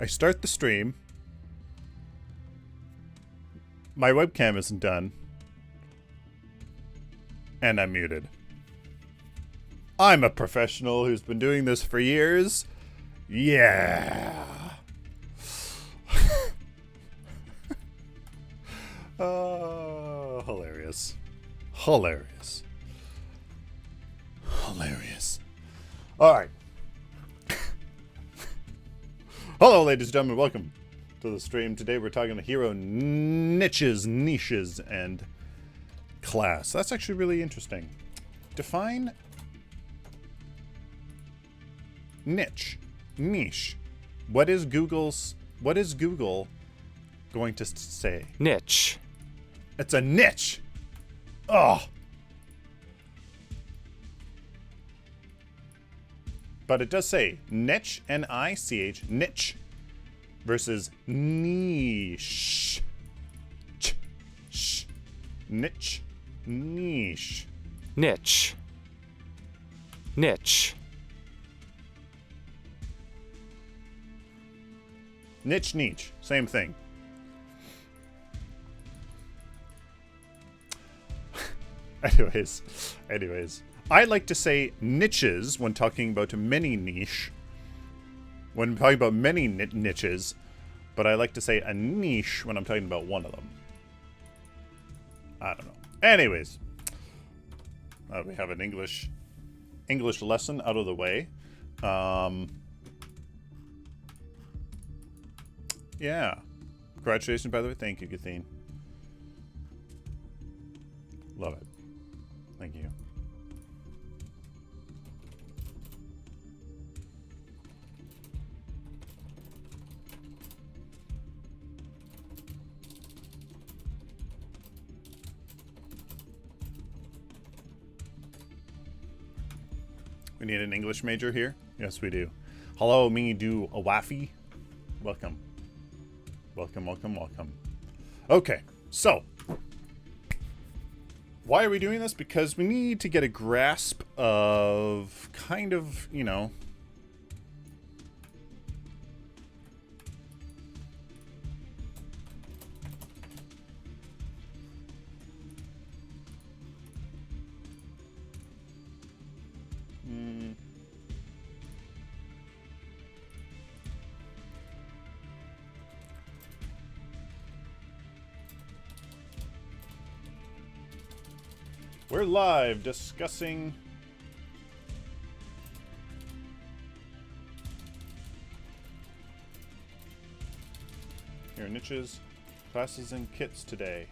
I start the stream. My webcam isn't done. And I'm muted. I'm a professional who's been doing this for years. Yeah. Oh, hilarious. Hilarious. Hilarious. All right. Hello, ladies and gentlemen. Welcome to the stream. Today we're talking about hero niches, and class. That's actually really interesting. Define niche. What is Google going to say? Niche. It's a niche. Oh. But it does say niche, N-I-C-H, niche, versus niche. Niche. Niche. Niche. Niche. Niche. Same thing. Anyways. I like to say niches when talking about many niche. When I'm talking about many niches. But I like to say a niche when I'm talking about one of them. I don't know. Anyways. We have an English lesson out of the way. Yeah. Congratulations, by the way. Thank you, Gideon. Love it. Thank you. We need an English major here? Yes, we do. Hello, me do a waffy. Welcome. Welcome. Okay, so. Why are we doing this? Because we need to get a grasp of kind of, you know. We're live discussing your niches, classes, and kits today.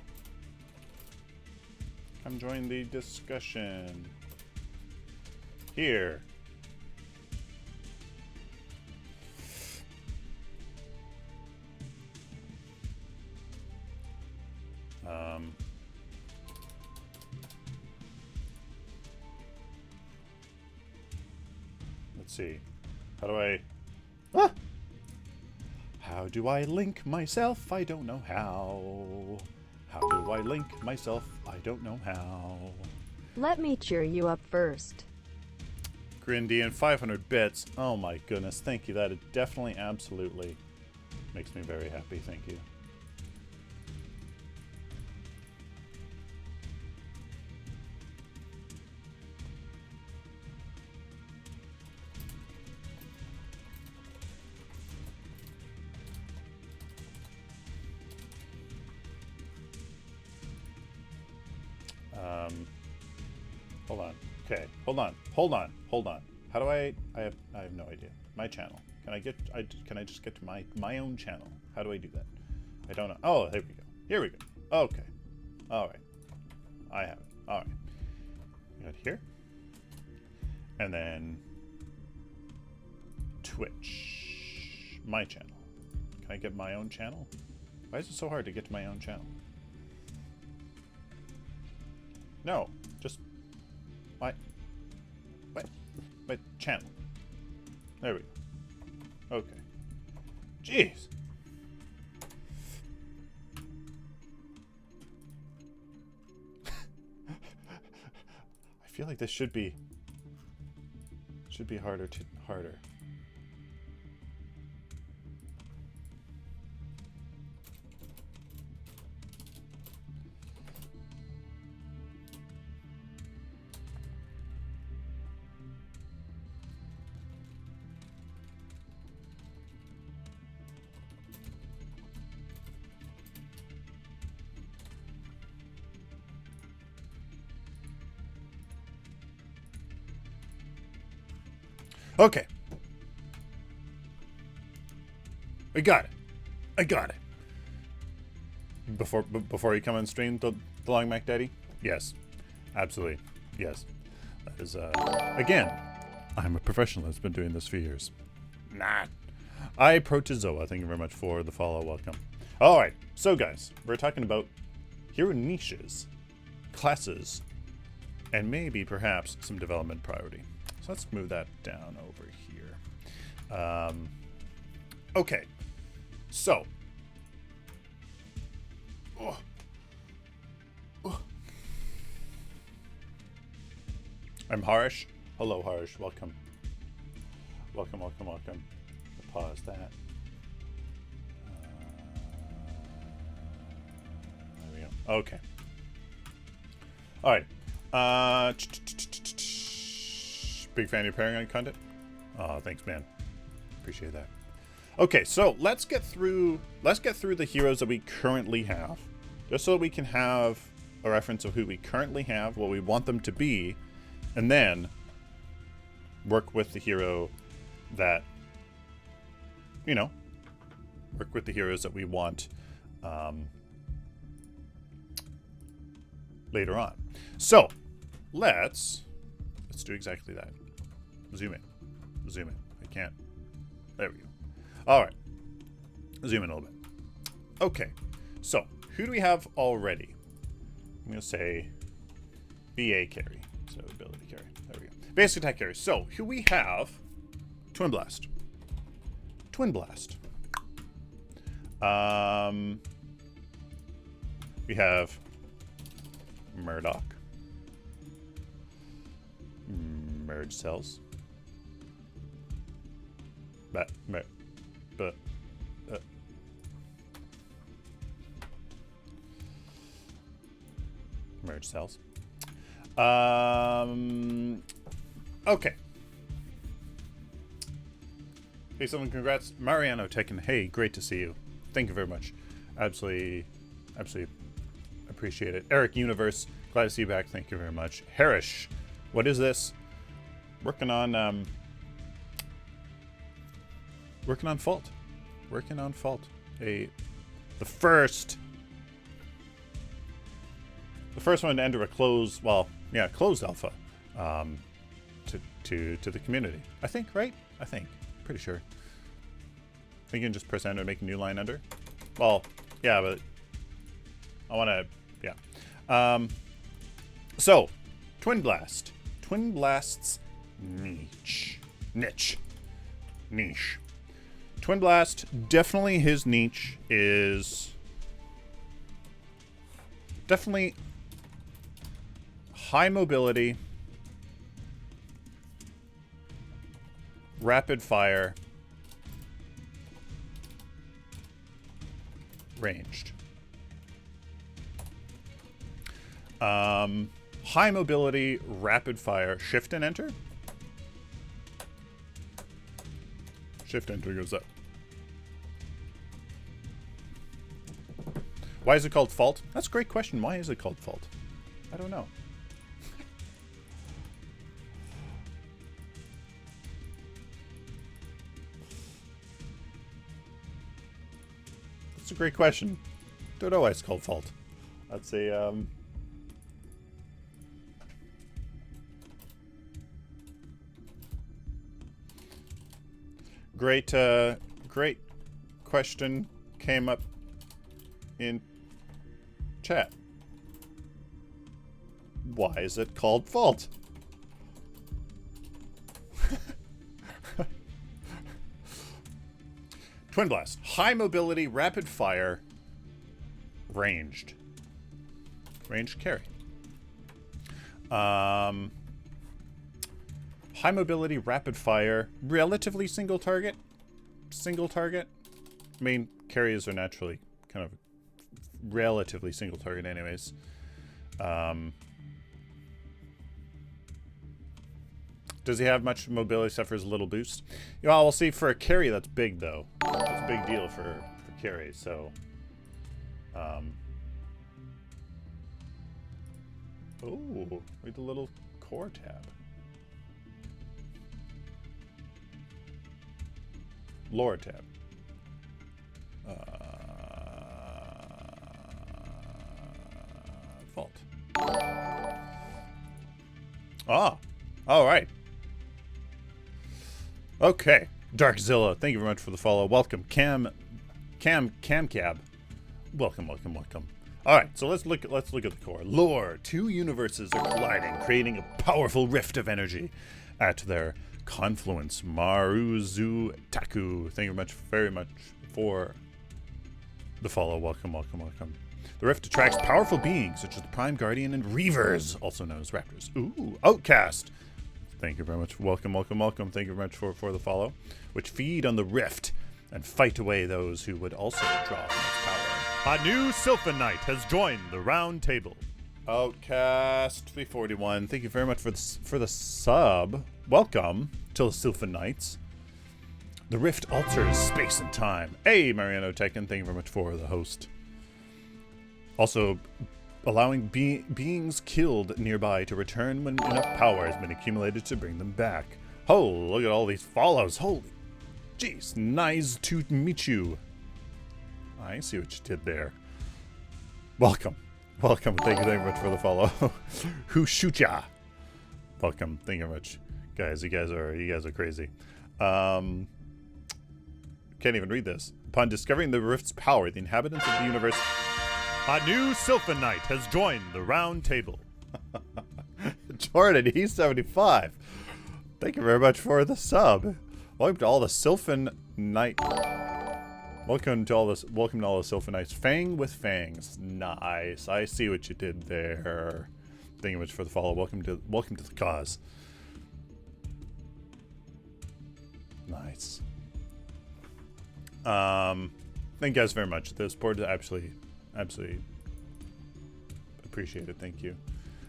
Come join the discussion here. Let's see. How do I link myself? I don't know how. How do I link myself? I don't know how. Let me cheer you up first. Gideon, 500 bits. Oh my goodness. Thank you. That is definitely, absolutely makes me very happy. Thank you. Hold on. Okay. Hold on. How do I have no idea. My channel. Can I just get to my own channel? How do I do that? I don't know. Oh, here we go. Okay. All right. I have it. All right. Got here. And then Twitch. My channel. Can I get my own channel? Why is it so hard to get to my own channel? No, just my channel. There we go. Okay. Jeez. I feel like this should be harder. Okay. I got it. I got it. Before you come on stream, the Long Mac Daddy? Yes. Absolutely. Yes. That is, again, I'm a professional that's been doing this for years. Nah. I Protozoa, thank you very much for the follow. Welcome. Alright, so guys, we're talking about hero niches, classes, and maybe perhaps some development priority. So let's move that down over here. Okay, so. I'm Harish. Hello, Harish. Welcome. Welcome, welcome, welcome. Pause that. There we go. Okay. All right. Big fan of your pairing content. Oh, thanks, man. Appreciate that. Okay, so let's get through the heroes that we currently have, just so we can have a reference of who we currently have, what we want them to be, and then work with the hero that, you know, work with the heroes that we want later on. So let's do exactly that. Zoom in. Zoom in. I can't. There we go. All right. Zoom in a little bit. Okay. So who do we have already? I'm going to say BA carry. So ability carry. There we go. Basic attack carry. So who we have? Twin Blast. Twin Blast. We have Murdoch. Merge cells. Merge cells. Okay. Hey, someone, congrats. Mariano Tekken. Hey, great to see you. Thank you very much. Absolutely appreciate it. Eric Universe, glad to see you back. Thank you very much. Harish, what is this? Working on Fault. Working on Fault. The first one to enter a closed alpha to the community. I think, right? I think. Pretty sure. I think you can just press enter and make a new line under. Well, yeah, but I want to, yeah. So, Twin Blast. Twin Blast's niche. Twin Blast, definitely his niche is definitely high mobility, rapid fire, ranged. High mobility, rapid fire, shift and enter. Shift enter goes up. Why is it called Fault? That's a great question. Why is it called Fault? I don't know. That's a great question. Don't know why it's called Fault. That's a great question came up in chat. Why is it called Fault? Twin Blast. High mobility, rapid fire, ranged. Ranged carry. High mobility, rapid fire, relatively single target. Single target. I mean, carriers are naturally kind of relatively single target anyways. Does he have much mobility? Suffers a little boost. You know, we'll see. For a carry, that's big though. That's a big deal for carry. So, oh, read the little core tab. Lore tab. Vault. Ah. All right. Okay. Darkzilla, thank you very much for the follow. Welcome. Cam Cab. Welcome. All right, so let's look at the core. Lore. Two universes are colliding, creating a powerful rift of energy at their confluence. Maruzu Taku. Thank you very much for the follow. Welcome. The rift attracts powerful beings such as the Prime Guardian and Reavers, also known as Raptors. Ooh, Outcast. Thank you very much. Welcome. Thank you very much for the follow. Which feed on the rift and fight away those who would also draw from its power. A new Sylphin Knight has joined the round table. Outcast 341. Thank you very much for the sub. Welcome to the Sylphin Knights. The rift alters space and time. Hey, Mariano Tekken, thank you very much for the host. Also, allowing beings killed nearby to return when enough power has been accumulated to bring them back. Oh, look at all these follows. Holy jeez. Nice to meet you. I see what you did there. Welcome. Thank you very much for the follow. Who shoot ya? Welcome. Thank you very much. Guys, you guys are crazy. Can't even read this. Upon discovering the rift's power, the inhabitants of the universe... A new Sylphin Knight has joined the round table. Jordan, E75. Thank you very much for the sub. Welcome to all the Sylphin Knight. Welcome to all the Sylphin Knights. Fang with fangs. Nice. I see what you did there. Thank you much for the follow. Welcome to the cause. Nice. Thank you guys very much. The support is absolutely appreciate it. Thank you.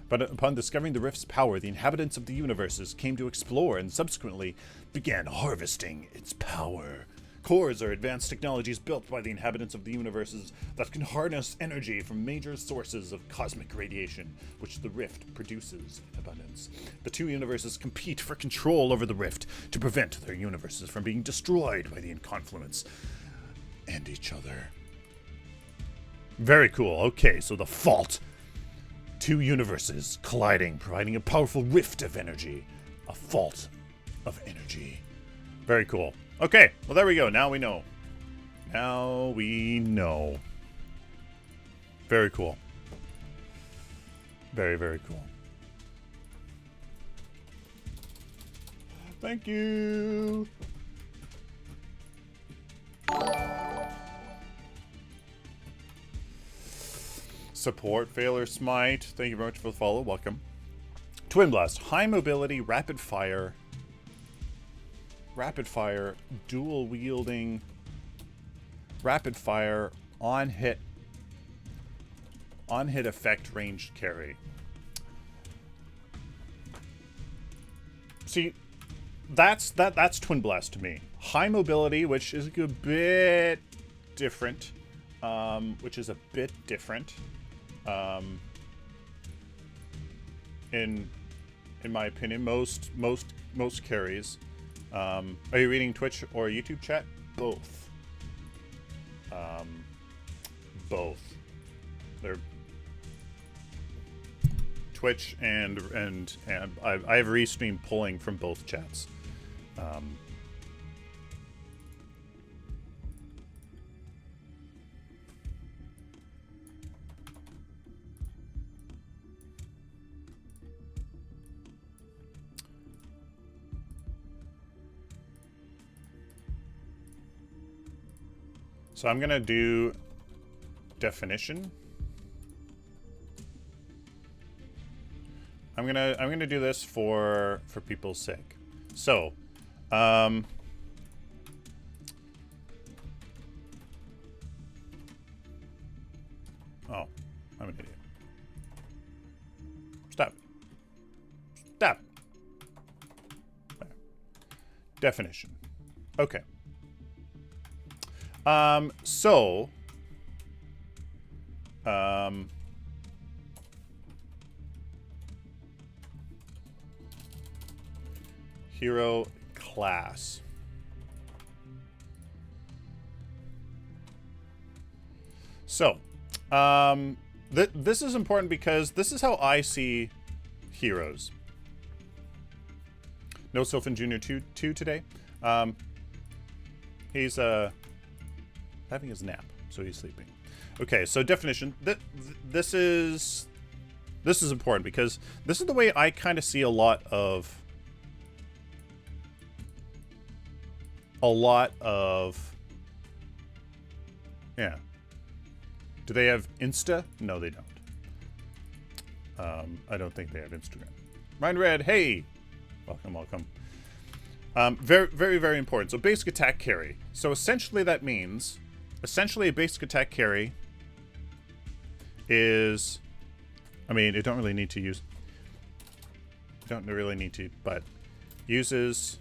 But upon discovering the rift's power, the inhabitants of the universes came to explore and subsequently began harvesting its power. Cores are advanced technologies built by the inhabitants of the universes that can harness energy from major sources of cosmic radiation, which the rift produces in abundance. The two universes compete for control over the rift to prevent their universes from being destroyed by the confluence and each other. Very cool. Okay, so the fault. Two universes colliding, providing a powerful rift of energy. A fault of energy. Very cool. Okay, well there we go. Now we know. Very cool. Very, very cool. Thank you. Support, Failure Smite. Thank you very much for the follow. Welcome. Twin Blast. High mobility, rapid fire, dual wielding, rapid fire, on hit effect ranged carry. See, that's Twin Blast to me. High mobility, which is a bit different. In my opinion, most carries. Are you reading Twitch or YouTube chat? Both. Both. They're Twitch and I have restream pulling from both chats. So I'm gonna do definition. I'm gonna do this for people's sake. So, oh, I'm an idiot. Stop. There. Definition. Okay. Hero class. So, this is important because this is how I see heroes. No Sylphin Jr. 2 today. He's having his nap, so he's sleeping. Okay, so definition. This is important because this is the way I kind of see a lot of yeah. Do they have Insta? No, they don't. I don't think they have Instagram. Mind Red, hey! Welcome, welcome. Very, very, very important. So basic attack carry. So essentially that means, a basic attack carry is, I mean, you don't really need to, but uses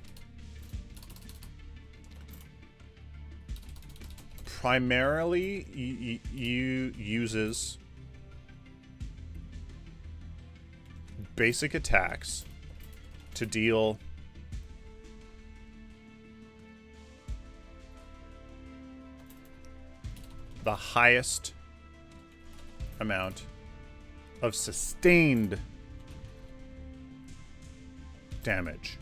primarily uses basic attacks to deal the highest amount of sustained damage.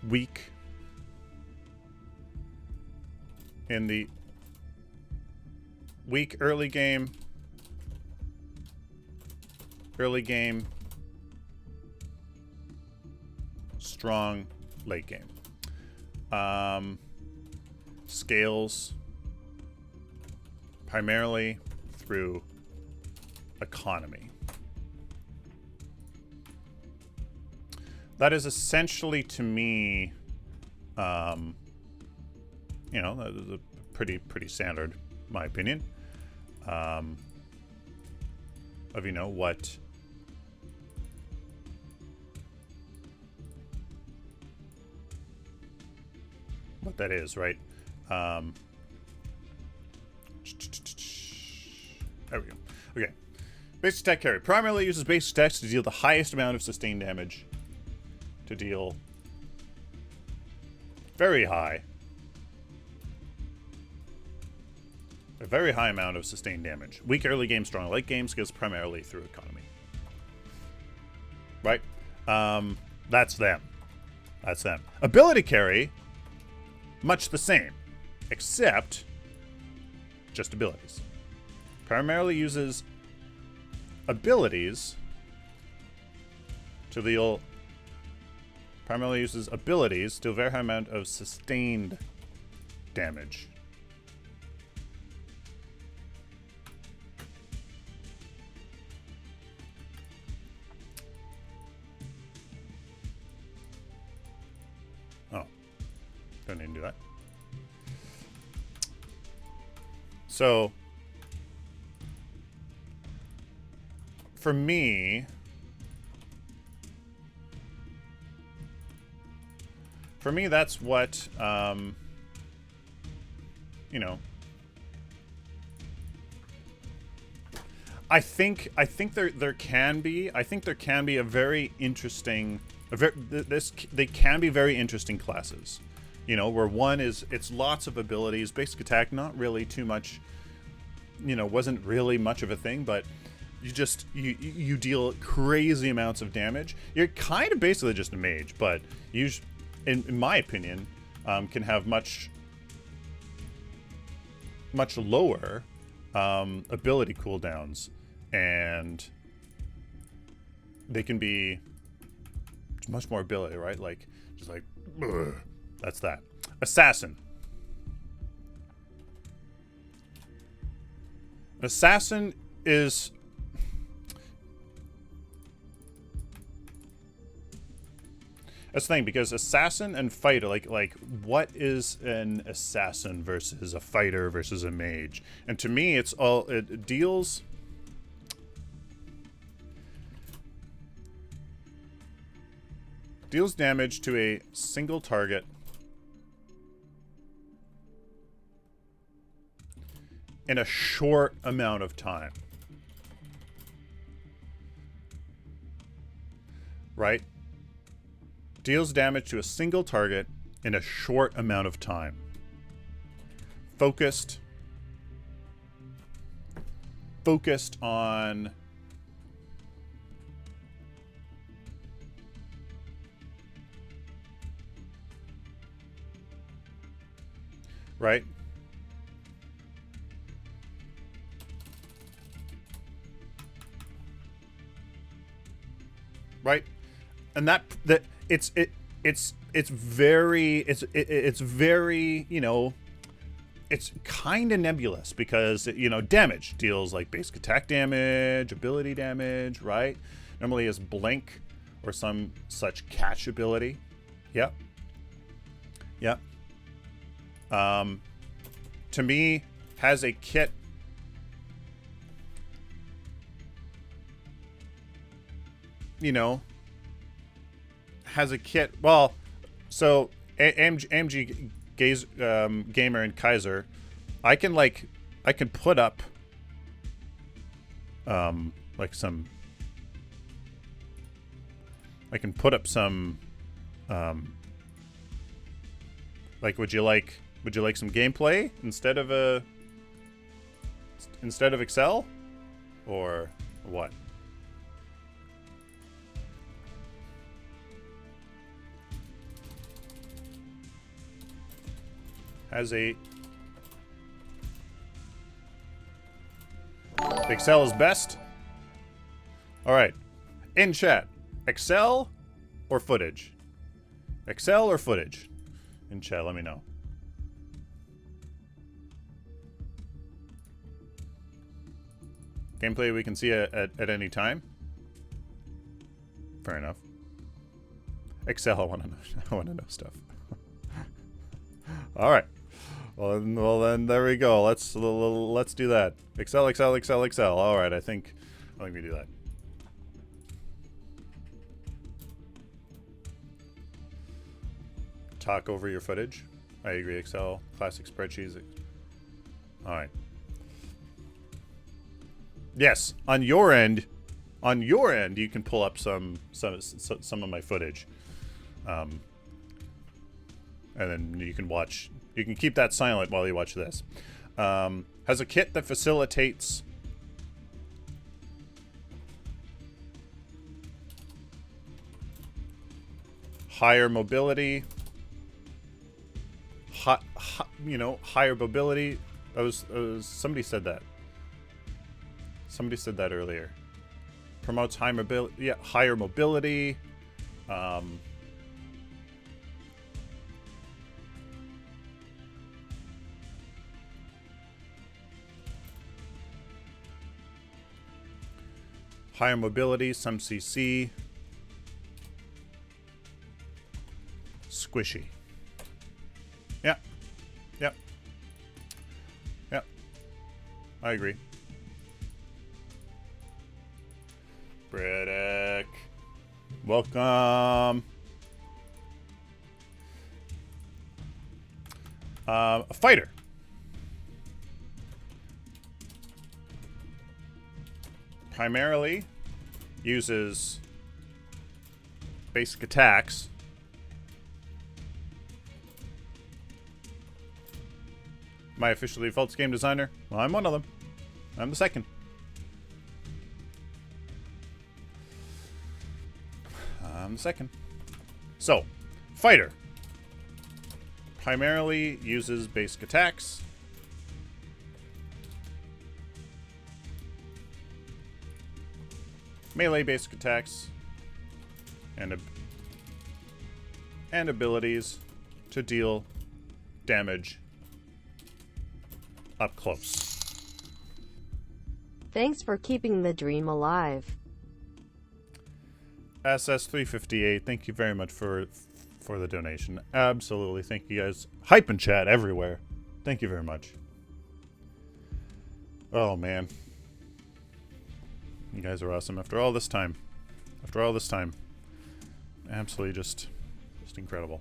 Weak in the weak early game, strong late game. Scales primarily through economy. That is essentially, to me, that is a pretty standard, in my opinion, of what that is, right? There we go. Okay. Basic attack carry. Primarily uses basic attacks to deal the highest amount of sustained damage. To deal very high. A very high amount of sustained damage. Weak early game, strong late game, skills primarily through economy. Right? That's them. That's them. Ability carry, much the same, except just abilities. Primarily uses abilities to deal a very high amount of sustained damage. Oh, don't need to do that. So, for me, that's what, I think there can be a very interesting, they can be very interesting classes, where one is, it's lots of abilities, basic attack, not really too much, wasn't really much of a thing, but you deal crazy amounts of damage. You're kind of basically just a mage, but in my opinion, can have much lower ability cooldowns, and they can be much more ability, right? Like, just like, ugh, that's that. Assassin. Assassin is... That's the thing, because assassin and fighter, like what is an assassin versus a fighter versus a mage? And to me, it deals damage to a single target in a short amount of time. Right? Deals damage to a single target in a short amount of time. Focused on right? Right? And that it's very, you know, it's kind of nebulous because, you know, damage deals like basic attack damage, ability damage, right? Normally is blink or some such catch ability. Yep. Yep. To me, has a kit. You know, has a kit. Well, so AMG Gamer and Kaiser, I can put up like some. I can put up some. Like, would you like some gameplay instead of Excel, or what? Has a Excel is best. All right, in chat, Excel or footage? Excel or footage? In chat, let me know. Gameplay we can see at any time. Fair enough. Excel, I want to know stuff. All right. Well then there we go. Let's do that. Excel. All right. I think we do that. Talk over your footage. I agree. Excel, classic spreadsheets. All right. Yes, on your end, you can pull up some of my footage, and then you can watch. You can keep that silent while you watch this. Has a kit that facilitates higher mobility. Higher mobility. Somebody said that. Somebody said that earlier. Promotes high mobility. Yeah, higher mobility. Higher mobility, some CC. Squishy. Yeah. Yep. Yep. I agree. Braddock. Welcome. A fighter. Primarily uses basic attacks. My official defaults game designer? Well, I'm one of them. I'm the second. So, fighter. Primarily uses basic attacks. Melee basic attacks. And abilities to deal damage up close. Thanks for keeping the dream alive. SS358, thank you very much for the donation. Absolutely, thank you guys. Hype and chat everywhere. Thank you very much. Oh man, you guys are awesome. After all this time, absolutely just incredible.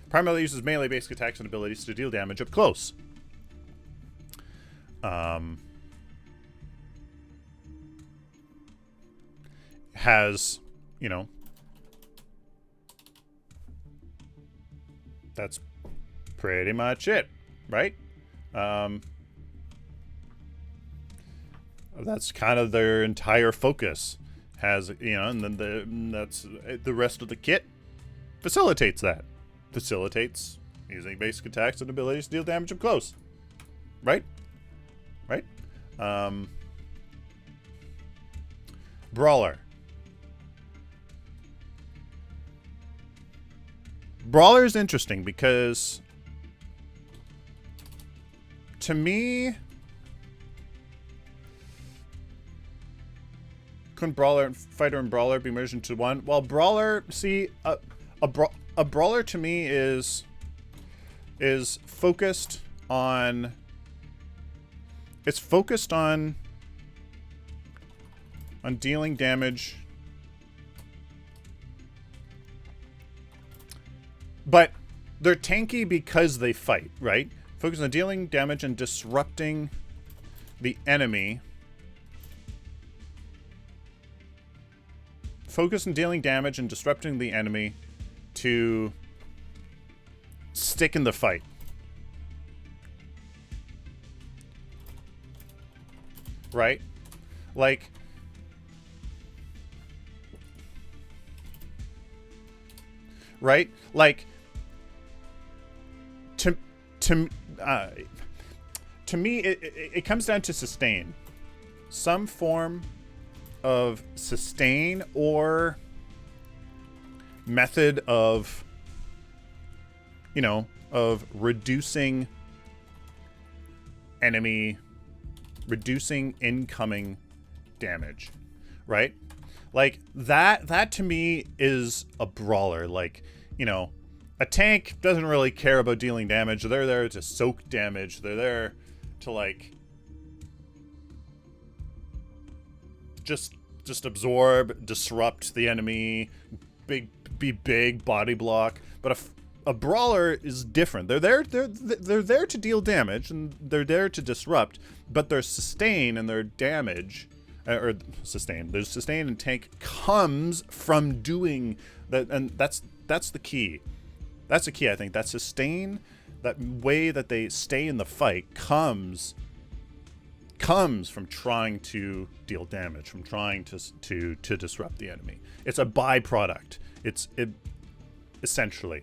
Primarily uses melee basic attacks and abilities to deal damage up close. Has, you know, That's pretty much it, right? That's kind of their entire focus. Has, you know, and then that's the rest of the kit facilitates that. Facilitates using basic attacks and abilities to deal damage up close. Right? Right? Brawler. Brawler is interesting because, to me, couldn't fighter and brawler be merged into one? Well, brawler, see, a brawler to me is focused on. It's focused on dealing damage, but they're tanky because they fight, right? Focus on dealing damage and disrupting the enemy. Focus on dealing damage and disrupting the enemy to stick in the fight. Right? Like, right? Like, to me, it comes down to sustain. Some form of sustain or method of, you know, of reducing incoming damage, right? Like, that to me is a brawler. Like, you know, a tank doesn't really care about dealing damage. They're there to soak damage. They're there to, like, just absorb, disrupt the enemy, be big, body block. But a brawler is different. They're there to deal damage, and they're there to disrupt, but their sustain and their damage, their sustain and tank comes from doing that, and that's the key. That's the key, I think. That sustain, that way that they stay in the fight comes from trying to deal damage, from trying to disrupt the enemy. It's a byproduct. Essentially,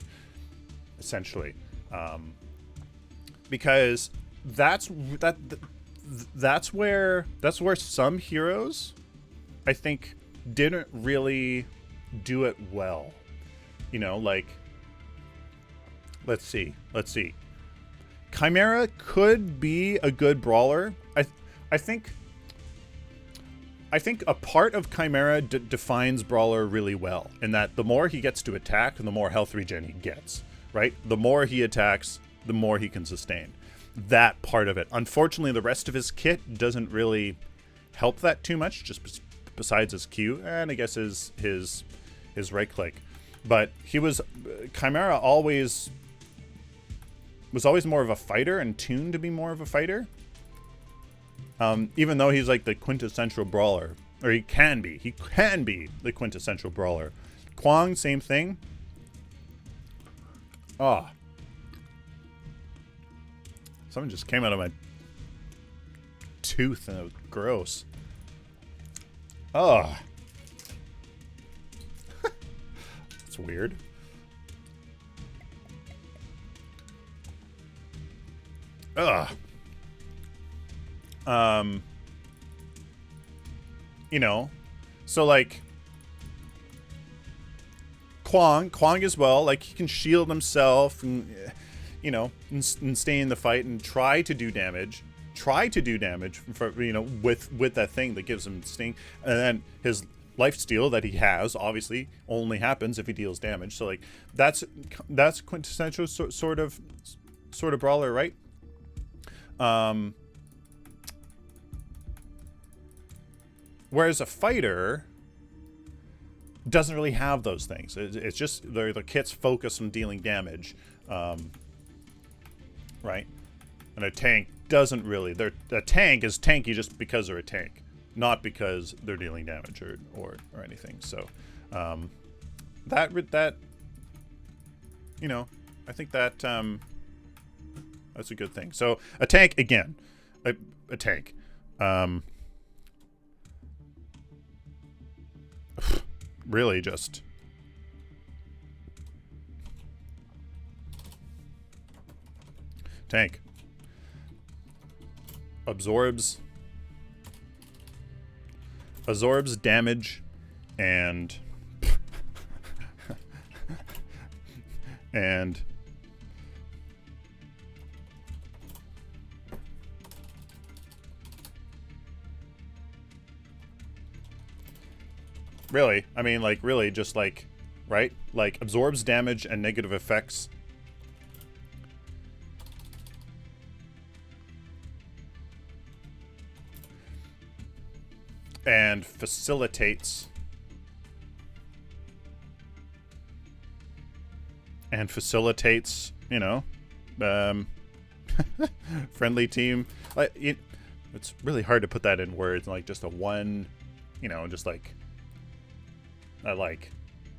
because that's where some heroes, I think, didn't really do it well. You know, like, let's see. Chimera could be a good brawler. I think a part of Chimera defines Brawler really well, in that the more he gets to attack, the more health regen he gets, right? The more he attacks, the more he can sustain. That part of it. Unfortunately, the rest of his kit doesn't really help that too much, just besides his Q, and I guess his right click. But Chimera was always more of a fighter and tuned to be more of a fighter. Even though he's like the quintessential brawler, or he can be the quintessential brawler. Kwang, same thing. Ah, something just came out of my tooth and it was gross. Ah, that's weird. Ugh. You know, so like Kwang as well, like he can shield himself and, you know, and stay in the fight and try to do damage for, you know, with that thing that gives him sting. And then his lifesteal that he has obviously only happens if he deals damage. So like that's quintessential sort of brawler, right? Whereas a fighter doesn't really have those things. It's just the kit's focused on dealing damage, right? And a tank doesn't really. A tank is tanky just because they're a tank, not because they're dealing damage or anything. So that you know, I think that that's a good thing. So a tank again, a tank. Really just tank absorbs damage and and really, I mean, like, really just like, right? Like, absorbs damage and negative effects. And facilitates. You know, friendly team. Like, it's really hard to put that in words. Like, just a one, you know, just like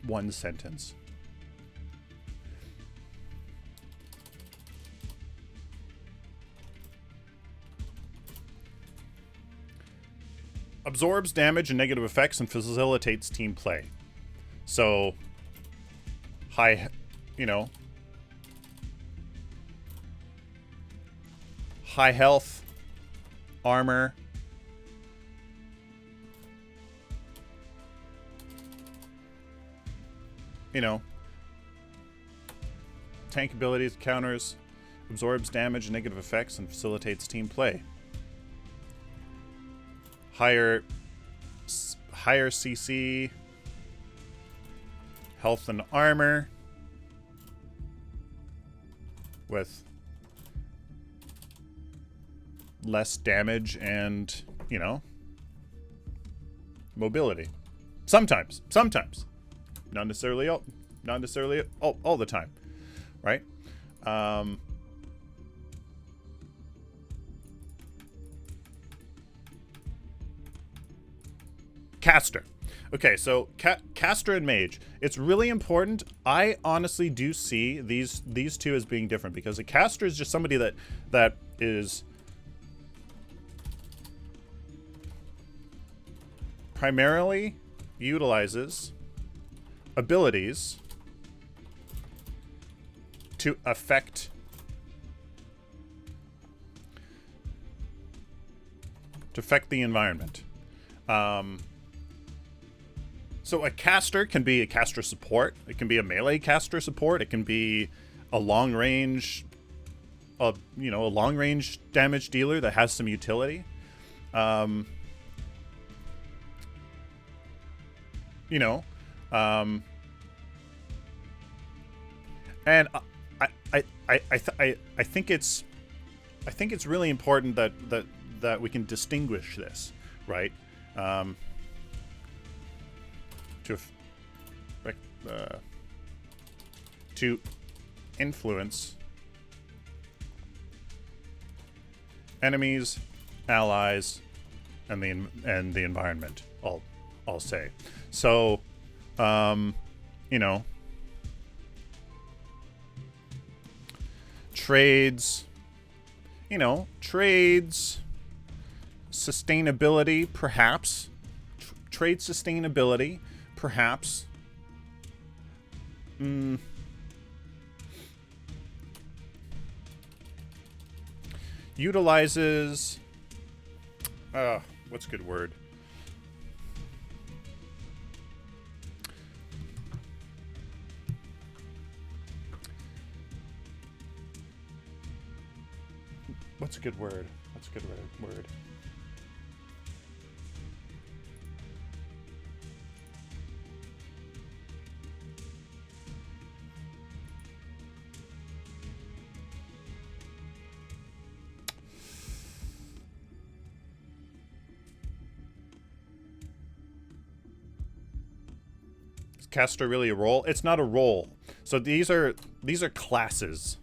one sentence. Absorbs damage and negative effects and facilitates team play. So, high, you know, high health, armor, you know, tank abilities, counters, absorbs damage and negative effects and facilitates team play. Higher CC, health and armor, with less damage and, you know, mobility. Sometimes. Not necessarily all the time, right? Caster. Okay, so caster and mage. It's really important. I honestly do see these two as being different, because a caster is just somebody that is primarily utilizes abilities to affect the environment. So a caster can be a caster support. It can be a melee caster support. It can be a long range, a long range damage dealer that has some utility. And I think it's really important that we can distinguish this, right? To influence enemies, allies, and the environment. I'll say. So, trades, sustainability, perhaps. Trade sustainability, perhaps. Utilizes, what's a good word? What's a good word? Is caster really a role? It's not a role. So these are classes.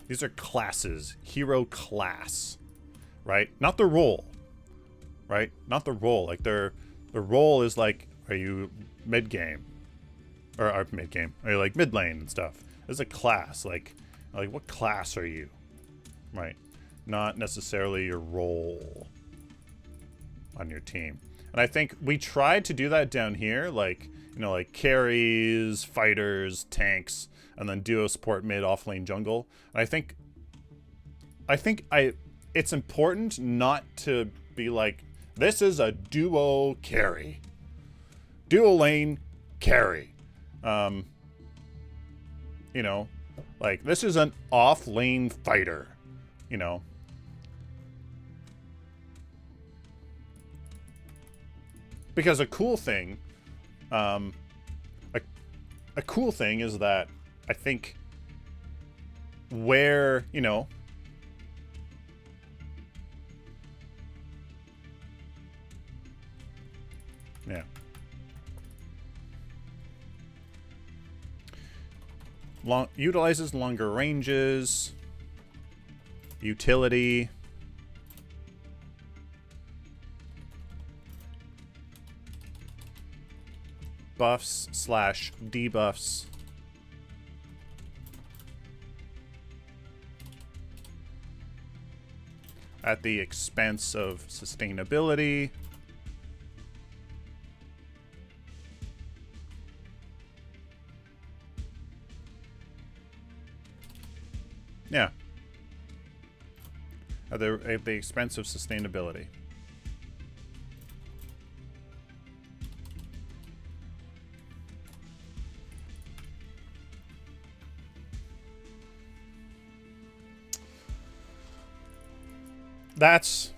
These are classes. Hero class. Right? Not the role. Right? Not the role. Like the role is like, are you mid game? Or mid game. Are you like mid lane and stuff? This is a class. Like what class are you? Right. Not necessarily your role on your team. And I think we tried to do that down here, like, you know, like carries, fighters, tanks, and then duo support mid, off lane, jungle. And I think it's important not to be like, this is a duo carry. Duo lane carry. You know, like this is an off lane fighter, you know. Because a cool thing is that I think where, you know, yeah. Utilizes longer ranges, utility, buffs / debuffs, at the expense of sustainability. Yeah. At the expense of sustainability. That's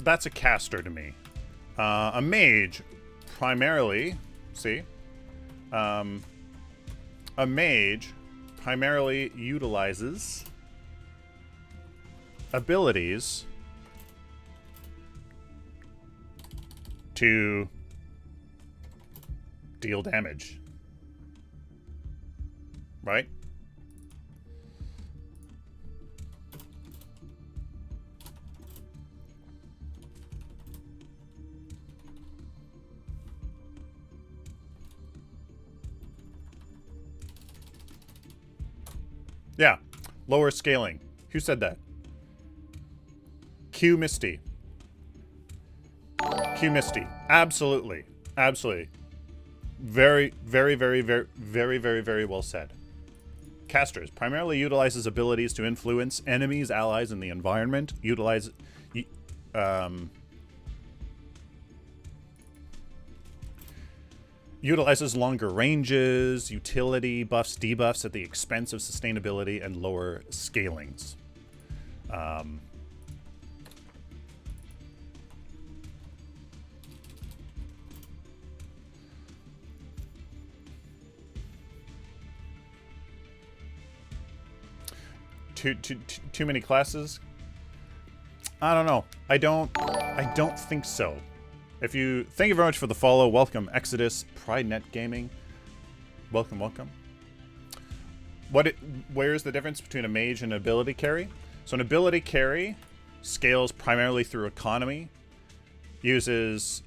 a caster to me. A mage, primarily, see? A mage primarily utilizes abilities to deal damage. Right? Yeah, lower scaling. Who said that? Q Misty. Q Misty. Absolutely. Absolutely. Very well said. Casters primarily utilizes abilities to influence enemies, allies, and the environment. Utilizes longer ranges, utility, buffs, debuffs at the expense of sustainability and lower scalings. Too many classes? I don't know. I don't think so. If you thank you very much for the follow. Welcome, Exodus, PrideNet Gaming. Welcome. Where's the difference between a mage and an ability carry? So an ability carry scales primarily through economy, uses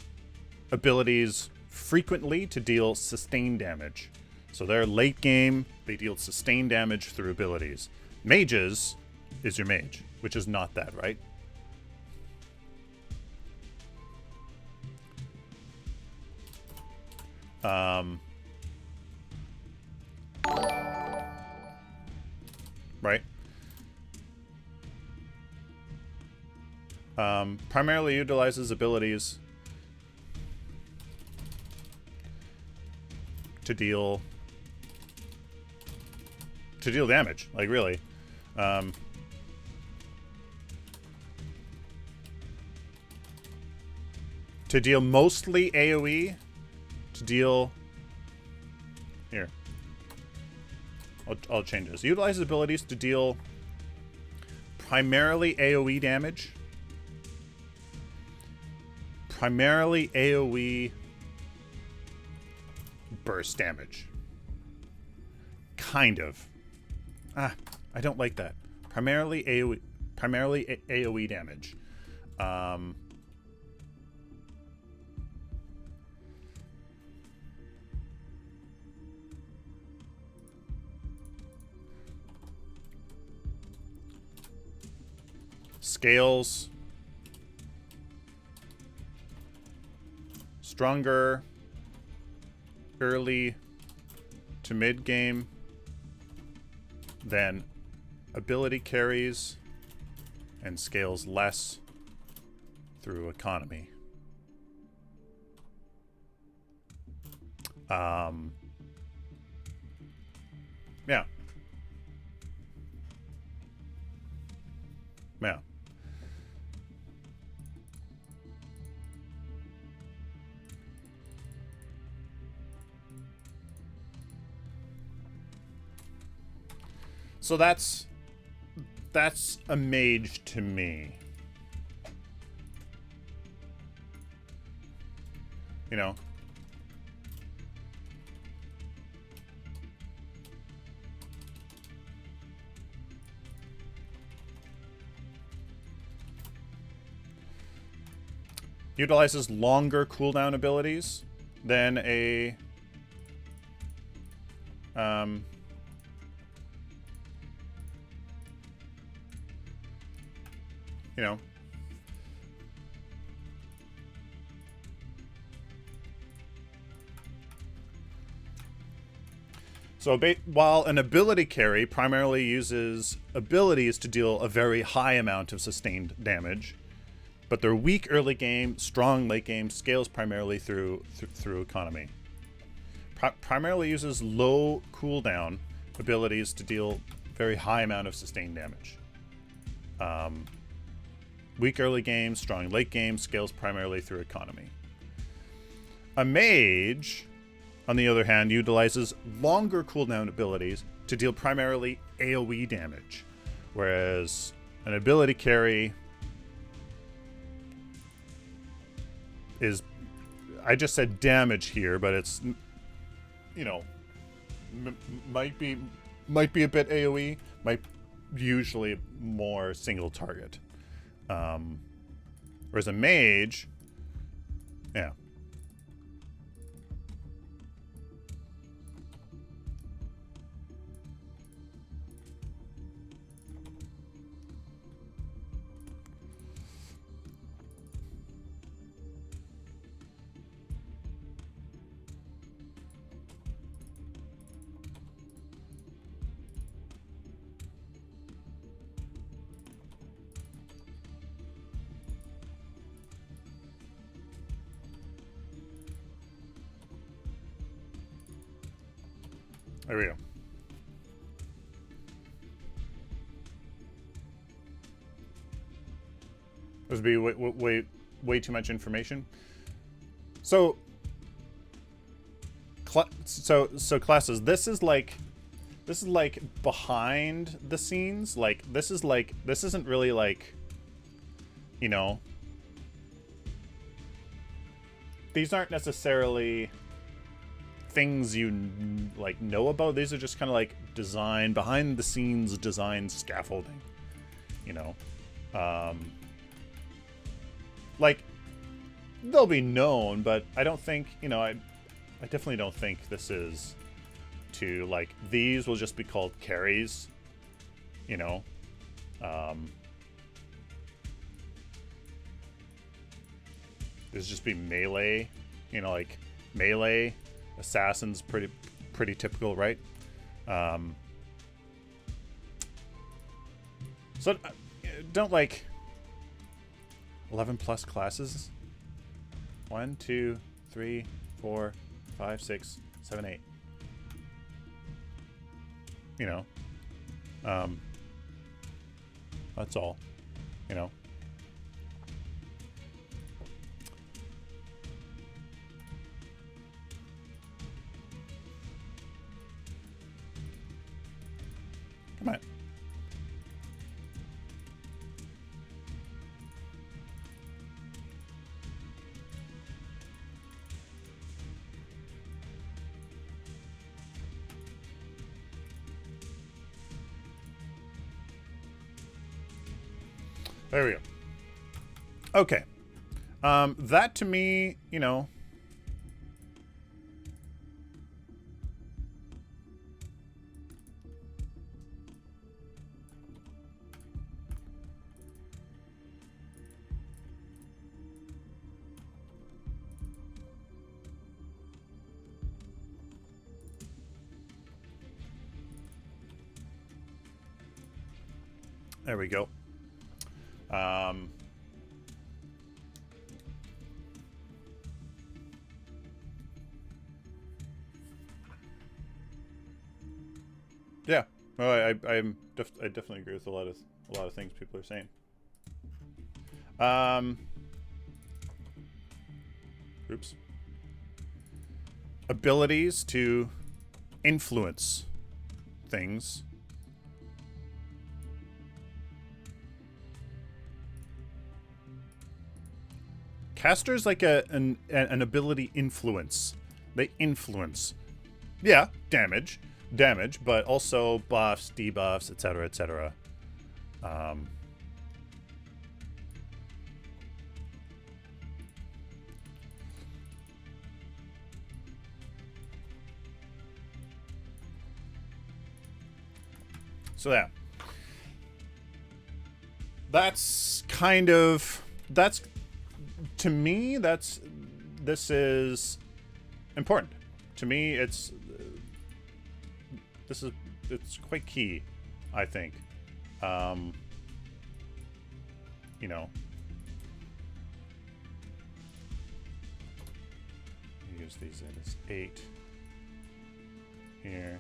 abilities frequently to deal sustained damage. So they're late game, they deal sustained damage through abilities. Mages is your mage, which is not that, right? Right. Primarily utilizes abilities to deal damage, like really. To deal mostly AoE, to deal here. I'll change this. Utilizes abilities to deal primarily AoE damage. Primarily AoE burst damage. Kind of. I don't like that. Primarily AoE damage. Scales. Stronger. Early to mid game than ability carries, and scales less through economy. Yeah. Yeah. So that's a mage to me. You know? Utilizes longer cooldown abilities than a you know, so while an ability carry primarily uses abilities to deal a very high amount of sustained damage, but they're weak early game, strong late game, scales primarily through economy. Primarily uses low cooldown abilities to deal very high amount of sustained damage. Weak early game, strong late game, scales primarily through economy. A mage, on the other hand, utilizes longer cooldown abilities to deal primarily AoE damage, whereas an ability carry is, I just said damage here, but it's, you know, might be a bit AoE, might usually more single target. Whereas a mage, yeah. There we go. This would be way too much information. So classes. This is like behind the scenes. Like this isn't really like, you know. These aren't necessarily things you like know about. These are just kind of like design, behind the scenes design scaffolding, you know. Like they'll be known, but I don't think, you know, I definitely don't think this is to like, these will just be called carries, you know. This just be melee, you know, like melee assassins, pretty typical, right? So don't like 11 plus classes. 1, 2, 3, 4, 5, 6, 7, 8. You know, that's all. You know. Come on. There we go. Okay. That to me, you know, There we go. Yeah, no, I definitely agree with a lot of things people are saying. Oops. Abilities to influence things. Caster's like an ability influence. They influence. Yeah, damage, but also buffs, debuffs, etc., etc. So yeah, that's kind of to me. This is important to me. It's quite key, I think. You know, use these as 8 here.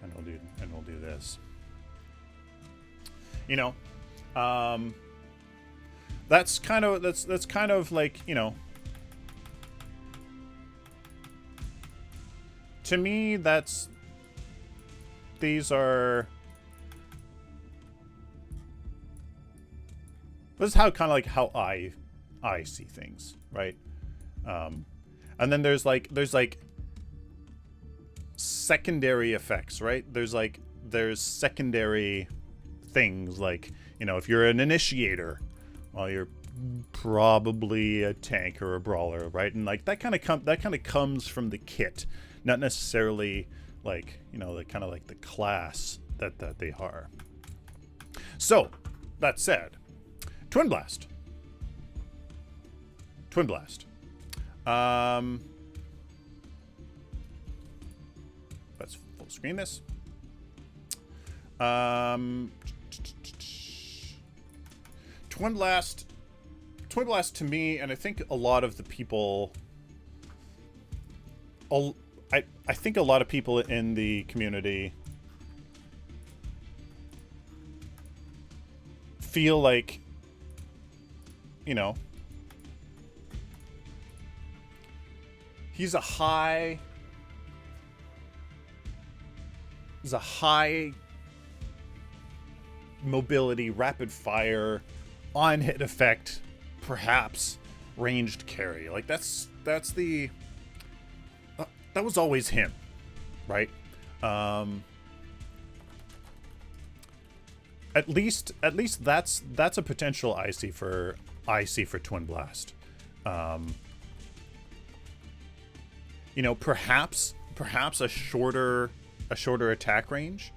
And we'll do this. You know, that's kind of like, you know, to me this is how kind of like how I see things, right? And then there's secondary effects, right? There's secondary things, like, you know, if you're an initiator, well, you're probably a tank or a brawler, right? And like that kind of comes from the kit, not necessarily like, you know, the kind of like the class that they are. So that said, Twin Blast. Let's full screen this. Twin Blast to me, and I think a lot of the people, I think a lot of people in the community feel like, you know, he's a high mobility, rapid fire, on hit effect, perhaps ranged carry. Like that was always him, right? At least that's a potential I see for Twin Blast. You know, perhaps a shorter attack range.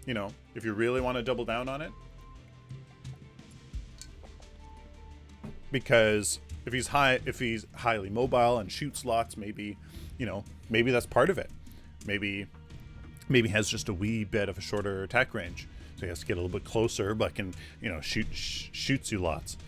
You know, if you really want to double down on it. Because if he's highly mobile and shoots lots, maybe, you know, maybe that's part of it. Maybe has just a wee bit of a shorter attack range, so he has to get a little bit closer, but can, you know, shoots you lots.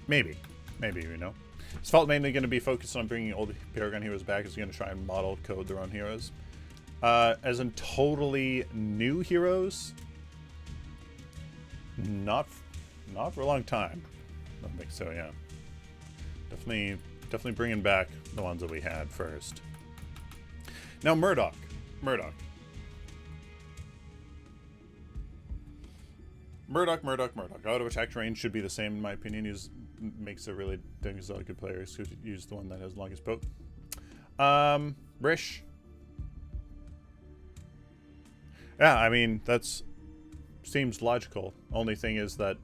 Maybe, you know. His fault mainly going to be focused on bringing old Paragon heroes back. He's going to try and model code their own heroes. As in totally new heroes, not for a long time. I don't think so. Yeah, definitely bringing back the ones that we had first. Now Murdoch. Out of attack range should be the same in my opinion. He makes it really dangerous. All good players who use the one that has the longest poke. Rish. Yeah, I mean, that's seems logical. Only thing is that,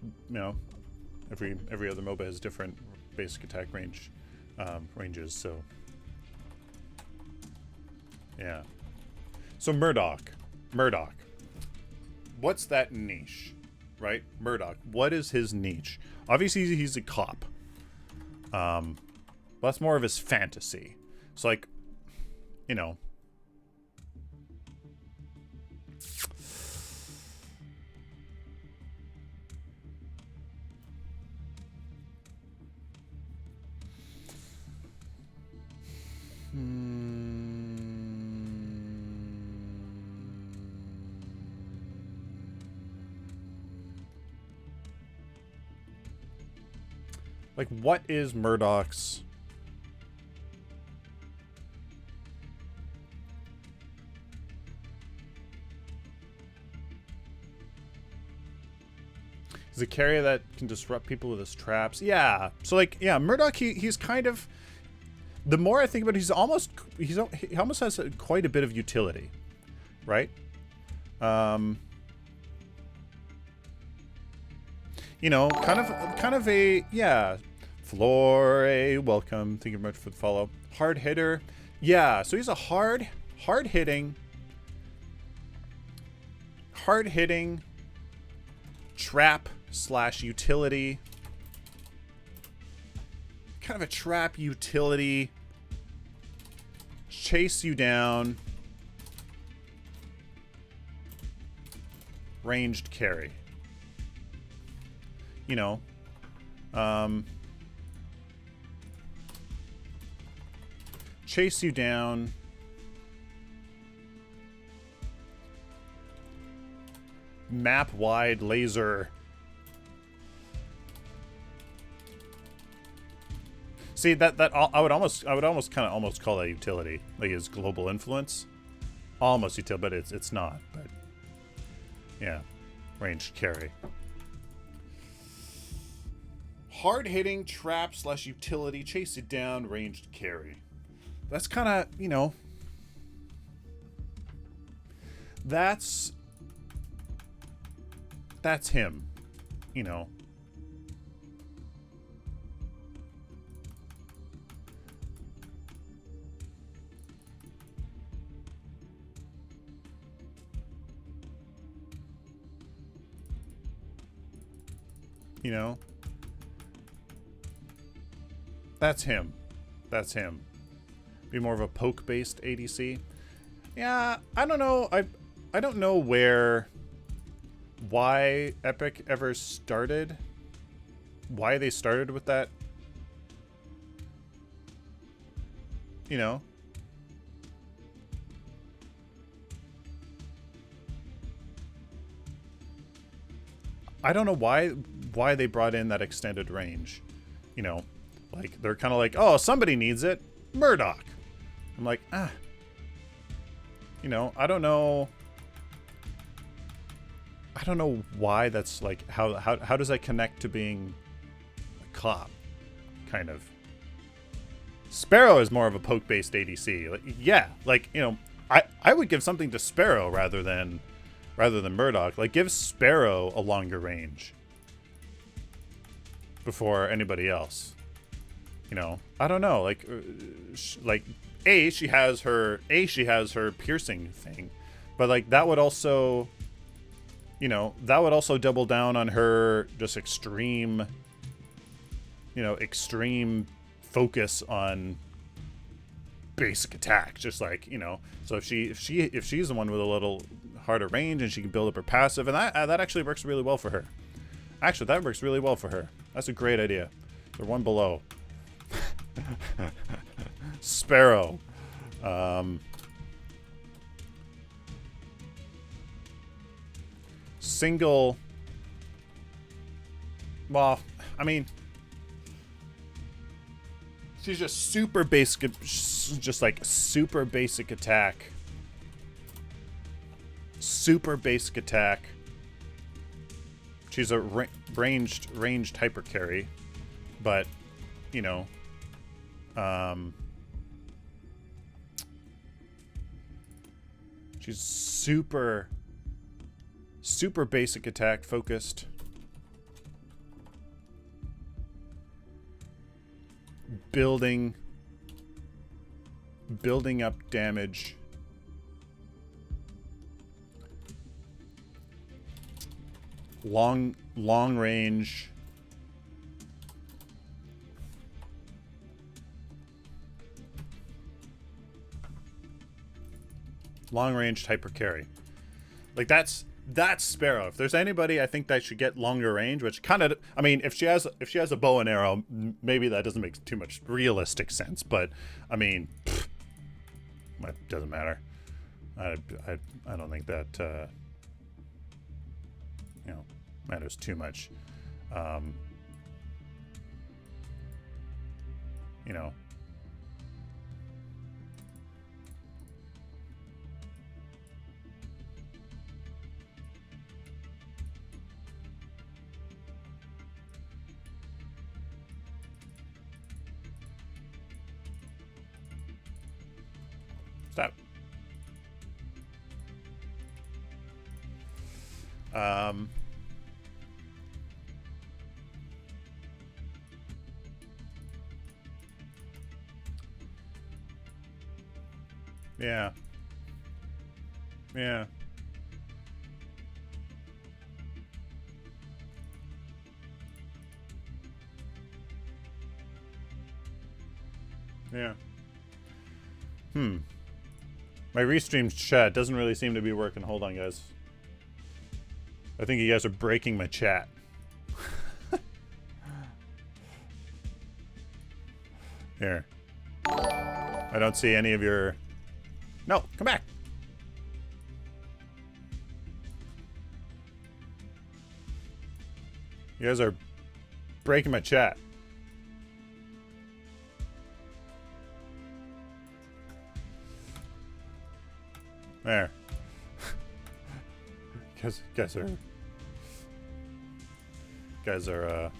you know, every other MOBA has different basic attack ranges, so yeah. So Murdoch. What's that niche? Right? Murdoch. What is his niche? Obviously he's a cop. But that's more of his fantasy. So, like, you know. Like, what is Murdoch's... He's a carrier that can disrupt people with his traps. Yeah. So, like, yeah, Murdoch, he's kind of... The more I think about it, he almost has quite a bit of utility, right? You know, kind of a, yeah. Flore, welcome. Thank you very much for the follow. Hard hitter. Yeah, so he's a hard-hitting trap / utility. Kind of a trap utility. Chase you down. Ranged carry. You know. Chase you down. Map wide laser. See that I would almost call that utility, like his global influence. Almost utility, but it's not. But yeah, ranged carry. Hard hitting trap / utility, chase it down, ranged carry. That's kind of, you know, that's him, you know. You know? That's him. That's him. Be more of a poke-based ADC. Yeah, I don't know. I don't know why Epic ever started. Why they started with that. You know? I don't know why they brought in that extended range. You know, like they're kind of like, oh, somebody needs it. Murdoch. I'm like, you know, I don't know why that's like, how does that connect to being a cop, kind of. Sparrow is more of a poke-based ADC. Like, yeah, like, you know, I would give something to Sparrow rather than Murdoch. Like, give Sparrow a longer range before anybody else. You know, I don't know. Like she has her piercing thing, but like that would also, you know, double down on her just extreme focus on basic attack. Just like, you know, so if she's the one with a little harder range and she can build up her passive, and that actually works really well for her. Actually, that works really well for her. That's a great idea. They're one below. Sparrow. Single. Well, I mean, she's just super basic, just like super basic attack. Super basic attack. She's a ranged hyper carry, but you know, she's super basic attack focused. Building up damage. Long range. Long-range hyper carry. Like, that's Sparrow. If there's anybody I think that should get longer range, which kind of, I mean, if she has a bow and arrow, maybe that doesn't make too much realistic sense. But I mean, it doesn't matter. I don't think that matters too much. You know. Stop. Yeah. Yeah. Yeah. My restream chat doesn't really seem to be working. Hold on, guys. I think you guys are breaking my chat. Here. I don't see any of your... No, come back. You guys are breaking my chat. There. Guys are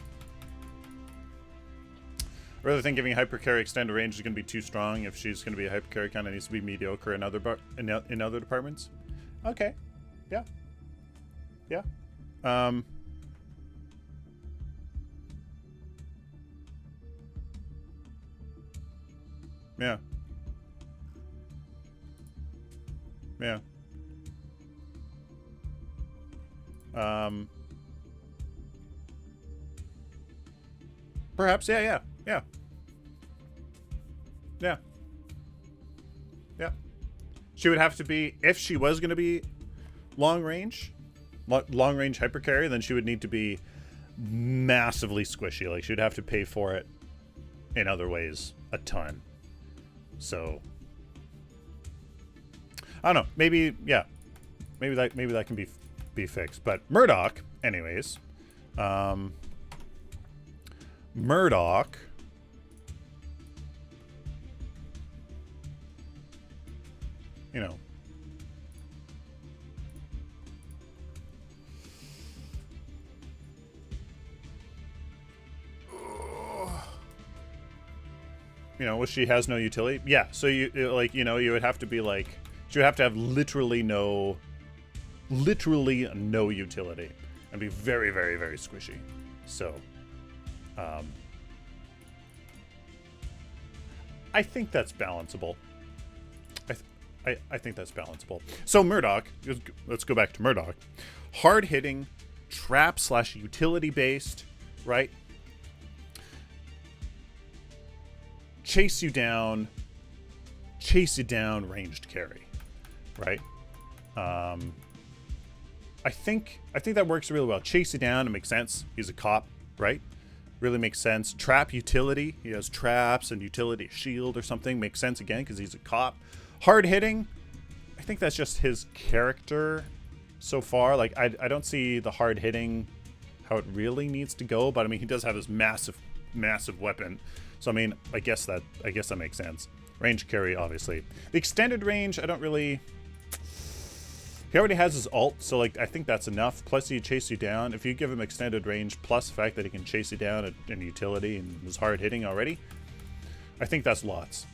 I really think giving hyper carry extended range is going to be too strong. If she's going to be a hyper carry, kind of needs to be mediocre in other in other departments. Okay. Yeah. Yeah. Yeah. Yeah. Perhaps, yeah. She would have to be, if she was going to be long range hyper carry, then she would need to be massively squishy. Like, she would have to pay for it in other ways a ton. So, I don't know. Maybe, yeah. Maybe that can be fixed. But Murdoch, anyways. Murdoch. You know. You know, well, she has no utility. Yeah, so you would have to be like, she would have to have literally no utility and be very, very, very squishy. So, I think that's balanceable. I think that's balanceable. So Murdoch, let's go back to Murdoch. Hard hitting, trap / utility based, right? Chase you down, ranged carry, right? I think that works really well. Chase you down, it makes sense. He's a cop, right? Really makes sense. Trap utility, he has traps and utility shield or something. Makes sense again because he's a cop. Hard hitting, I think that's just his character so far. Like, I don't see the hard hitting how it really needs to go, but I mean, he does have this massive weapon. So I mean, I guess that makes sense. Range carry, obviously. The extended range, I don't really... He already has his ult, so like I think that's enough. Plus he chase you down. If you give him extended range, plus the fact that he can chase you down in utility and was hard hitting already, I think that's lots.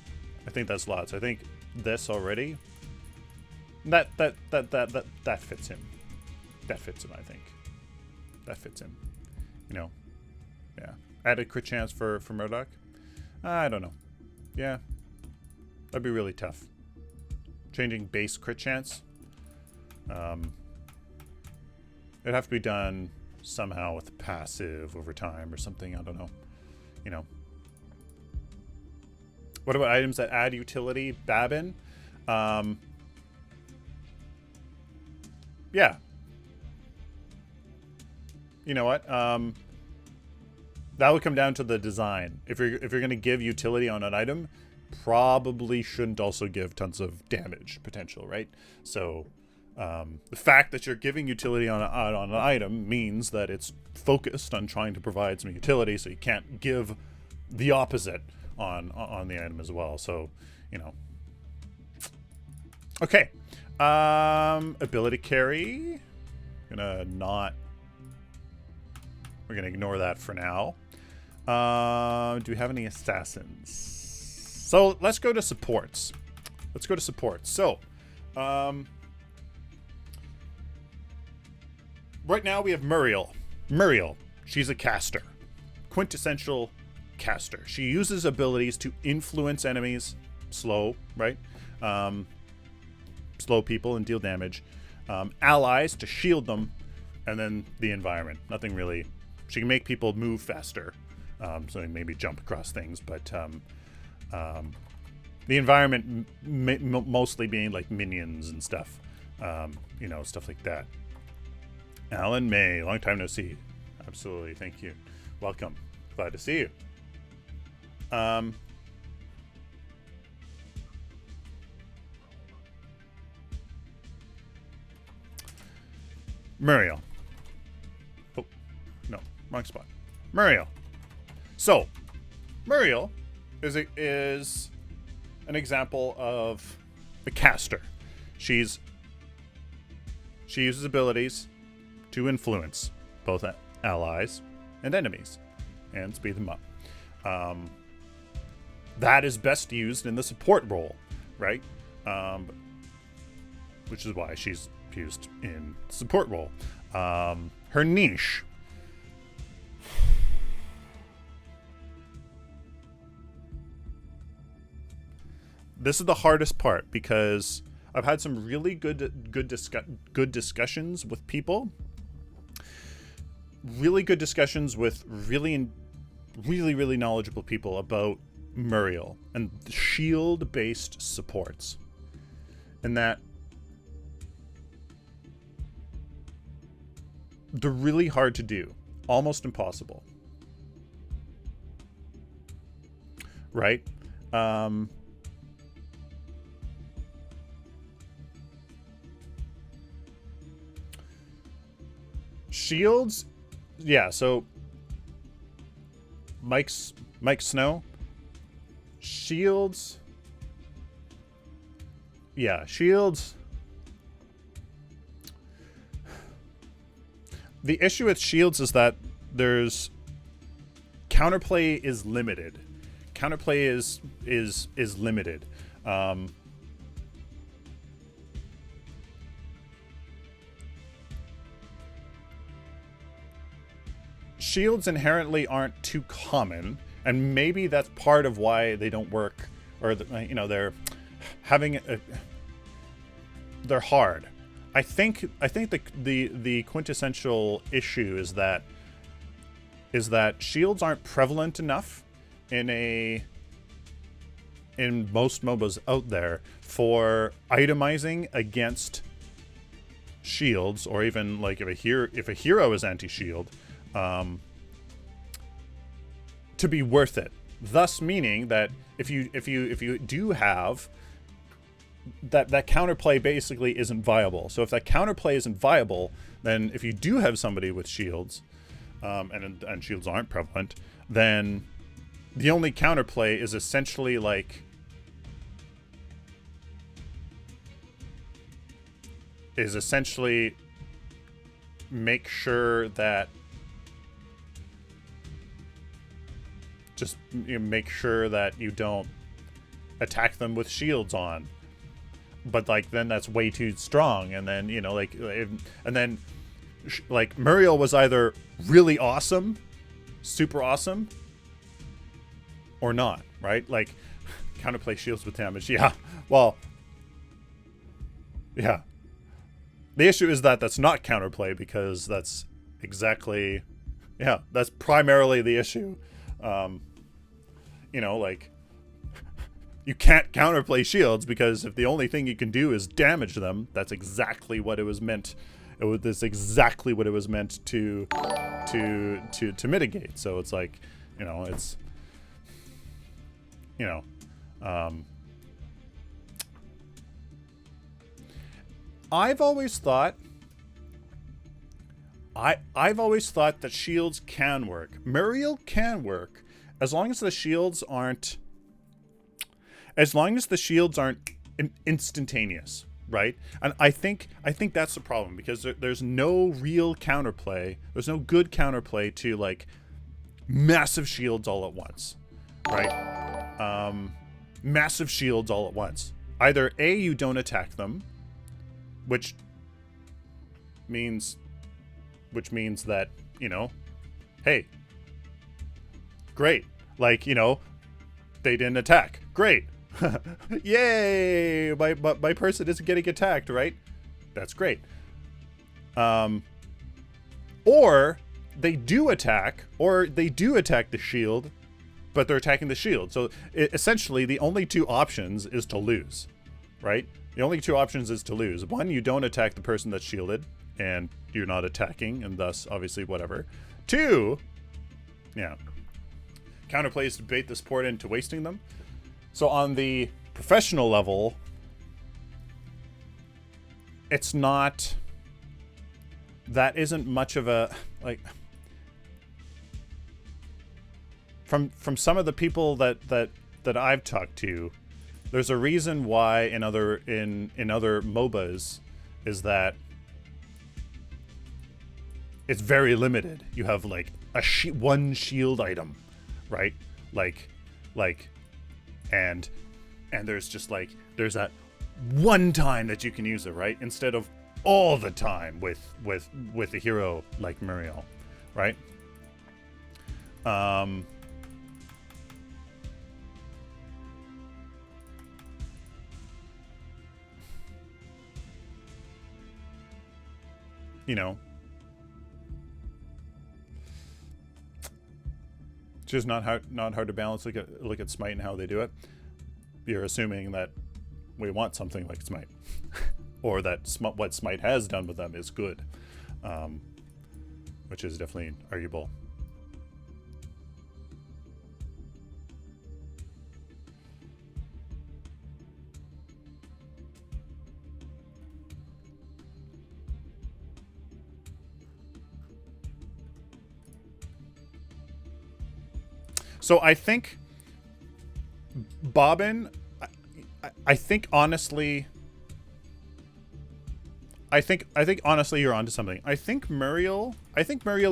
I think this already, that fits him. That fits him, I think. That fits him. You know, yeah. Added crit chance for Murdoch. I don't know. Yeah, that'd be really tough. Changing base crit chance. It'd have to be done somehow with passive over time or something. I don't know. You know. What about items that add utility? Babin. yeah. You know what? That would come down to the design. If you're going to give utility on an item, probably shouldn't also give tons of damage potential, right? So the fact that you're giving utility on an item means that it's focused on trying to provide some utility, so you can't give the opposite on the item as well. So, you know. Okay. Ability carry. We're gonna ignore that for now. Do we have any assassins? So let's go to supports. So, right now we have Muriel. She's a caster. Quintessential caster. She uses abilities to influence enemies. Slow, right? Slow people and deal damage. Allies to shield them. And then the environment. Nothing really. She can make people move faster. So they maybe jump across things. But the environment mostly being like minions and stuff. You know, stuff like that. Alan May, long time no see. Absolutely, thank you. Welcome. Glad to see you. Muriel. Oh, no, wrong spot. Muriel. So, Muriel is an example of a caster. She uses abilities to influence both allies and enemies and speed them up. That is best used in the support role, right? Which is why she's used in support role. Her niche. This is the hardest part because I've had some really good discussions with people. Really good discussions with really knowledgeable people about Muriel and shield-based supports. And that they're really hard to do. Almost impossible. Right? Shields, yeah, so Mike Snow, shields, yeah, shields. The issue with shields is that there's counterplay is limited. Counterplay is limited. Shields inherently aren't too common, and maybe that's part of why they don't work, or they're having they're hard. I think the quintessential issue is that shields aren't prevalent enough in most MOBAs out there for itemizing against shields, or even like if a hero is anti-shield, to be worth it. Thus meaning that if you do have that counterplay basically isn't viable. So if that counterplay isn't viable, then if you do have somebody with shields, and shields aren't prevalent, then the only counterplay is essentially like make sure that make sure that you don't attack them with shields on. But like then that's way too strong, and then Muriel was either really awesome, super awesome, or not, right? Like counterplay shields with damage. Yeah. Well, yeah. The issue is that that's not counterplay, because that's exactly, yeah, that's primarily the issue. You can't counterplay shields, because if the only thing you can do is damage them, that's exactly what it was meant That's exactly what it was meant to mitigate. So it's like, you know, it's, you know, I've always thought that shields can work. Muriel can work as long as the shields aren't instantaneous, right? And I think that's the problem, because there's no real counterplay. There's no good counterplay to like massive shields all at once, right? Massive shields all at once. Either A, you don't attack them, which means that, you know, hey, great, like, you know, they didn't attack, great. Yay, my person isn't getting attacked, right? That's great. Or they do attack the shield, but they're attacking the shield. So essentially the only two options is to lose, right? The only two options is to lose. One, you don't attack the person that's shielded, and you're not attacking, and thus obviously whatever. Two, yeah, counterplays to bait the support into wasting them. So on the professional level, it's not, that isn't much of a, like, from some of the people that I've talked to, there's a reason why in other MOBAs is that it's very limited. You have like one shield item, right? Like, and there's just like, there's that one time that you can use it, right? Instead of all the time with a hero like Muriel, right? You know, it's just not hard to balance. Look at Smite and how they do it. You're assuming that we want something like Smite, or that what Smite has done with them is good, which is definitely arguable. So I think Bobbin, I think honestly you're onto something. I think Muriel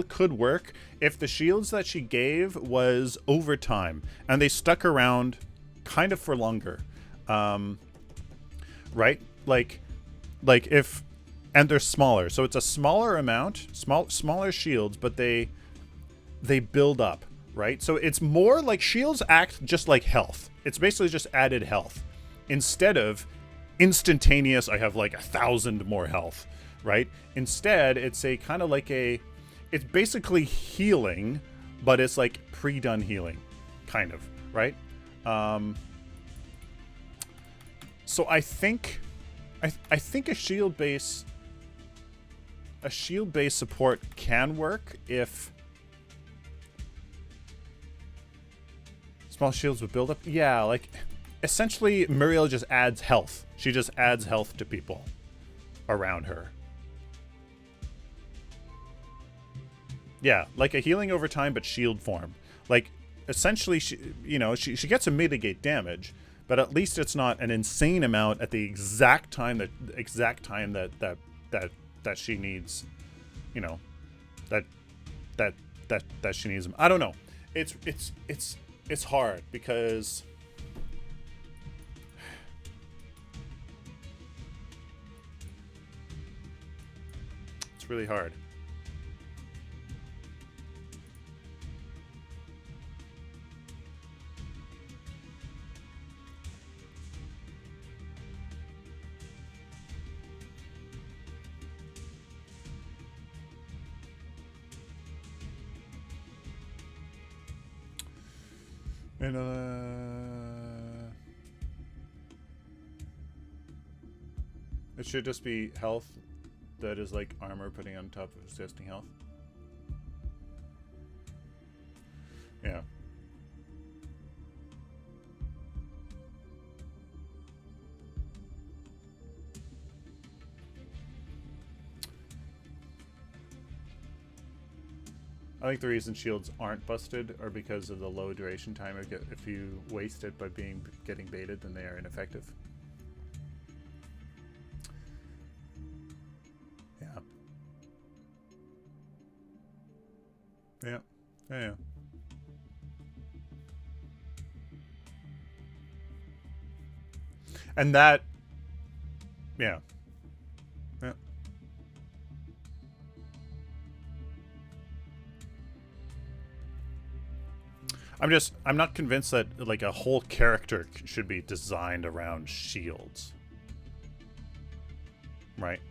could work if the shields that she gave was over time and they stuck around kind of for longer. Right? Like if, and they're smaller. So it's a smaller amount, smaller shields, but they build up. Right? So it's more like shields act just like health. It's basically just added health. Instead of instantaneous, I have like 1,000 more health, right? Instead, it's a kind of like it's basically healing, but it's like pre-done healing, kind of, right? So I think a shield base support can work if small shields with build up. Yeah, like essentially Muriel just adds health. She just adds health to people around her. Yeah, like a healing over time, but shield form. Like essentially, she gets to mitigate damage, but at least it's not an insane amount at the exact time that she needs. You know, that she needs them. I don't know. It's hard because it's really hard. And it should just be health that is like armor putting on top of existing health. Yeah. I think the reason shields aren't busted are because of the low duration time. If you waste it by getting baited, then they are ineffective. Yeah. Yeah. Yeah. And that, yeah. Yeah. I'm not convinced that like a whole character should be designed around shields. Right?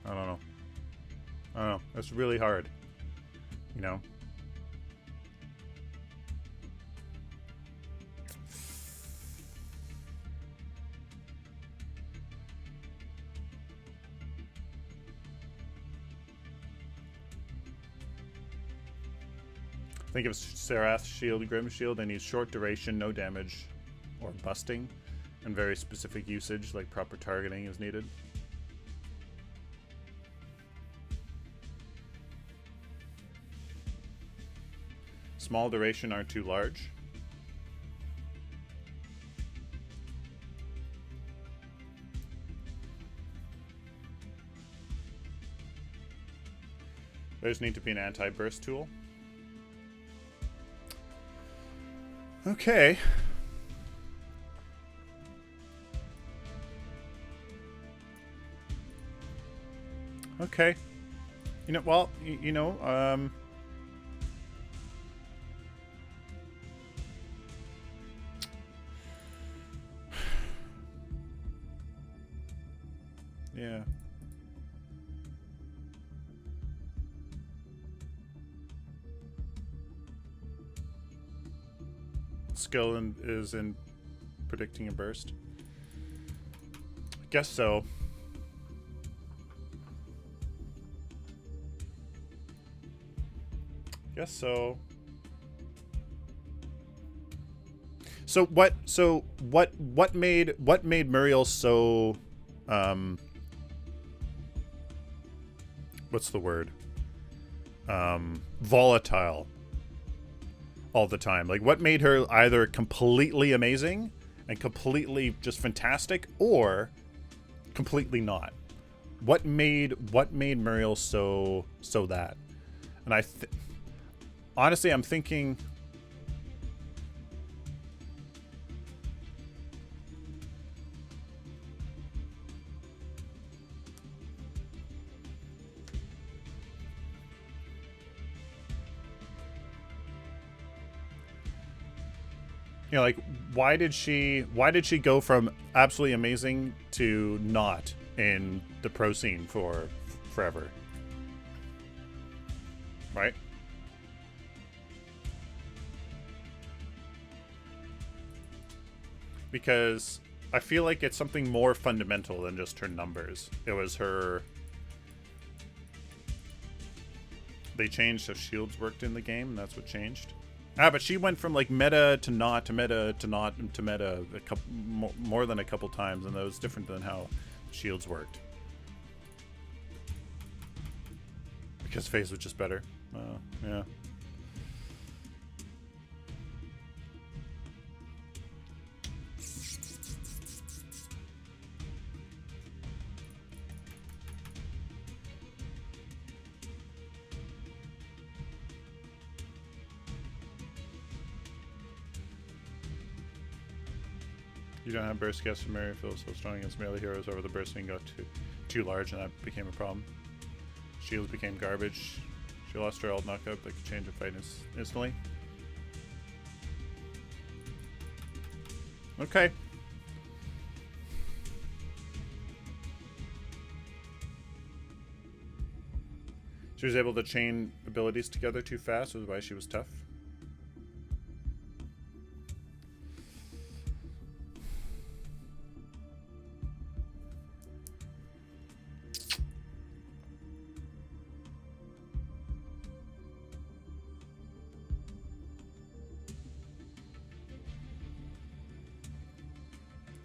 I don't know. I don't know. That's really hard. You know? Think of Serath's shield, Grim shield. They need short duration, no damage, or busting, and very specific usage, like proper targeting is needed. Small duration aren't too large. Those need to be an anti-burst tool. Okay. Okay. You know, well, you know, yeah. Skill is in predicting a burst. I guess so. Guess so. So what made Muriel so what's the word? Volatile all the time. Like, what made her either completely amazing and completely just fantastic, or completely not? What made Muriel so that? And honestly, I'm thinking, you know, like, why did she go from absolutely amazing to not in the pro scene for forever? Right? Because I feel like it's something more fundamental than just her numbers. It was her... They changed how shields worked in the game, and that's what changed. Ah, but she went from like meta to not to meta to not to meta a couple more than a couple times, and that was different than how shields worked. Because Phase was just better. Yeah. You don't have burst guess from Mary feels so strong against melee heroes over the bursting got too large, and that became a problem. Shields became garbage. She lost her ult knockup that could change a fight instantly. Okay. She was able to chain abilities together too fast, which is why she was tough.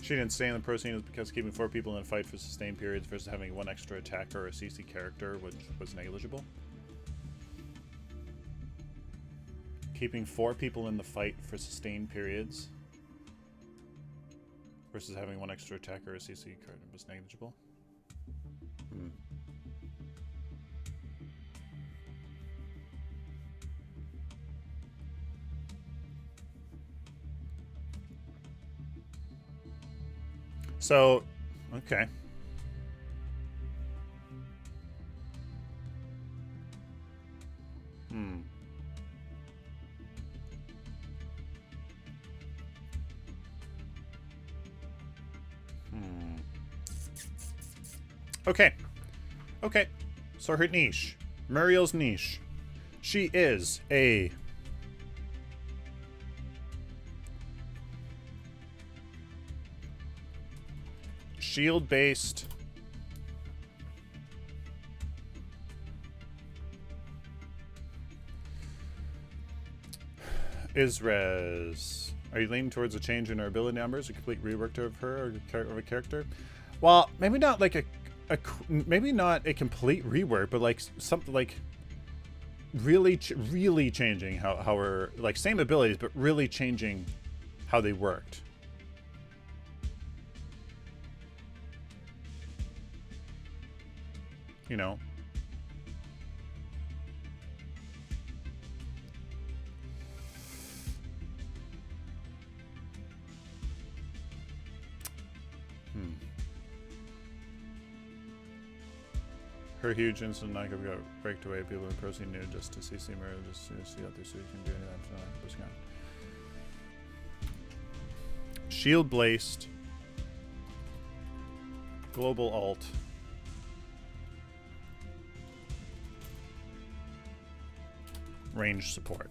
She didn't stay in the pro scene is because keeping 4 people in a fight for sustained periods versus having 1 extra attacker or a CC character, which was negligible. Keeping 4 people in the fight for sustained periods versus having 1 extra attacker or a CC card was negligible. Hmm. So, okay. Hmm. Okay. Okay. So her niche. Muriel's niche. She is a shield-based Isrez. Are you leaning towards a change in her ability numbers, a complete rework of her or of a character? Well, maybe not like maybe not a complete rework, but like something like really changing how her, like, same abilities, but really changing how they worked. You know. Her huge instant knock got breaked away. People in proceed new just to see Muriel, just to see out there so you can do anything. Shield Blast. Global Alt. Range support.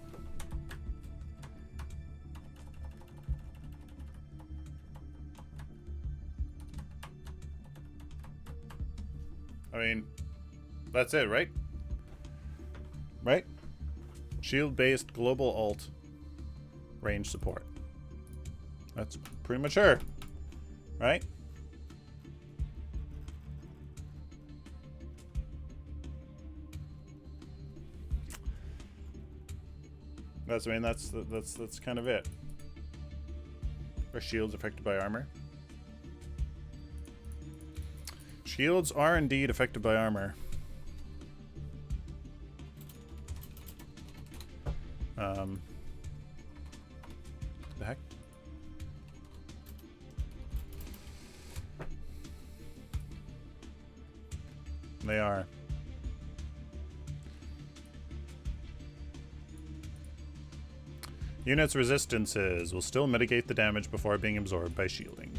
I mean, that's it, right? Right? Shield-based global alt range support. That's pretty much her. Right? That's, I mean, that's kind of it. Are shields affected by armor? Shields are indeed affected by armor. The heck? They are. Units' resistances will still mitigate the damage before being absorbed by shielding.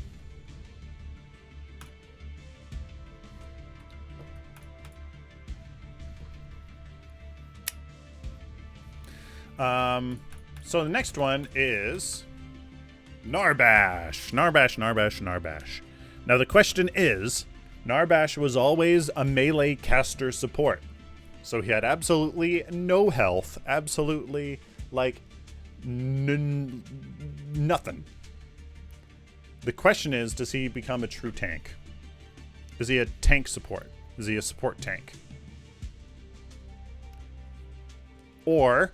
So the next one is Narbash. Narbash. Now the question is, Narbash was always a melee caster support. So he had absolutely no health, absolutely, like, nothing. The question is, does he become a true tank? Is he a tank support? Is he a support tank? Or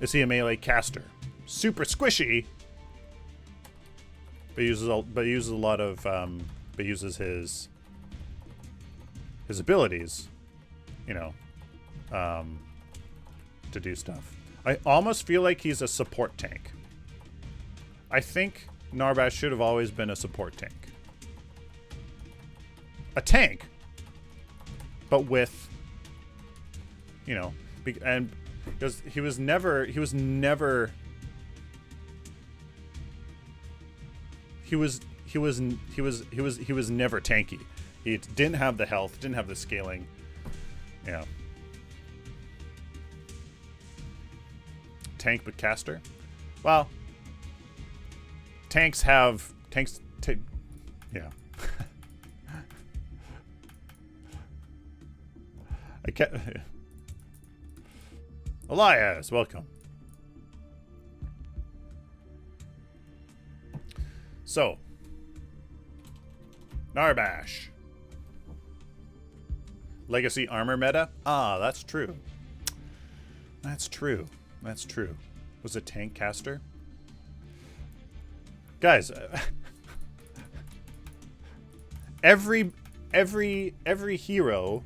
is he a melee caster? Super squishy, but uses a lot of but uses his abilities, you know, to do stuff. I almost feel like he's a support tank. I think Narbash should have always been a support tank. A tank, but with, you know, and because he was never tanky. He didn't have the health, didn't have the scaling. Yeah. tank but caster. Well, tanks have yeah. I can't. Elias, welcome. So, Narbash. Legacy armor meta? Ah, that's true. That's true. That's true. Was it tank caster? Guys, every hero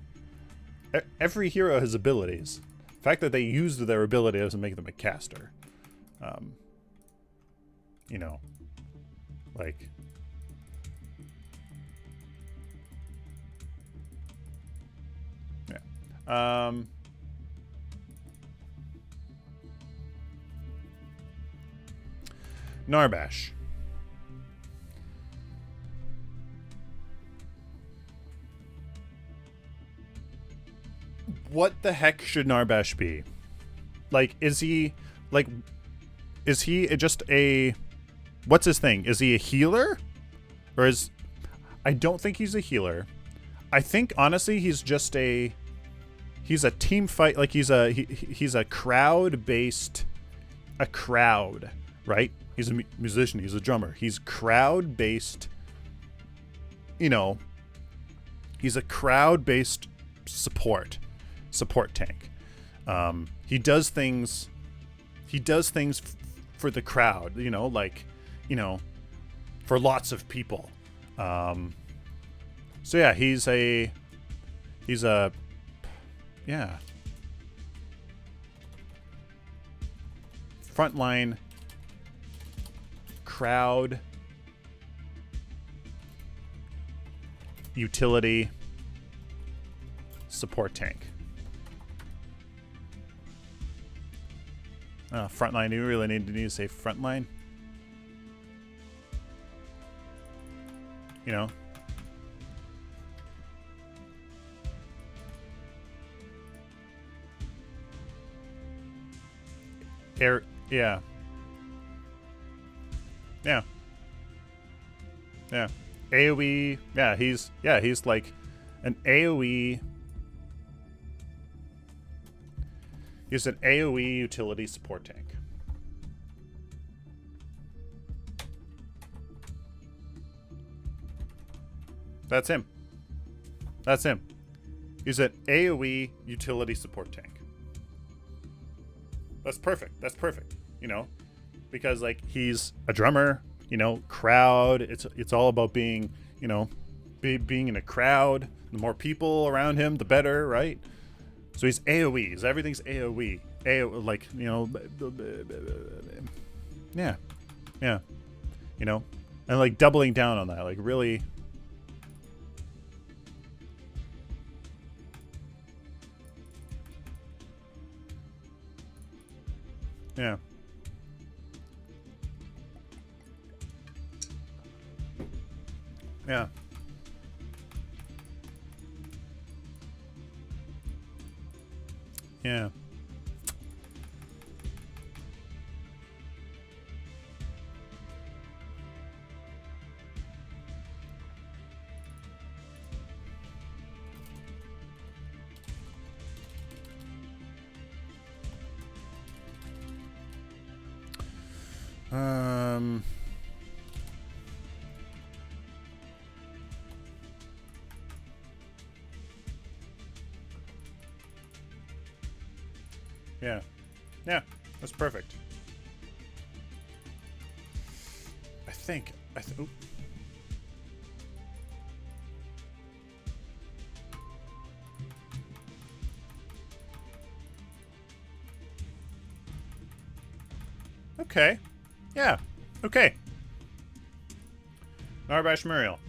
has abilities. The fact that they used their ability doesn't make them a caster. You know, like, yeah. Narbash. What the heck should Narbash be? Like, is he just a, what's his thing? Is he a healer? Or is, I don't think he's a healer. I think, honestly, he's just he's a team fight, like he's a crowd-based, right? He's a musician, he's a drummer. He's crowd-based, you know, he's a crowd-based support tank. He does things for the crowd, you know, like, you know, for lots of people. So yeah, he's a yeah, frontline crowd utility support tank. Frontline. Do you really need to say frontline? You know. Air. Yeah. Yeah. Yeah. AoE. Yeah. He's like an AoE. He's an AoE utility support tank. That's him. That's him. He's an AoE utility support tank. That's perfect. That's perfect. You know, because like he's a drummer, you know, crowd. It's all about being, you know, being in a crowd. The more people around him, the better, right? So he's AoE. Everything's AoE. Like, you know, yeah, yeah, you know, and like doubling down on that, like really. Yeah. Yeah. Yeah. Yeah. Yeah, that's perfect. I think oop. Okay. Yeah. Okay. Narbash Muriel.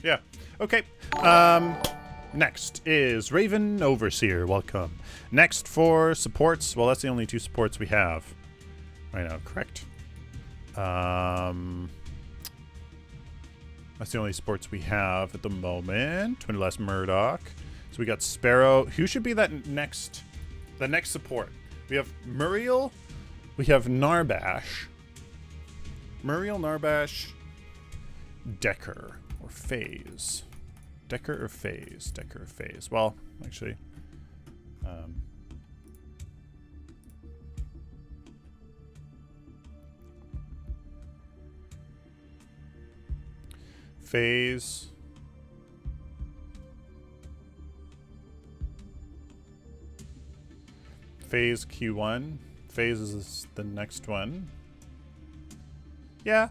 Yeah. Okay. Next is Raven Overseer. Welcome. Next for supports. Well, that's the only two supports we have right now. Correct. That's the only sports we have at the moment. 20 less Murdoch. So we got Sparrow. Who should be that next? The next support. We have Muriel. We have Narbash. Muriel, Narbash, Decker, or Phase. Decker or Phase? Decker or Phase? Well, actually, Phase. Phase Q1. Phase is the next one. Yeah.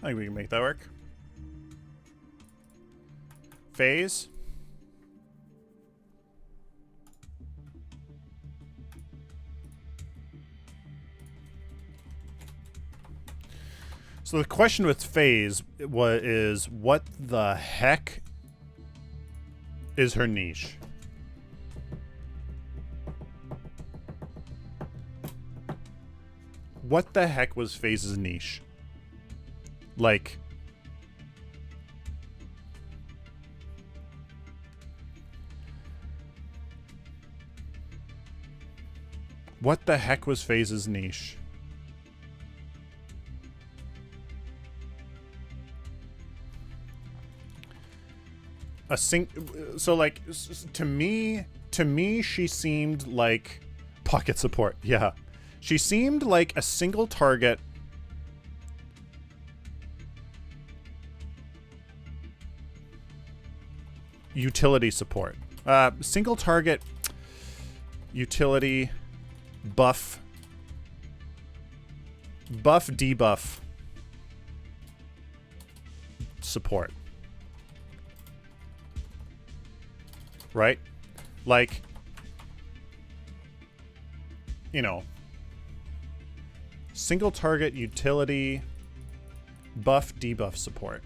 I think we can make that work. Phase. So the question with Phase is what the heck is her niche? What the heck was Phase's niche? Like, what the heck was Phase's niche? So like, to me, she seemed like pocket support. Yeah. She seemed like a single target utility support. Single target utility buff debuff support. Right? Like, you know, single target utility buff debuff support.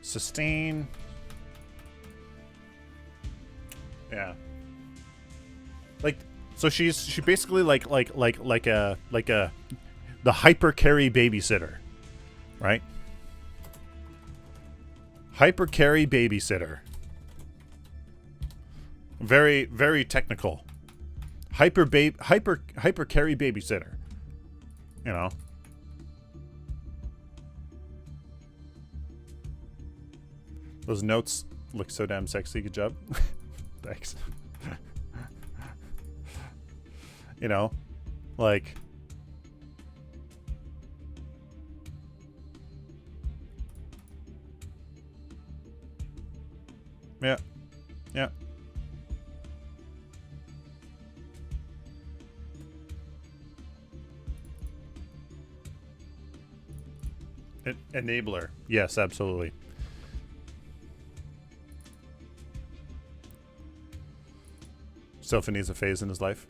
Sustain. Yeah. Like, so she basically like a the hyper carry babysitter, right? Hyper carry babysitter. Very, very technical. Hyper carry babysitter. You know. Those notes look so damn sexy. Good job. Thanks. You know, like, yeah, yeah. Enabler. Yes, absolutely. Sylphin needs a phase in his life.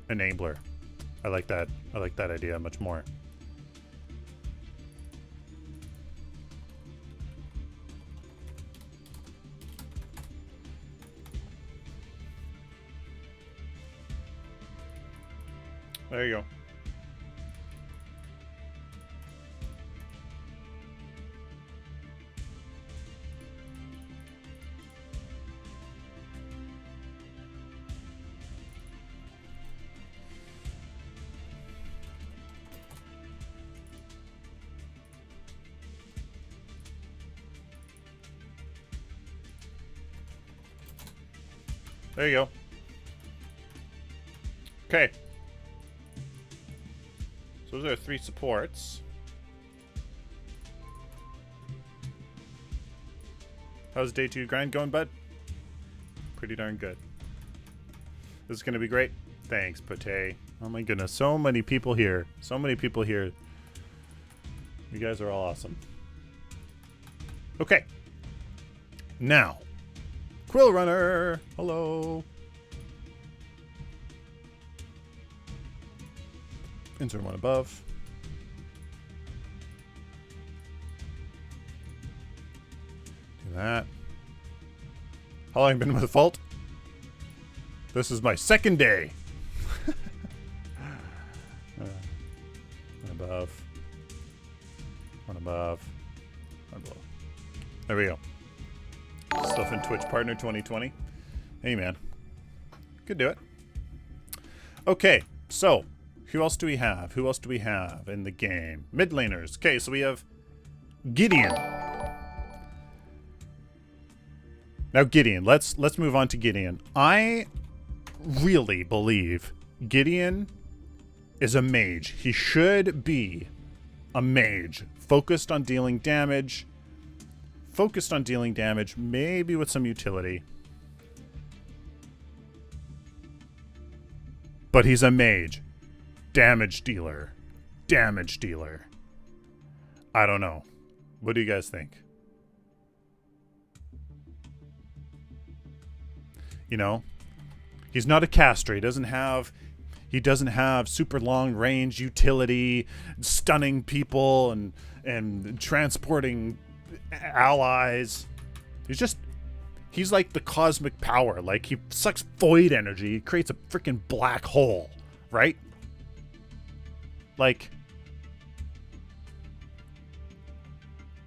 Enabler. I like that. I like that idea much more. There you go. There you go. Okay. So those are 3 supports. How's day 2 grind going, bud? Pretty darn good. This is going to be great. Thanks, Pate. Oh my goodness. So many people here. So many people here. You guys are all awesome. Okay. Now. Quill Runner! Hello! Insert one above. Do that. How long have I been with Fault? This is my second day. One above. One above. One below. There we go. Sylphin Twitch Partner 2020. Hey, man. Could do it. Okay, so who else do we have? Who else do we have in the game? Mid laners. Okay, so we have Gideon. Now Gideon, let's move on to Gideon. I really believe Gideon is a mage. He should be a mage, focused on dealing damage. Focused on dealing damage, maybe with some utility. But he's a mage. Damage dealer. Damage dealer. I don't know. What do you guys think? You know, he's not a caster. He doesn't have super long range utility, stunning people and transporting allies. He's like the cosmic power. Like, he sucks void energy. He creates a freaking black hole, right? Like,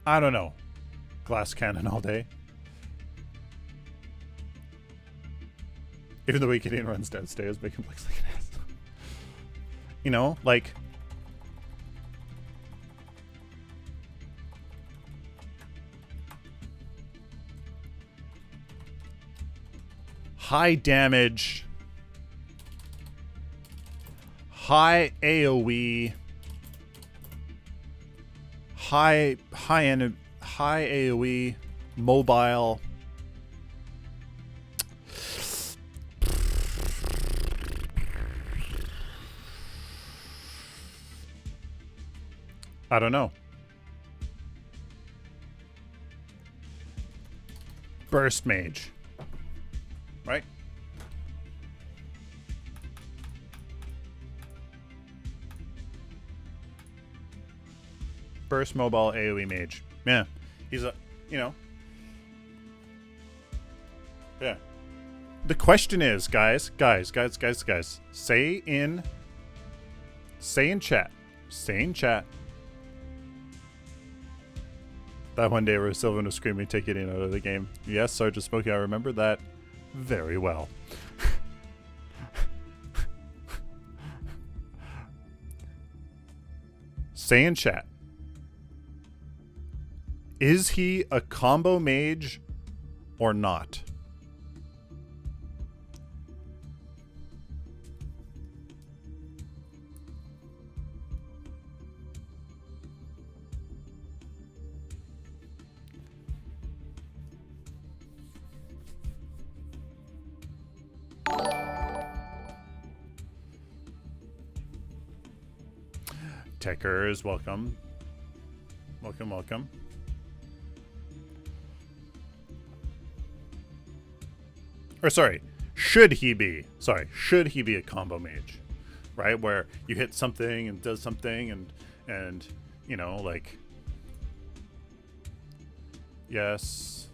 I don't know. Glass cannon all day. Even the way Gideon runs downstairs, make him look like an ass. You know, like, high damage, high AoE, high AoE, mobile. I don't know. Burst mage. Right? Burst mobile AoE mage. Yeah. He's a, you know. Yeah. The question is, guys. Say in chat. That one day where Sylphin was screaming, "Take Gideon out of the game." Yes, Sergeant Smokey, I remember that very well. Say in chat. Is he a combo mage or not? Techers, welcome. Welcome. Or sorry, should he be a combo mage? Right? Where you hit something and does something and you know, like, yes,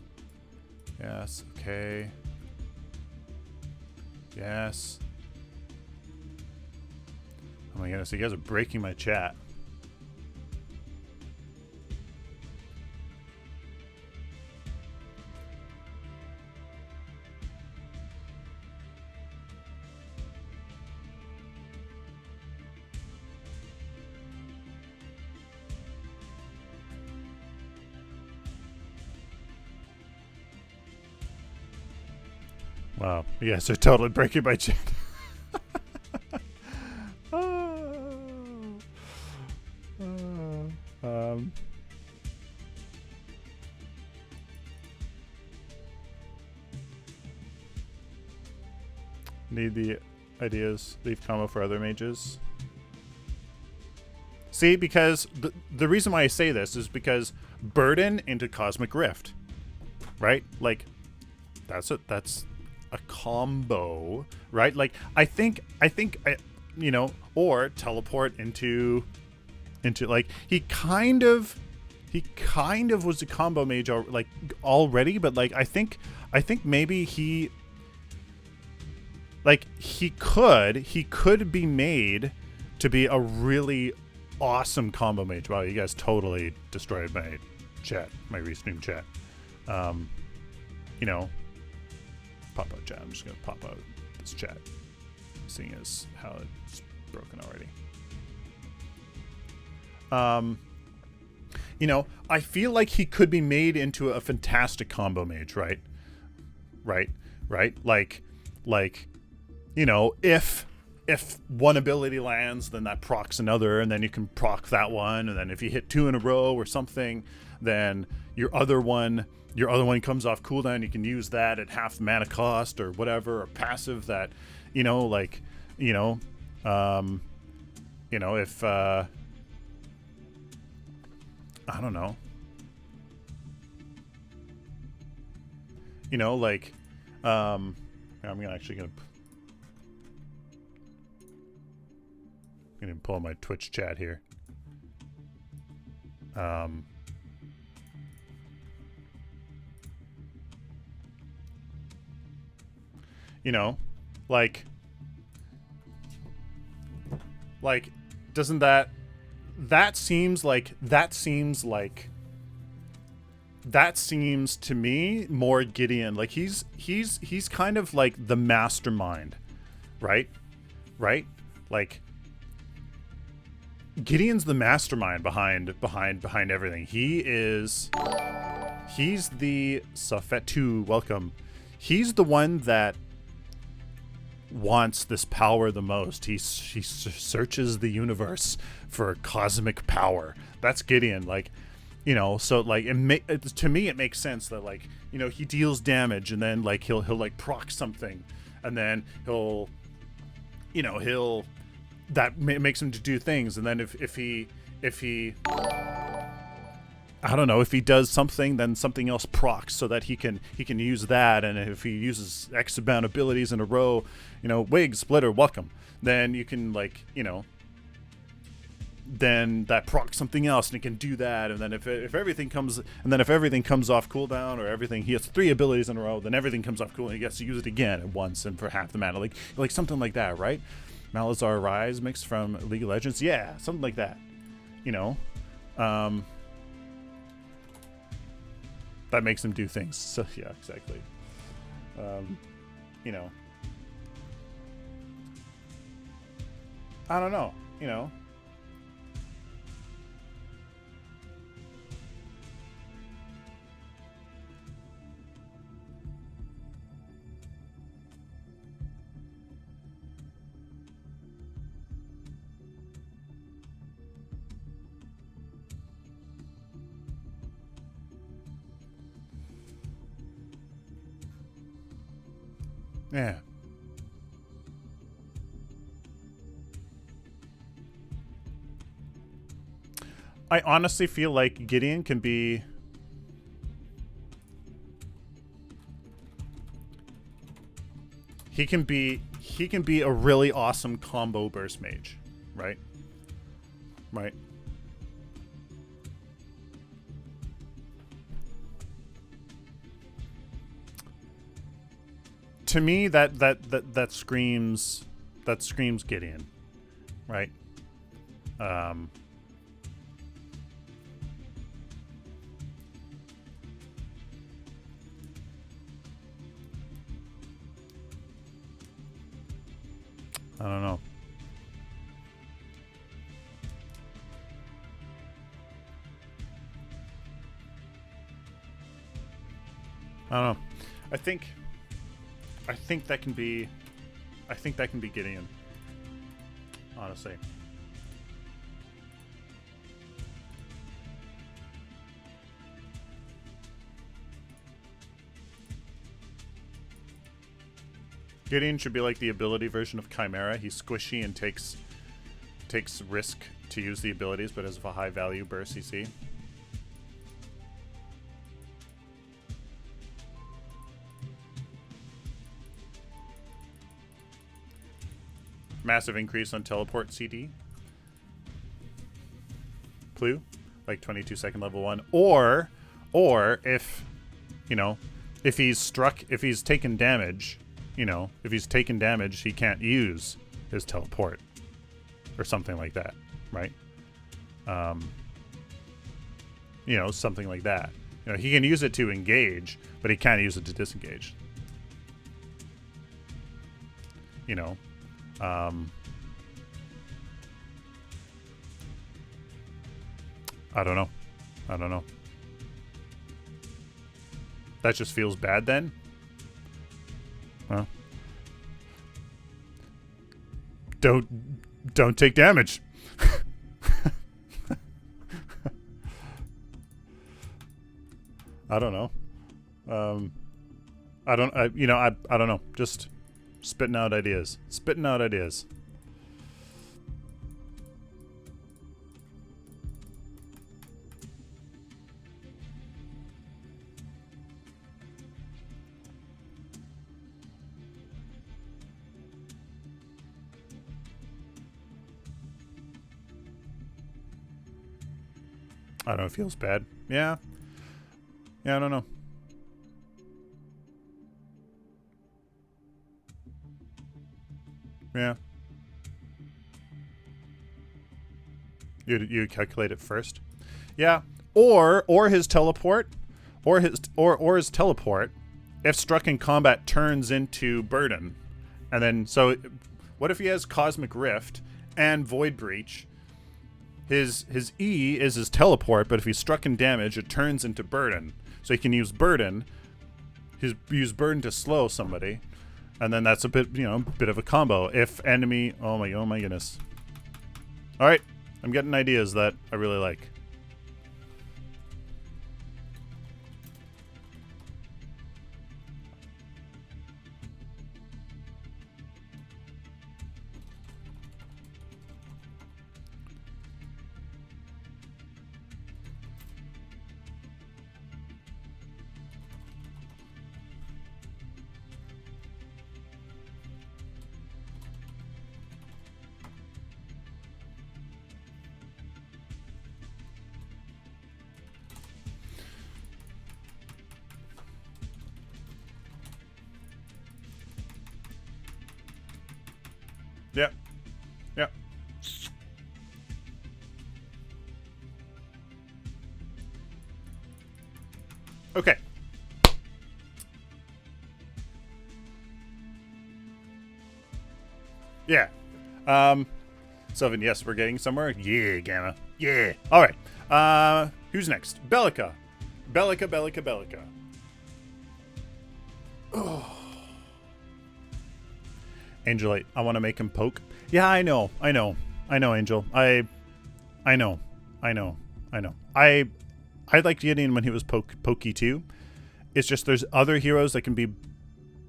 okay. Yes. Oh my goodness, you guys are breaking my chat. Wow, you guys are totally breaking my chat. Need the ideas. Leave combo for other mages. See, because the reason why I say this is because burden into Cosmic Rift, right? Like, that's a combo, right? Like, I think, you know, or teleport into like he kind of was a combo mage like already, but like I think maybe he could be made to be a really awesome combo mage. Wow, you guys totally destroyed my chat, my restream chat. You know, pop out chat. I'm just gonna pop out this chat, seeing as how it's broken already. You know, I feel like he could be made into a fantastic combo mage, right? Right? Like, you know, if one ability lands, then that procs another, and then you can proc that one, and then if you hit 2 in a row or something, then your other one comes off cooldown. You can use that at half the mana cost or whatever, or passive that, you know, like, you know, if I don't know, you know, like, I'm gonna pull my Twitch chat here. You know, like doesn't that seems to me more Gideon. Like he's kind of like the mastermind, right? Like Gideon's the mastermind behind everything. He's the Safetu, welcome. He's the one that wants this power the most. He searches the universe for cosmic power. That's Gideon. Like, you know, so like to me it makes sense that, like, you know, he deals damage, and then like he'll like proc something, and then he'll that makes him to do things, and then if he I don't know, if he does something, then something else procs so that he can use that, and if he uses X amount of abilities in a row, you know, Wig, Splitter, welcome, then you can, like, you know, then that procs something else, and he can do that, and then if everything comes off cooldown, or everything, he has 3 abilities in a row, then everything comes off cooldown, he gets to use it again at once and for half the mana, like something like that, right? Malazar Rise mixed from League of Legends, yeah, something like that, you know. That makes him do things. So yeah, exactly. You know, I don't know, you know. Yeah. I honestly feel like Gideon can be... He can be a really awesome combo burst mage, right? Right. To me, that screams Gideon, right? I don't know. I think that can be Gideon, honestly. Gideon should be like the ability version of Chimera. He's squishy and takes risk to use the abilities, but has a high value burst CC. Massive increase on teleport CD. Clue? Like 22-second level 1. Or if, you know, if he's taken damage, you know, if he's taken damage, he can't use his teleport. Or something like that, right? You know, something like that. You know, he can use it to engage, but he can't use it to disengage. You know, I don't know. That just feels bad then? Well, don't take damage. I don't know. I don't know. Just spitting out ideas. I don't know. It feels bad. Yeah. I don't know. Yeah. You calculate it first. Yeah. Or his teleport. Or his teleport, if struck in combat, turns into burden. And then so what if he has Cosmic Rift and Void Breach? His E is his teleport, but if he's struck in damage, it turns into burden. So he can use burden. Use burden to slow somebody, and then that's a bit, you know, bit of a combo. If enemy, oh my goodness. All right, I'm getting ideas that I really like. Yeah. Okay. Yeah. Sylphin, yes, we're getting somewhere. Yeah, Gamma. Yeah. All right. Who's next? Belica. Belica. Oh. Angelite, I want to make him poke. Yeah, I know, Angel. I know. I liked Gideon when he was pokey too. It's just there's other heroes that can be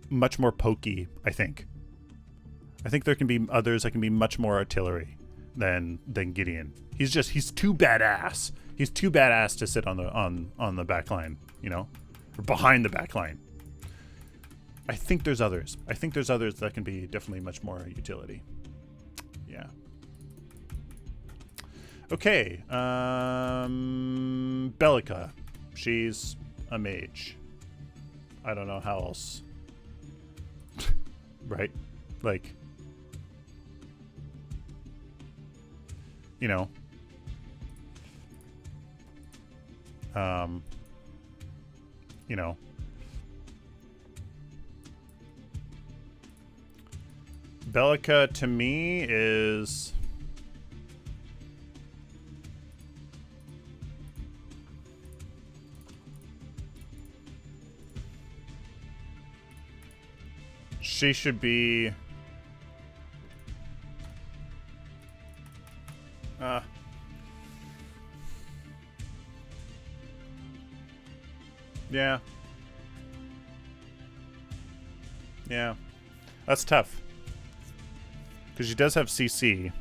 much more pokey, I think. I think there can be others that can be much more artillery than Gideon. He's too badass. He's too badass to sit on the back line, you know? Or behind the back line. I think there's others. That can be definitely much more utility. Yeah. Okay. Belica. She's a mage. I don't know how else. Right? Like, you know. You know. Belica to me is she should be yeah, that's tough. Because she does have CC.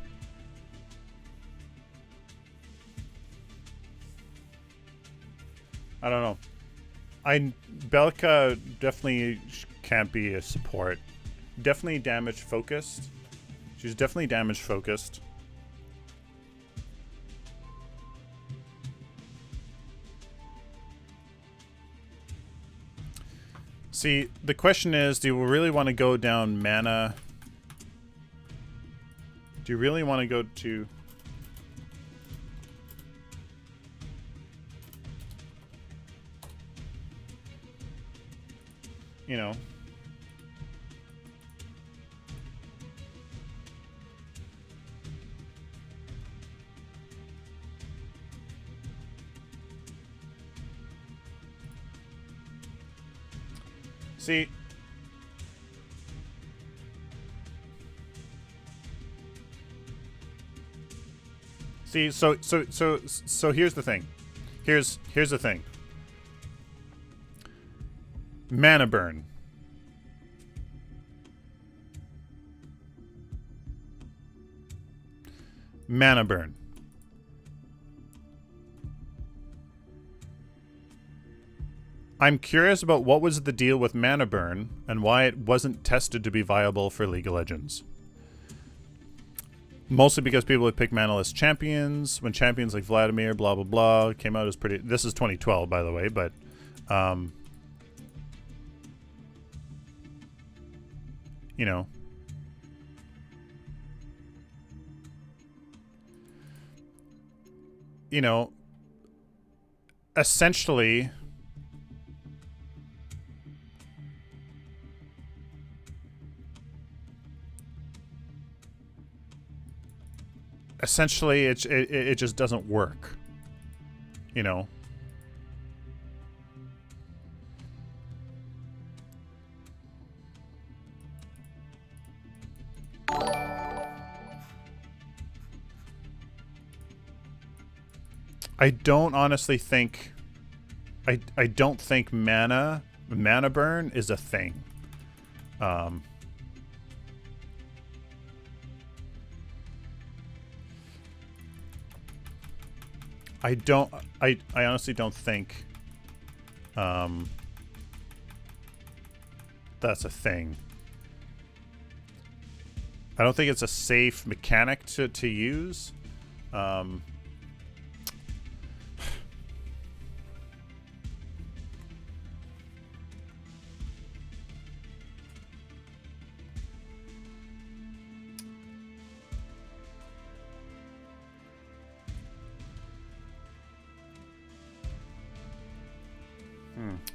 I don't know. Belica definitely can't be a support. Definitely damage focused. She's definitely damage focused. See, the question is, do you really want to go down mana? Do you really want to go to... You know... See, so here's the thing. Here's the thing. Mana burn. Mana burn. I'm curious about what was the deal with mana burn and why it wasn't tested to be viable for League of Legends. Mostly because people would pick manaless champions. When champions like Vladimir, blah, blah, blah, came out as pretty... This is 2012, by the way, but... you know... You know... Essentially... Essentially, it just doesn't work, you know. I don't honestly think. I don't think mana burn is a thing. I honestly don't think that's a thing. I don't think it's a safe mechanic to use.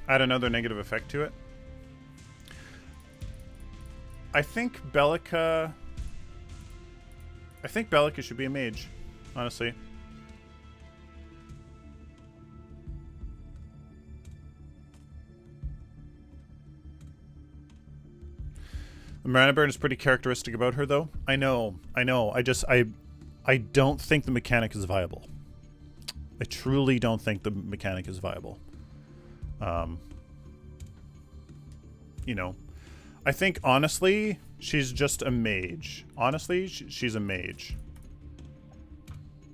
Add another negative effect to it. I think Belica should be a mage, honestly. The mana burn is pretty characteristic about her, though. I know. I don't think the mechanic is viable. I truly don't think the mechanic is viable. You know, I think honestly, she's just a mage. Honestly, she's a mage.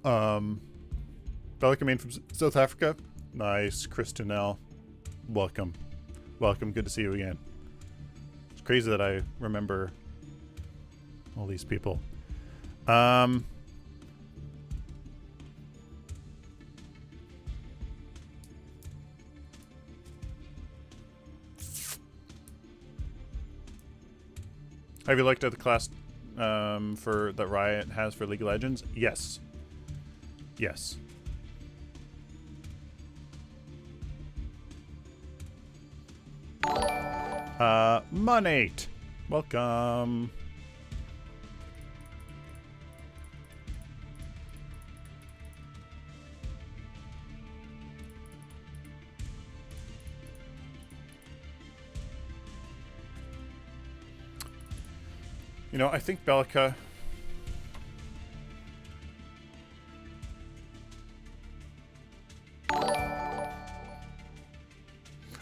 Belica main from South Africa. Nice, Kristen L. Welcome. Welcome, good to see you again. It's crazy that I remember all these people. Have you looked at the class for that Riot has for League of Legends? Yes. Yes. Monate. Welcome. You know, I think Belica...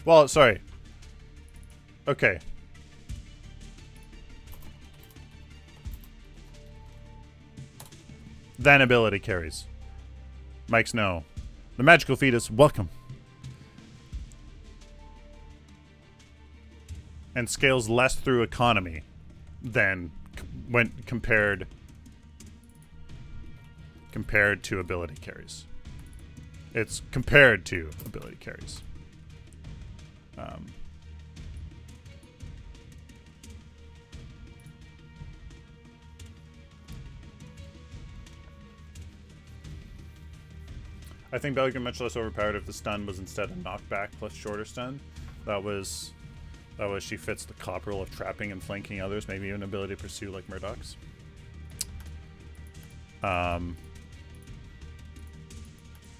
Well, sorry. Okay. Then ability carries. Mike's no. The magical fetus, welcome. And scales less through economy than when compared to ability carries. It's compared to ability carries. I think Belica much less overpowered if the stun was instead a knockback plus shorter stun. That was she fits the cop rule of trapping and flanking others, maybe even ability to pursue like Murdoch's.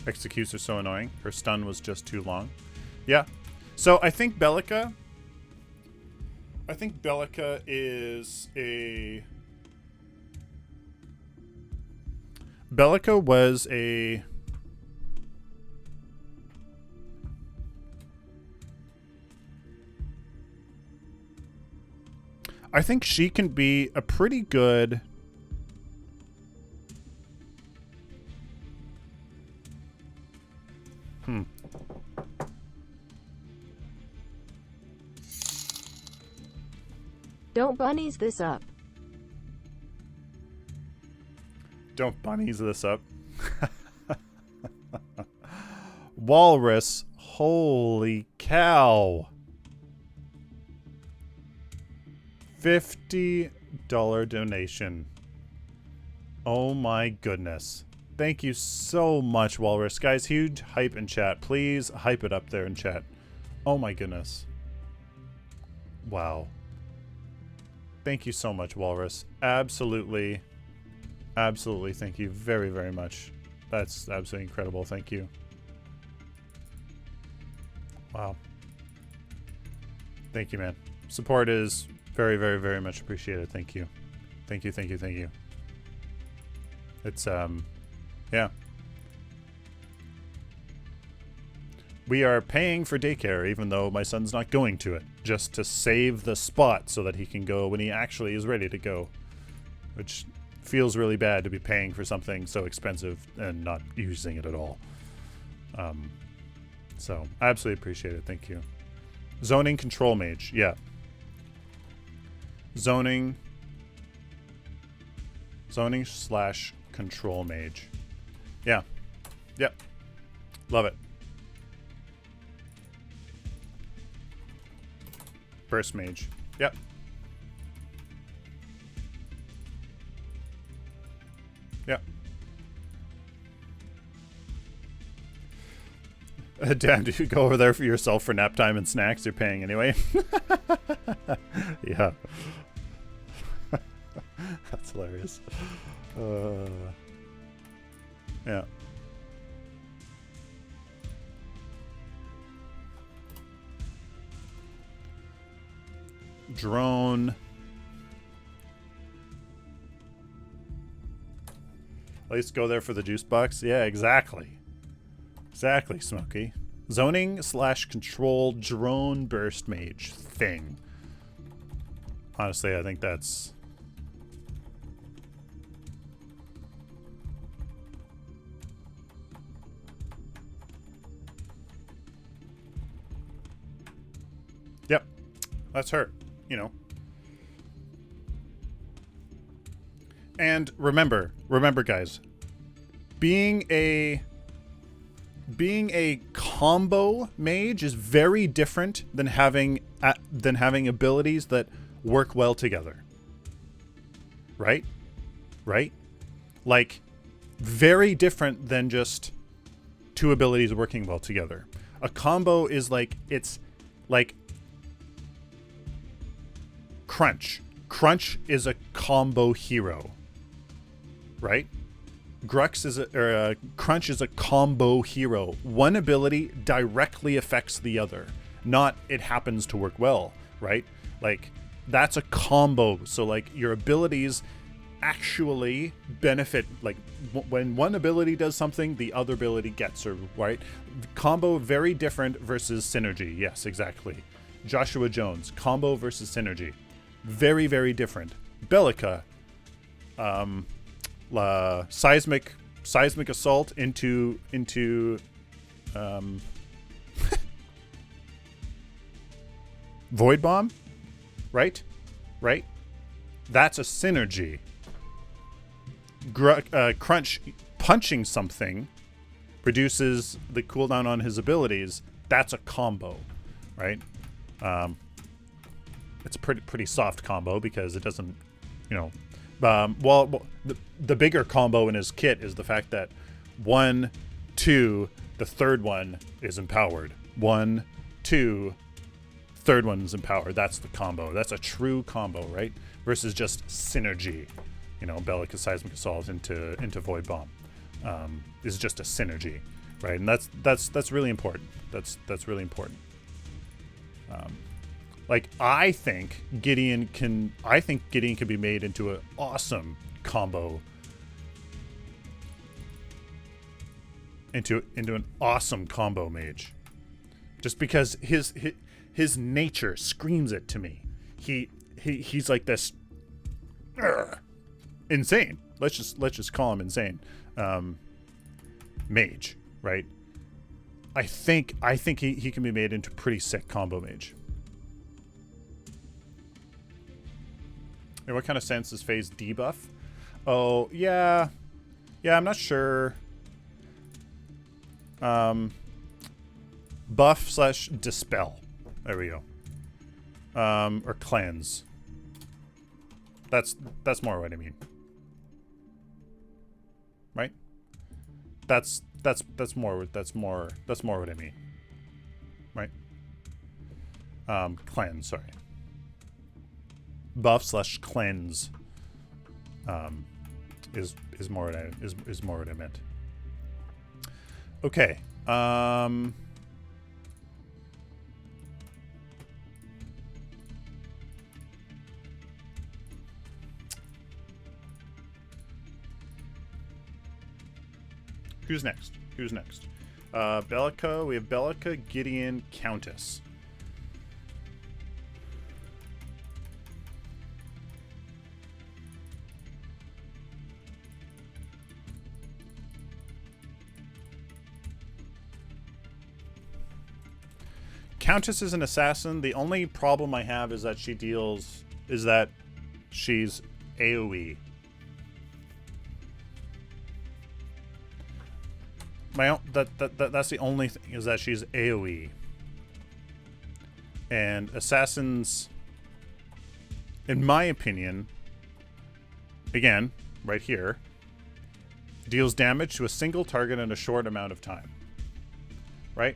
Executes are so annoying. Her stun was just too long. Yeah. So I think Belica is a... Belica was a... I think she can be a pretty good... Don't bunnies this up. Don't bunnies this up. Walrus. Holy cow. $50 donation. Oh my goodness. Thank you so much, Walrus. Guys, huge hype in chat. Please hype it up there in chat. Oh my goodness. Wow. Thank you so much, Walrus. Absolutely. Absolutely. Thank you very, very much. That's absolutely incredible. Thank you. Wow. Thank you, man. Support is very, very, very much appreciated. Thank you. Thank you, thank you, thank you. It's, yeah. We are paying for daycare, even though my son's not going to it, just to save the spot so that he can go when he actually is ready to go. Which feels really bad to be paying for something so expensive and not using it at all. So, I absolutely appreciate it. Thank you. Zoning control mage. Yeah. Zoning / control mage. Yeah. Yep. Love it. Burst mage. Yep. Yep. Dan, do you go over there for yourself for nap time and snacks? You're paying anyway. Yeah. That's hilarious. Yeah. Drone. At least go there for the juice box. Yeah, exactly. Exactly, Smokey. Zoning / control drone burst mage thing. Honestly, I think that's... Yep. That's her. You know. And remember guys, being a combo mage is very different than having abilities that work well together. Right? Right? Like, very different than just two abilities working well together. A combo is like, it's like Crunch. Crunch is a combo hero. Right? Crunch is a combo hero. One ability directly affects the other. Not it happens to work well, right? Like, that's a combo. So, like, your abilities actually benefit. Like, when one ability does something, the other ability gets her, right? Combo, very different versus synergy. Yes, exactly. Joshua Jones, combo versus synergy. Very, very different. Belica, seismic assault into void bomb, right? That's a synergy. Crunch punching something reduces the cooldown on his abilities. That's a combo, right? It's a pretty soft combo because it doesn't, the bigger combo in his kit is the fact that 1, 2, the third one is empowered. 1, 2, third one's empowered. That's the combo. That's a true combo, right? Versus just synergy. Belica Seismic Assault into Void Bomb is just a synergy, right? And that's really important. That's really important. I think Gideon can be made into an awesome combo. Into an awesome combo mage. Just because his nature screams it to me. He's like this insane. Let's just call him insane. Mage, right? I think he can be made into pretty sick combo mage. And what kind of sense is Phase debuff? Oh, yeah. Yeah, I'm not sure. Buff/dispel. There we go. Or cleanse. That's more what I mean. Right? That's more what I mean. Right? Cleanse, sorry. Buff/cleanse is more what I meant. Okay. Who's next? Belica. We have Belica, Gideon, Countess. Countess is an assassin. The only problem I have is that she's AoE. That's the only thing, is that she's AoE. And assassins, in my opinion, again, right here, deals damage to a single target in a short amount of time. Right?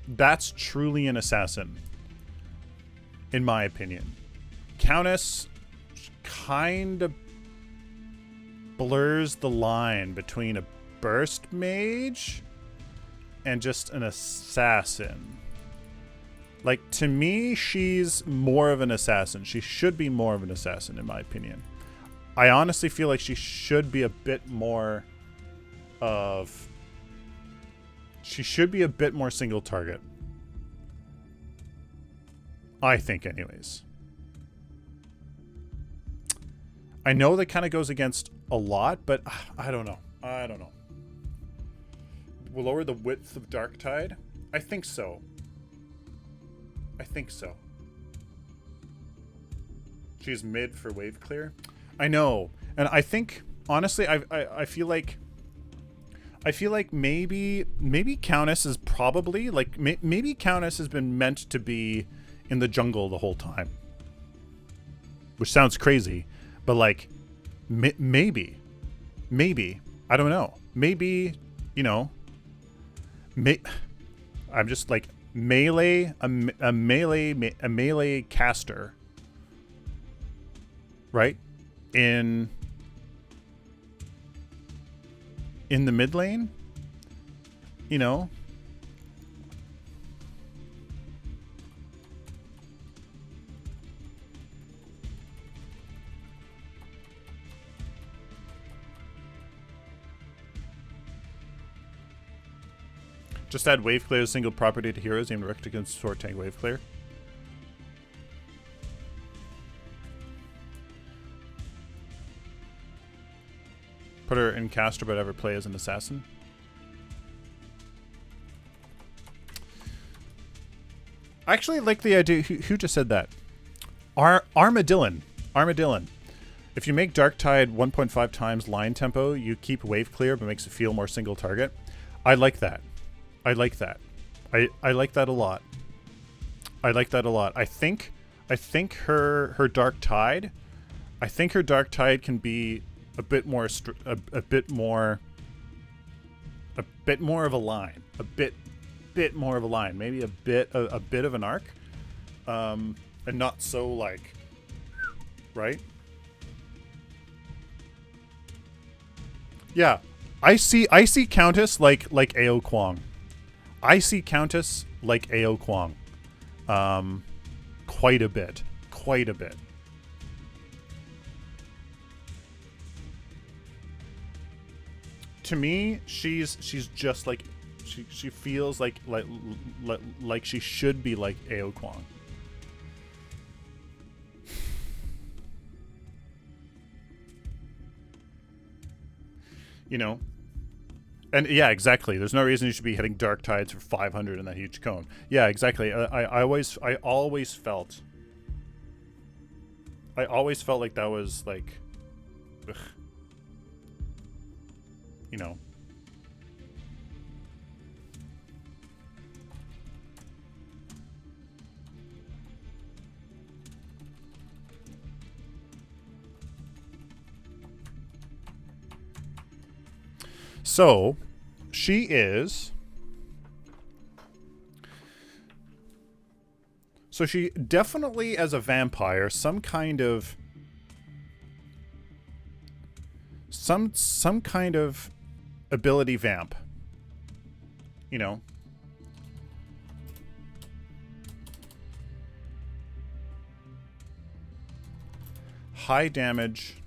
That's truly an assassin, in my opinion. Countess kind of blurs the line between a burst mage and just an assassin. To me, she's more of an assassin. She should be more of an assassin, in my opinion. I honestly feel like she should be a bit more single target. I think, anyways. I know that kind of goes against a lot, but I don't know. We'll lower the width of Dark Tide? I think so. She's mid for wave clear. I know. And I think, honestly, I feel like maybe Countess is probably, maybe Countess has been meant to be in the jungle the whole time. Which sounds crazy, but maybe. I don't know. Maybe, I'm just melee, a melee caster, right? In the mid lane, just add wave clear as a single property to heroes aimed directly against sword tank wave clear. Put her in caster but ever play as an assassin. I actually like the idea. Who just said that? Armadillan. If you make Dark Tide 1.5 times line tempo, you keep wave clear, but makes it feel more single target. I like that. I like that a lot. I think her Dark Tide. I think her Dark Tide can be a bit more of a line. A bit more of a line. Maybe a bit of an arc. And not so like, right? Yeah, I see Countess like AO Kwang. I see Countess like AO Kwang. Quite a bit. To me, she's just like she feels like she should be like AO Kwang. You know? And yeah, exactly. There's no reason you should be hitting Dark Tides for 500 in that huge cone. Yeah, exactly. I always felt like that was like, ugh. You know. So, she is... So she definitely, as a vampire, some kind of ability vamp. You know? High damage...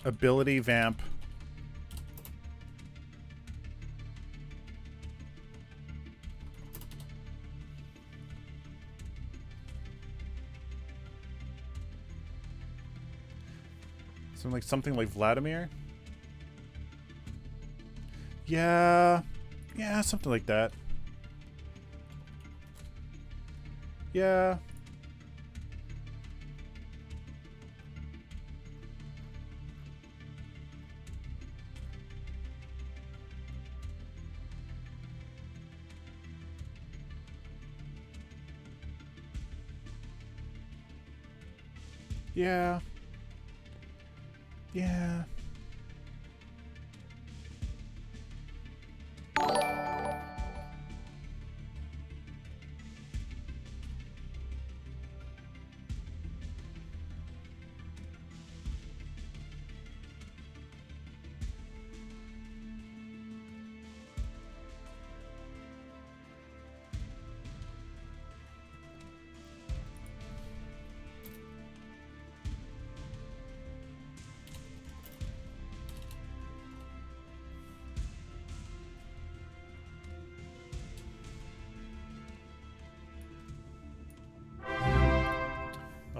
ability vamp. Something like Vladimir? Yeah. Yeah, something like that. Yeah. Yeah. Yeah.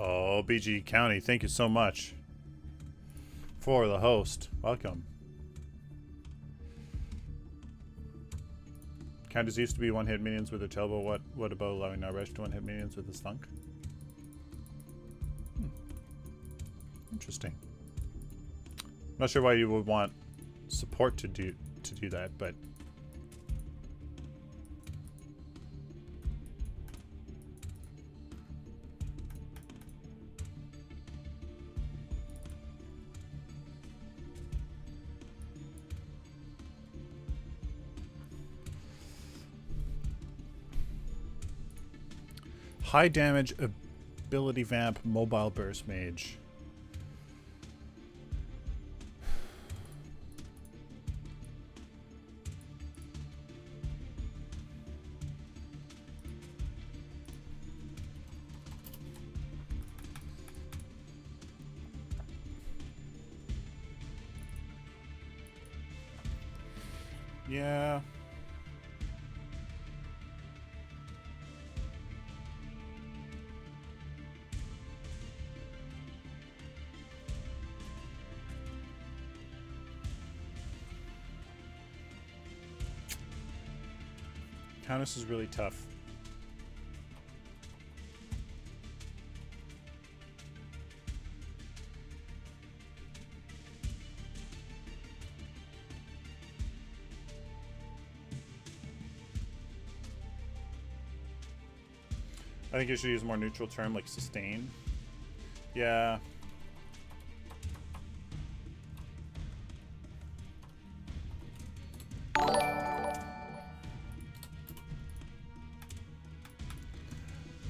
Oh, BG County, thank you so much for the host. Welcome. Countess used to be one-hit minions with her tailbow. What about allowing Narbash to one-hit minions with his thunk? Interesting. Not sure why you would want support to do that, but high damage ability vamp mobile burst mage. Yeah. Countess is really tough. I think you should use a more neutral term like sustain. Yeah.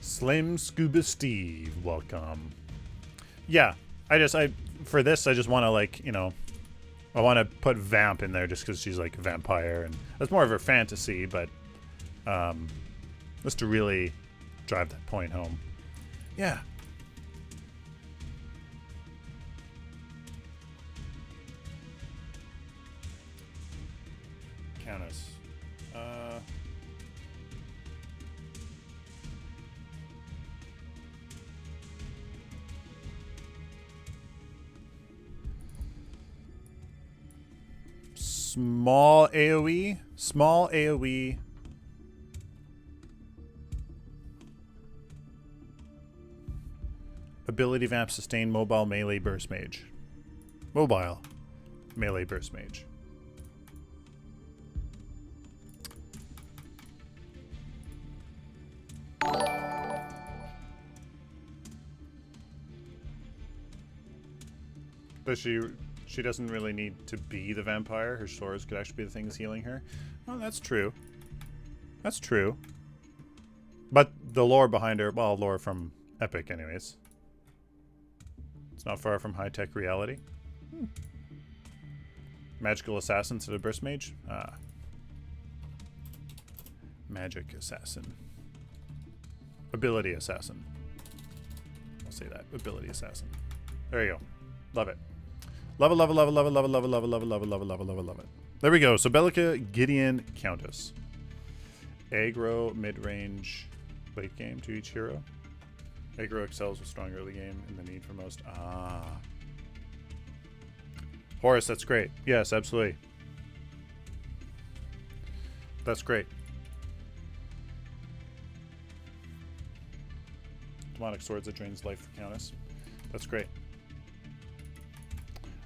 Slim Scuba Steve, welcome. Yeah, for this I just want to, like, you know, I want to put Vamp in there just because she's like a vampire and that's more of her fantasy, but just to really drive that point home. Yeah. Countess. Small AoE. Small AoE. Ability Vamp Sustain Mobile Melee Burst Mage. Mobile Melee Burst Mage. Does she doesn't really need to be the vampire. Her swords could actually be the things healing her. Oh, that's true. That's true. But the lore behind her, well, lore from Epic anyways. It's not far from high-tech reality. Magical Assassin instead of Burst Mage? Ah. Magic Assassin. Ability Assassin. I'll say that. Ability Assassin. There you go. Love it. Love it, love it, love it, love it, love it, love it, love it, love it, love it, love it, love it, love it, love it. There we go. So Belica, Gideon, Countess. Aggro, mid-range, late game to each hero. Aggro excels with strong early game and the need for most. Ah. Horus, that's great. Yes, absolutely. That's great. Demonic Swords that drains life for Countess. That's great.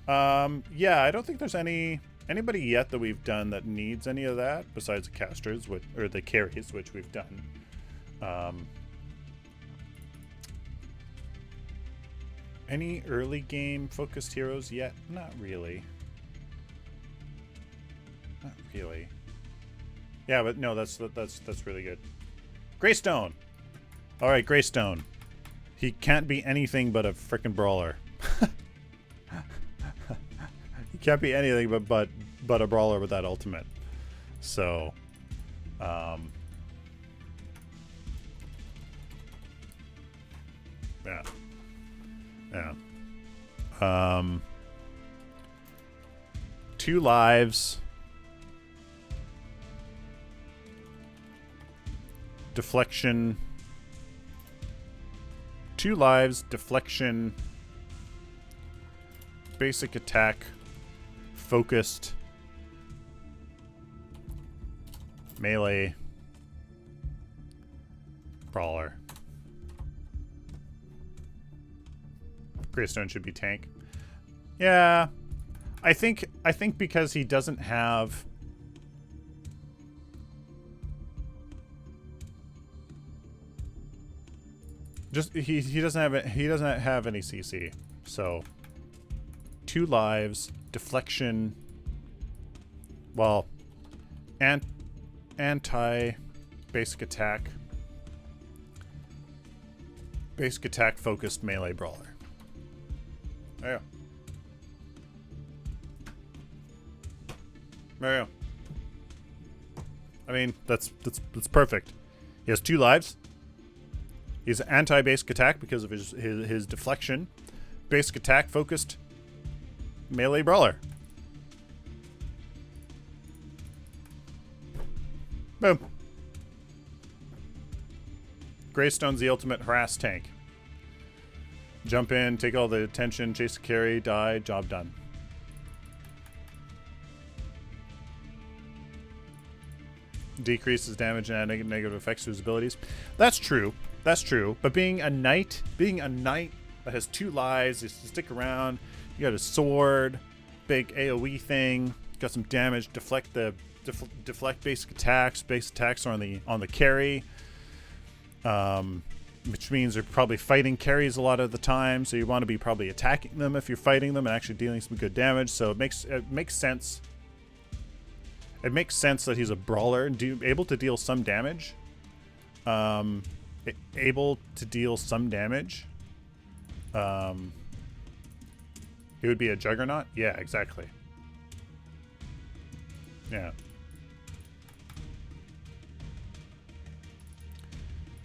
Yeah, I don't think there's anybody yet that we've done that needs any of that besides the casters, or the carries, which we've done. Any early game focused heroes yet? Not really. Not really. Yeah, but no, that's really good. Greystone. All right, Greystone. He can't be anything but a frickin' brawler. He can't be anything but a brawler with that ultimate. So, yeah. Yeah. 2 lives. Deflection. 2 lives, deflection, basic attack, focused, melee, brawler. Greystone should be tank. Yeah, I think because he doesn't have he doesn't have any CC. So 2 lives, deflection, well, anti basic attack focused melee brawler. There you go. There you go. I mean, that's perfect. He has 2 lives. He's anti-basic attack because of his deflection. Basic attack focused melee brawler. Boom. Greystone's the ultimate harass tank. Jump in, take all the attention, chase the carry, die, job done. decreases damage and negative effects to his abilities. That's true. That's true. But being a knight that has 2 lives, is to stick around. You got a sword, big AoE thing. Got some damage. Deflect basic attacks. Base attacks are on the carry. Which means they're probably fighting carries a lot of the time. So you want to be probably attacking them if you're fighting them and actually dealing some good damage. So it makes sense. It makes sense that he's a brawler and able to deal some damage. Able to deal some damage. He would be a juggernaut? Yeah, exactly. Yeah.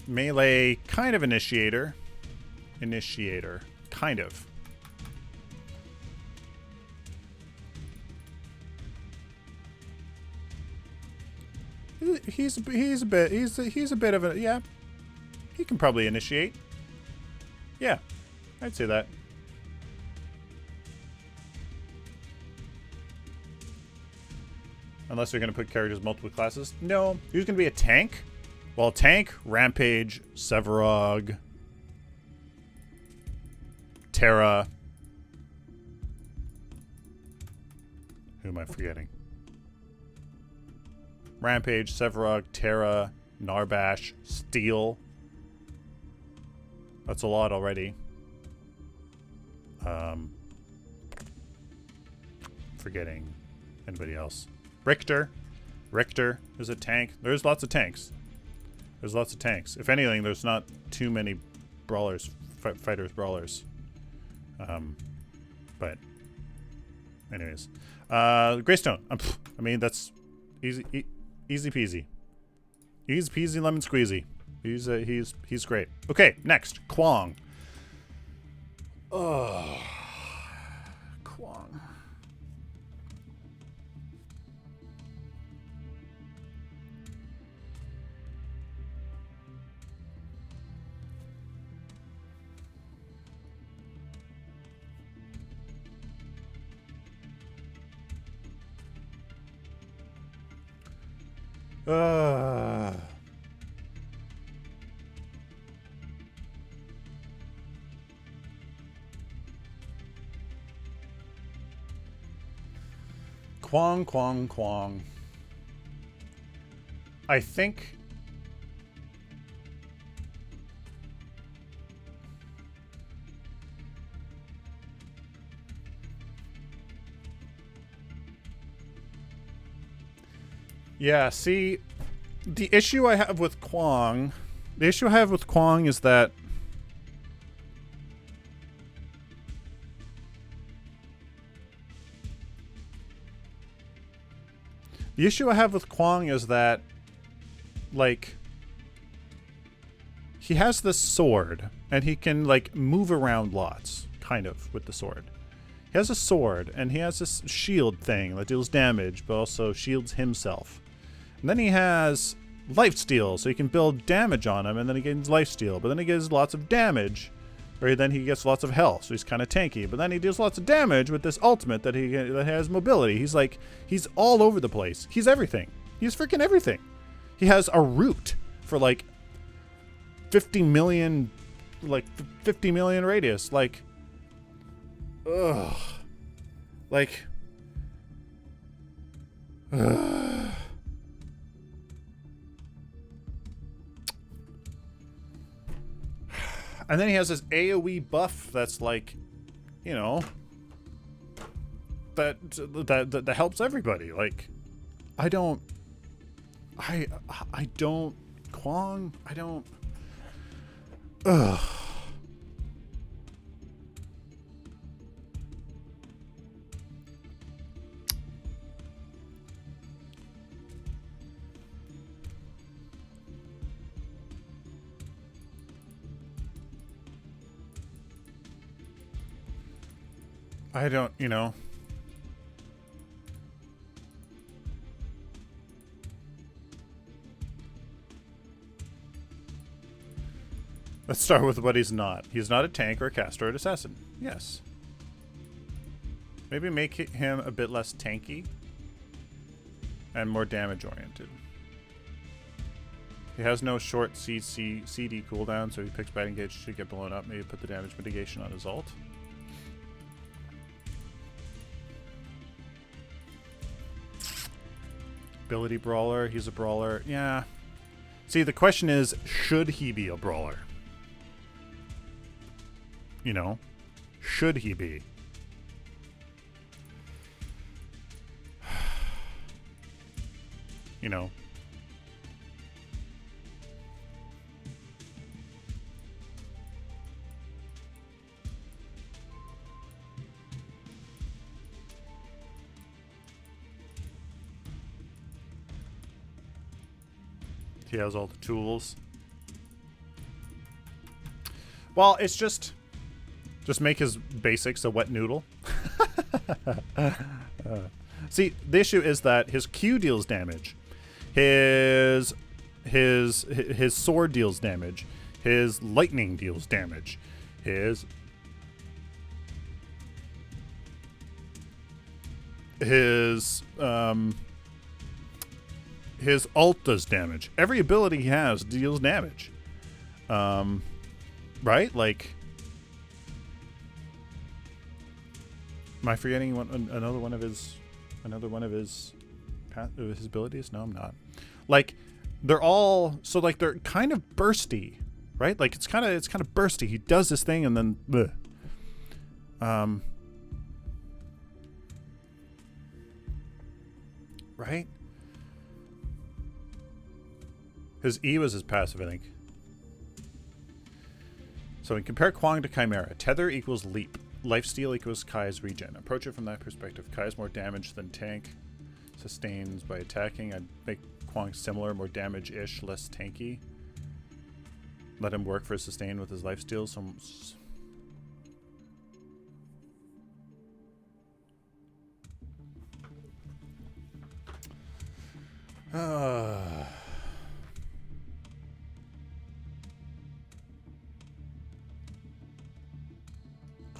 Melee, kind of initiator. Kind of. He's a bit of a, yeah. He can probably initiate. Yeah, I'd say that. Unless they're going to put characters multiple classes. No, he's going to be a tank. Well, tank, Rampage, Sevarog, Terra. Who am I forgetting? Rampage, Sevarog, Terra, Narbash, Steel. That's a lot already. Forgetting anybody else. Richter is a tank. There's lots of tanks. If anything, there's not too many brawlers, fighters brawlers. But anyways, Greystone. I mean, that's easy peasy. Easy peasy lemon squeezy. He's great. Okay, next, Kwang. Oh, Kwang. Kwang. I think yeah, see, the issue I have with Kwang is that like, he has this sword, and he can, like, move around lots, kind of, with the sword. He has a sword, and he has this shield thing that deals damage, but also shields himself. And then he has lifesteal, so he can build damage on him, and then he gains lifesteal. But then he gets lots of damage, or then he gets lots of health, so he's kind of tanky. But then he deals lots of damage with this ultimate that has mobility. He's all over the place. He's everything. He's freaking everything. He has a root for like 50 million radius. Like, ugh. Like, ugh. And then he has this AoE buff that's like, you know, that helps everybody. Like, I don't Kwang, I don't. Ugh. I don't, you know. Let's start with what he's not. He's not a tank or a caster or an assassin. Yes. Maybe make him a bit less tanky and more damage oriented. He has no short CD cooldown, so he picks bad engage to get blown up. Maybe put the damage mitigation on his ult. Ability brawler. He's a brawler. Yeah. See, the question is, should he be a brawler? You know? Should he be? You know? He has all the tools. Well, it's just make his basics a wet noodle. See, the issue is that his Q deals damage. His sword deals damage. His lightning deals damage. His ult does damage. Every ability he has deals damage. Right? Like, am I forgetting another one of his abilities? No, I'm not. Like, they're all so like they're kind of bursty, right? Like it's kind of bursty. He does this thing and then bleh. Right? His E was his passive, I think. So we compare Kwang to Chimera. Tether equals leap. Lifesteal equals Kai's regen. Approach it from that perspective. Kai's more damage than tank. Sustains by attacking. I'd make Kwang similar, more damage-ish, less tanky. Let him work for sustain with his lifesteal.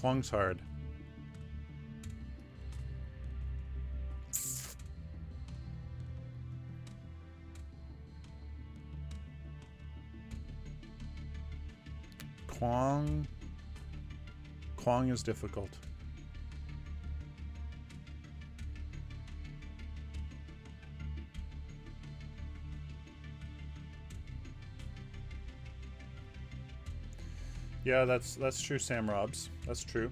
Kwang's hard. Kwang is difficult. Yeah, that's true, Sam Robs. That's true.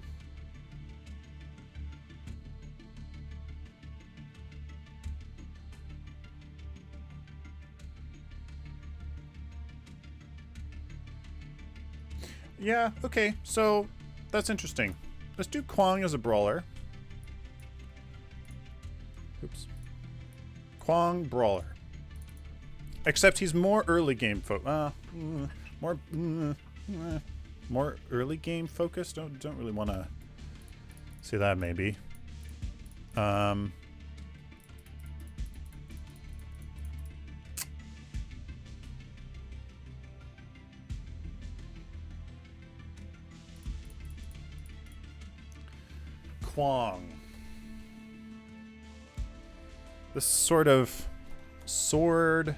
Yeah, okay. So, that's interesting. Let's do Kwang as a brawler. Oops. Kwang brawler. Except he's more early game more early game focused. Don't really want to see that maybe. Kwang. This sort of sword-based.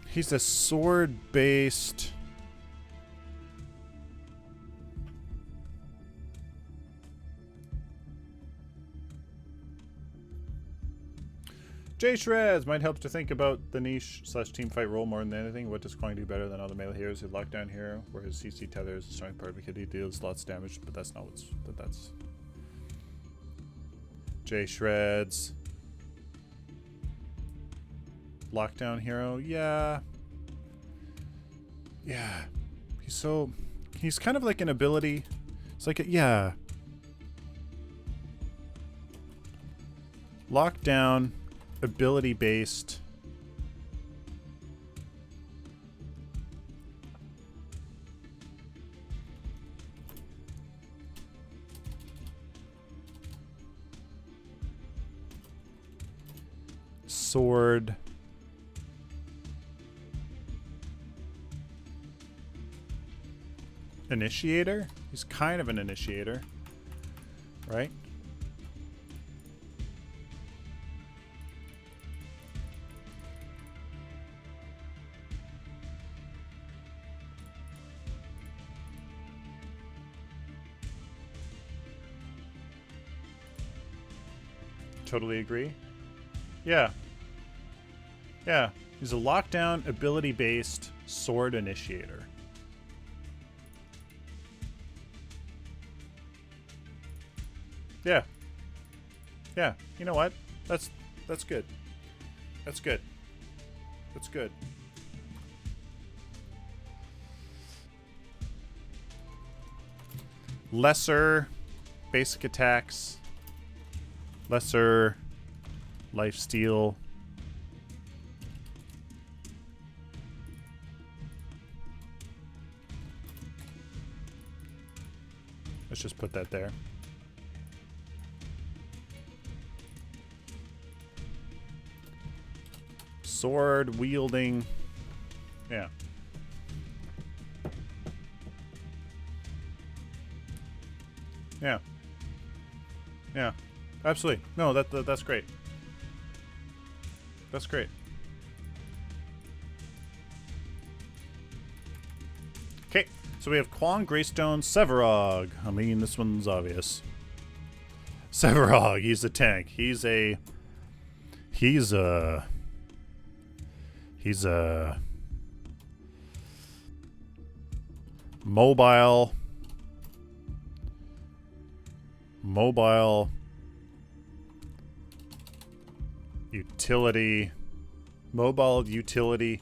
He's a sword-based. J Shreds might help to think about the niche / team fight role more than anything. What does Kwang do better than other melee heroes? His lockdown hero, where his CC tether is a strong part because he deals lots of damage, but that's not that's J Shreds. Lockdown hero, yeah. Yeah. He's kind of like an ability. It's like yeah. Lockdown. Ability based. Sword. initiator. He's kind of an initiator, right? Totally agree. Yeah. Yeah. He's a lockdown, ability-based sword initiator. Yeah. Yeah. You know what? That's good. That's good. That's good. Lesser basic attacks. Lesser lifesteal. Let's just put that there. Sword wielding. Yeah. Yeah. Yeah. Absolutely. No, that's great. That's great. Okay, so we have Kwang, Greystone, Sevarog. I mean, this one's obvious. Sevarog, he's a tank. He's a mobile utility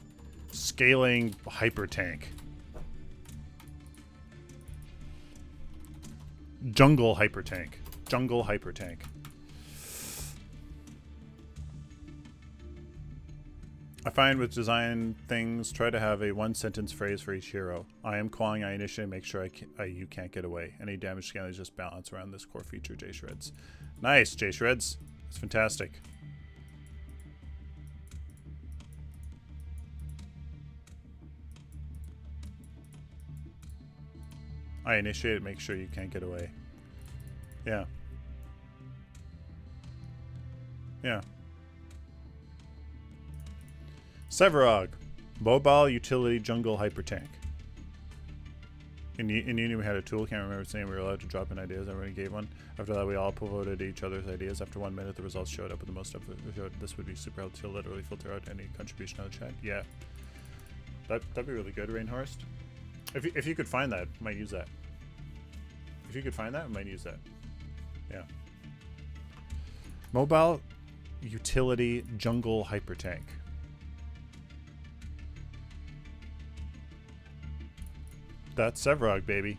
scaling hyper tank. Jungle hyper tank. I find with design things, try to have a one-sentence phrase for each hero. I am Kwang, I initiate, make sure you can't get away. Any damage scaling is just balance around this core feature, J Shreds. Nice, J Shreds. That's fantastic. I initiate, make sure you can't get away. Yeah. Yeah. Sevarog, mobile utility jungle hyper tank. In Union we had a tool, can't remember its name, we were allowed to drop in ideas, everyone gave one. After that we all voted each other's ideas. After 1 minute the results showed up with the most up. This would be super helpful to literally filter out any contribution out of chat. Yeah. That'd be really good, Rainhorst. If you could find that, I might use that. If you could find that, I might use that. Yeah. Mobile utility jungle hyper tank. That's Sevarog, baby.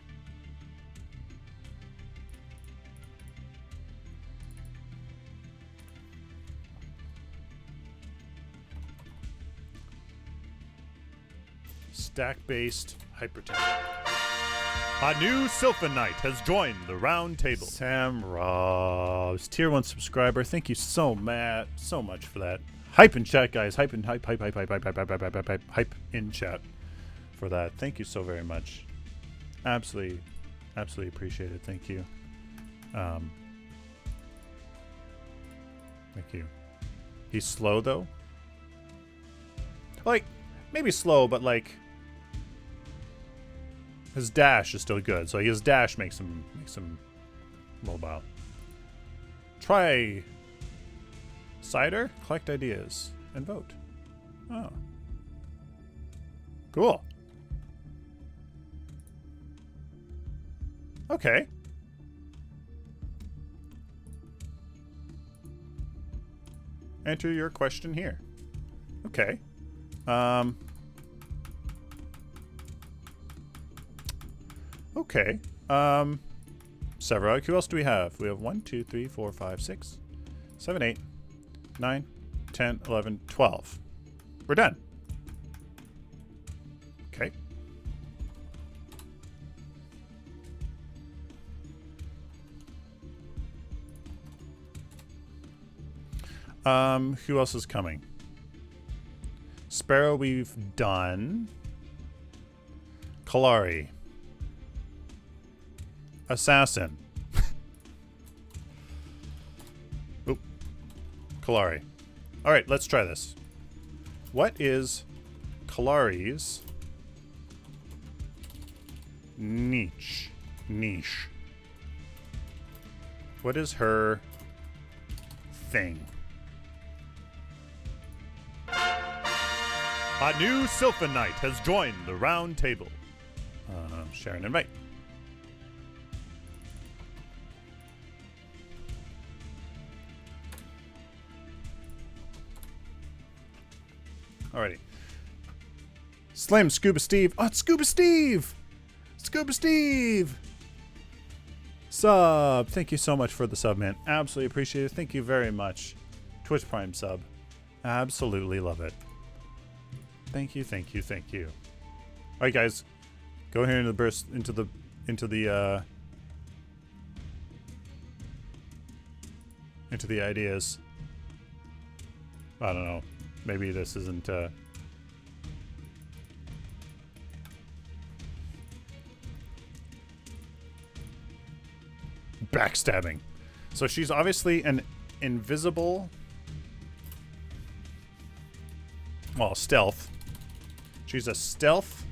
Stack-based hyper tank. A new Sylphin Knight has joined the round table. Sam Ross, tier 1 subscriber. Thank you so much for that. Hype in chat, guys. Hype in chat for that. Thank you so very much. Absolutely appreciate it. Thank you. Thank you. He's slow though. Like, maybe slow, but like his dash is still good. So his dash makes him mobile. Try cider, collect ideas, and vote. Oh. Cool. Okay. Enter your question here. Okay. Okay. Sevarog. Who else do we have? We have 1, 2, 3, 4, 5, 6, 7, 8, 9, 10, 11, 12. We're done. Okay. Who else is coming? Sparrow we've done. Kallari. assassin. Oop. Kallari. Alright, let's try this. What is Kallari's niche? What is her thing? A new Sylphin knight has joined the round table. Share and invite. Alrighty. Slam Scuba Steve. Oh, it's Scuba Steve! Scuba Steve! Sub. Thank you so much for the sub, man. Absolutely appreciate it. Thank you very much. Twitch Prime sub. Absolutely love it. Thank you, thank you, thank you. Alright, guys. Go here into the burst into the ideas. I don't know. Maybe this isn't backstabbing. So she's obviously an invisible, well, stealth. She's a stealth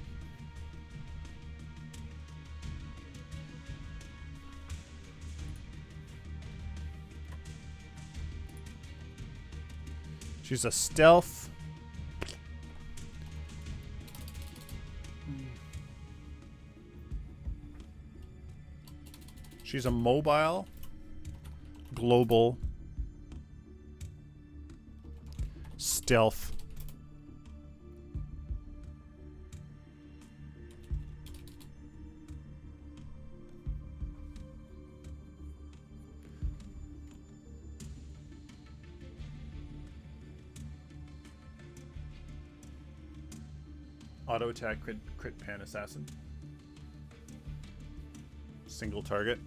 She's a stealth. She's a mobile, global, stealth. Auto attack, crit pan assassin. Single target.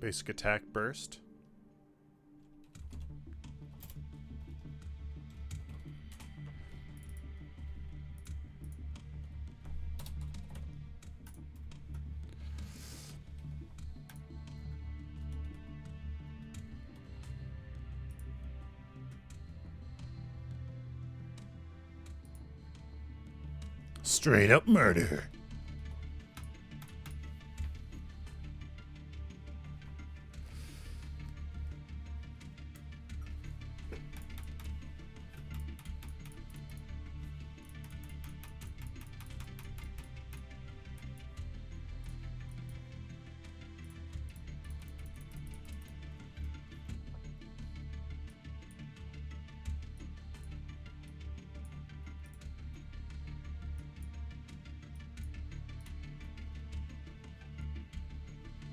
Basic attack burst. Straight up murder.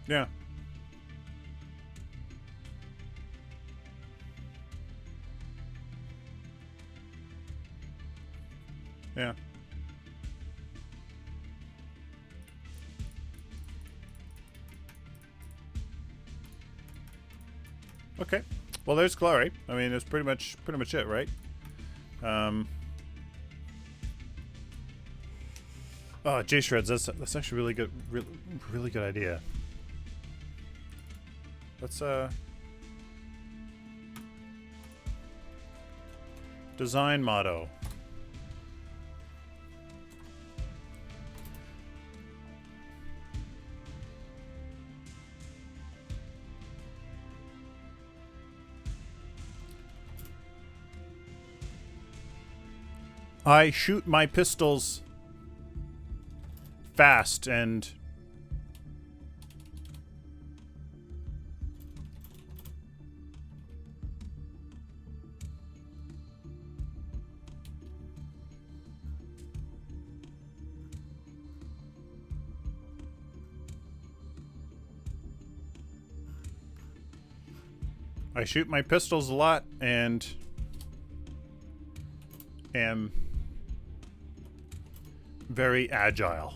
Yeah. Yeah. Okay. Well, there's Kallari. I mean, it's pretty much it, right? Oh, J Shreds. That's actually really good. Really good idea. Let's design motto. I shoot my pistols fast and I shoot my pistols a lot and am very agile.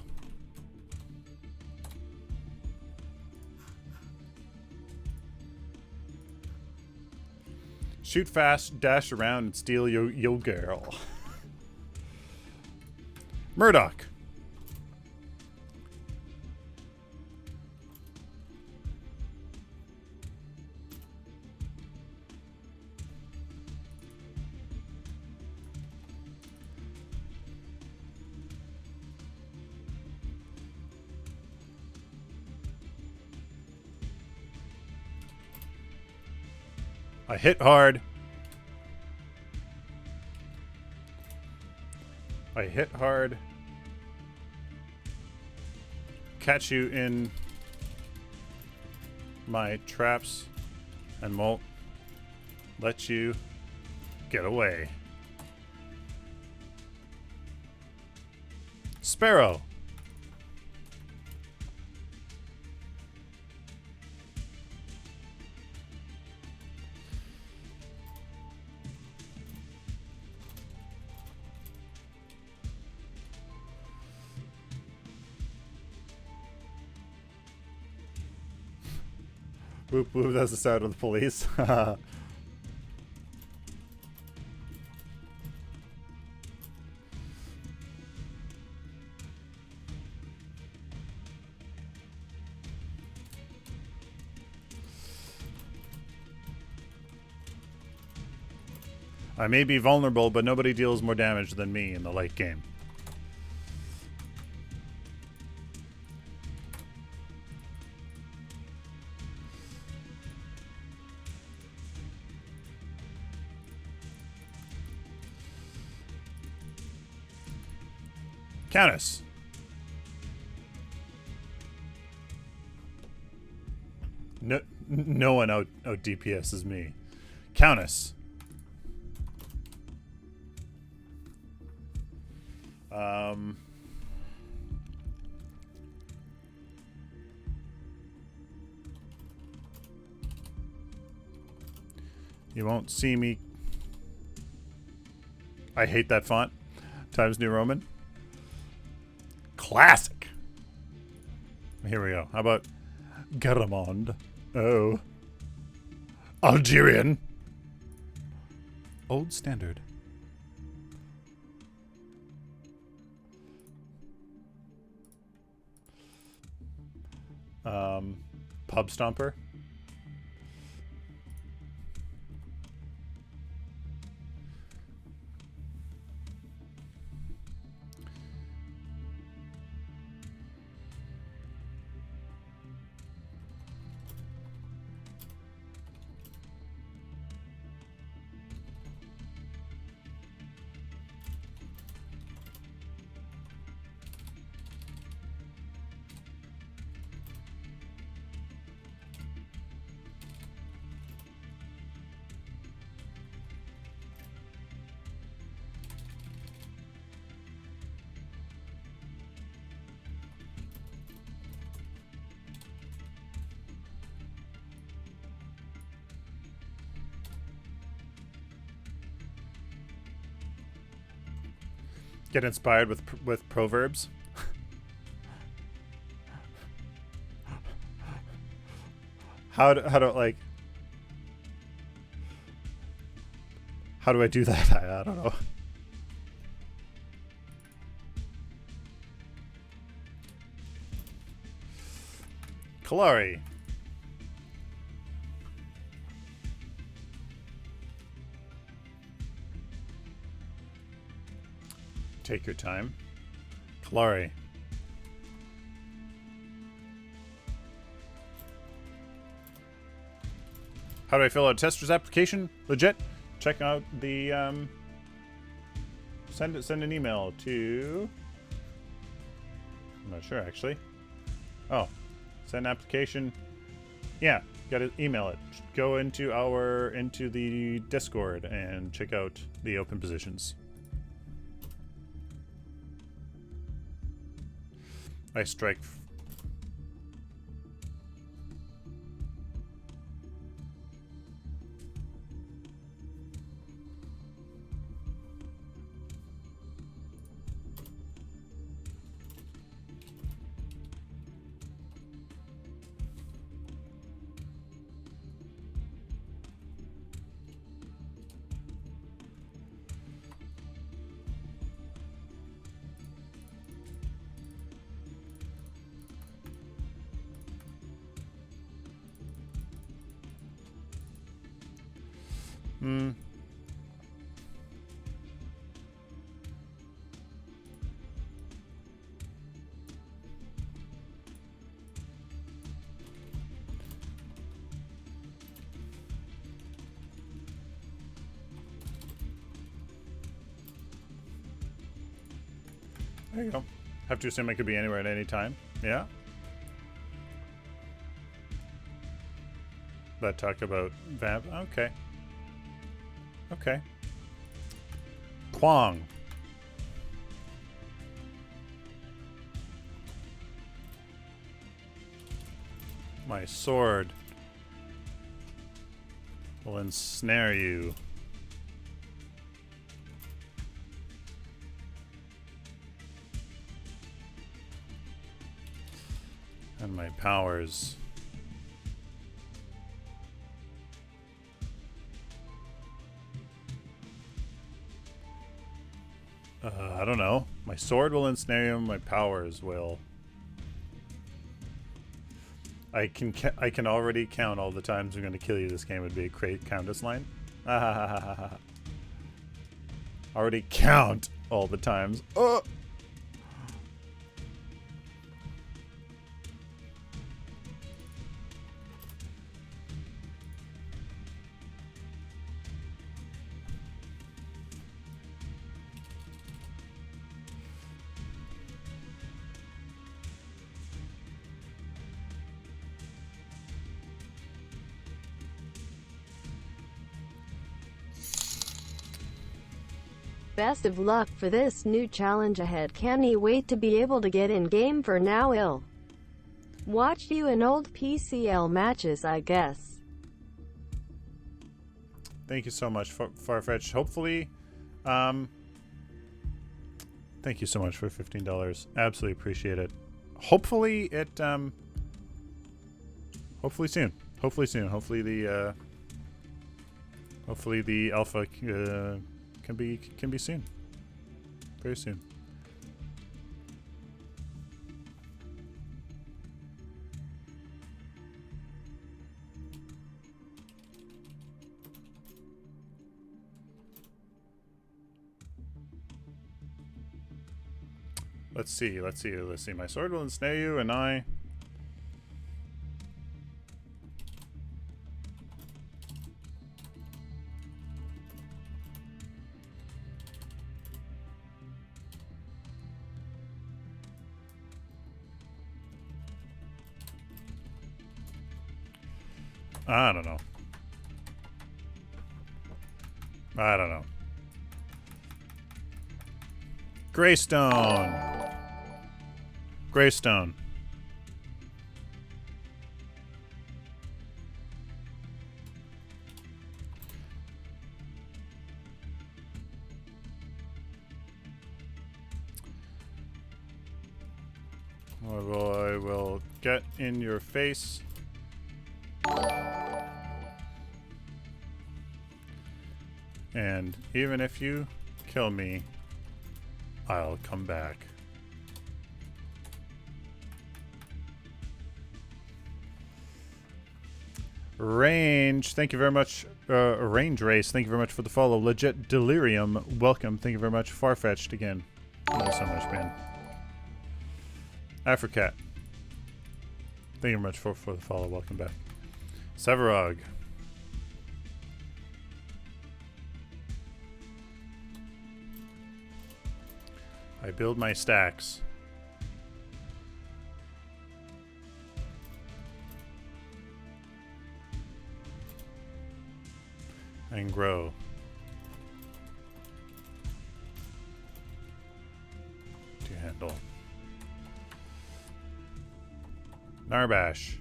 Shoot fast, dash around, and steal yo girl. Murdoch. I hit hard. I hit hard. Catch you in my traps and won't let you get away. Sparrow. Whoop whoop, that's the sound of the police. I may be vulnerable, but nobody deals more damage than me in the late game. Countess. No one out DPS is me. Countess. You won't see me. I hate that font. Times New Roman. Classic. Here we go. How about Garamond? Oh. Algerian. Old Standard. Pub Stomper. Get inspired with proverbs. How do like? How do I do that? I don't know. Kallari. Take your time. Kallari. How do I fill out a tester's application? Legit. Check out the send an email to, I'm not sure actually. Oh, send application. Yeah, gotta email it. Go into the Discord and check out the open positions. I strike. There you go. Have to assume it could be anywhere at any time. Yeah. But talk about vamp. Okay. Okay. Kwang. My sword will ensnare you. And my powers. I don't know. My sword will ensnare you. My powers will. I can already count all the times I'm going to kill you. This game would be a great Countess line. Already count all the times. Oh. Best of luck for this new challenge ahead. Can't wait to be able to get in game for now. Watch you in old PCL matches, I guess. Thank you so much, Farfetch. Hopefully, thank you so much for $15. Absolutely appreciate it. Hopefully it, hopefully soon. Hopefully soon. Hopefully the alpha can be soon. Very soon. Let's see. My sword will ensnare you, and I. I don't know. Greystone. I will get in your face. And even if you kill me, I'll come back. Range, thank you very much. Range Race, thank you very much for the follow. Legit Delirium, welcome. Thank you very much. Farfetched again. Thank you so much, man. Africat, thank you very much for the follow. Welcome back. Sevarog. I build my stacks. And grow. To handle. Narbash.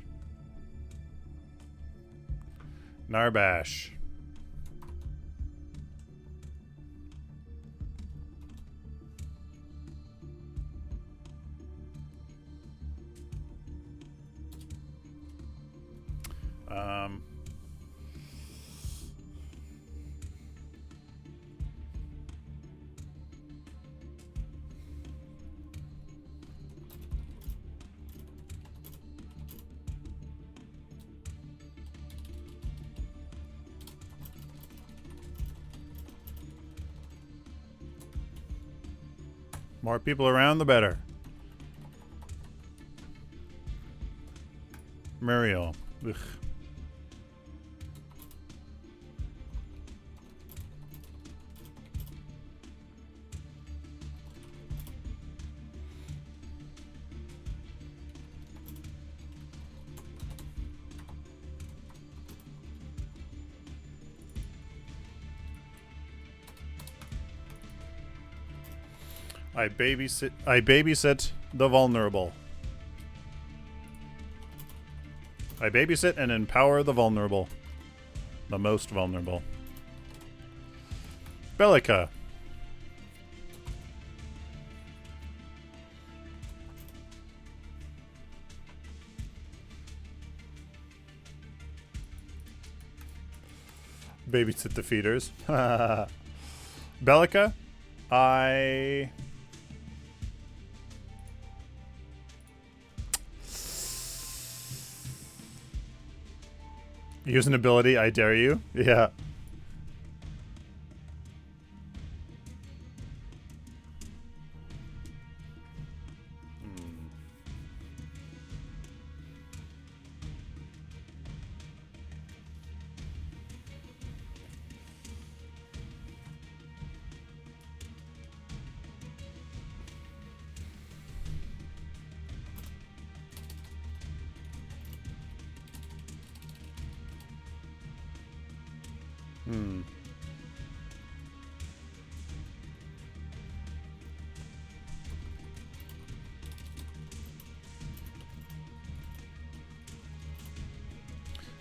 More people around, the better. Muriel. Ugh. I babysit the vulnerable. I babysit and empower the vulnerable. The most vulnerable. Belica. Babysit the feeders. Belica. I... Use an ability, I dare you. Yeah.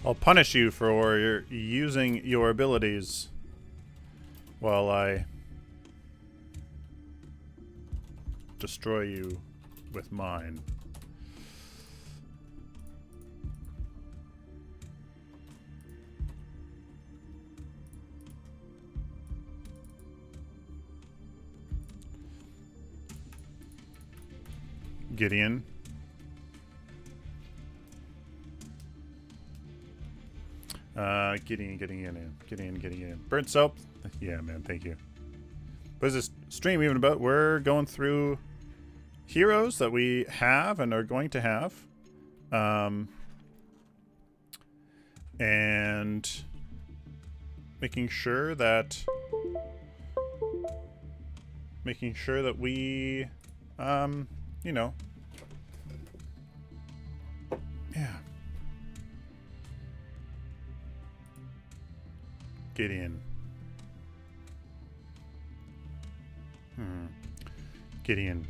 I'll punish you for using your abilities while I destroy you with mine. Gideon. Gideon. Burnt soap. Yeah, man, thank you. What is this stream even about? We're going through heroes that we have and are going to have. And making sure that we, you know, yeah. Gideon. Gideon.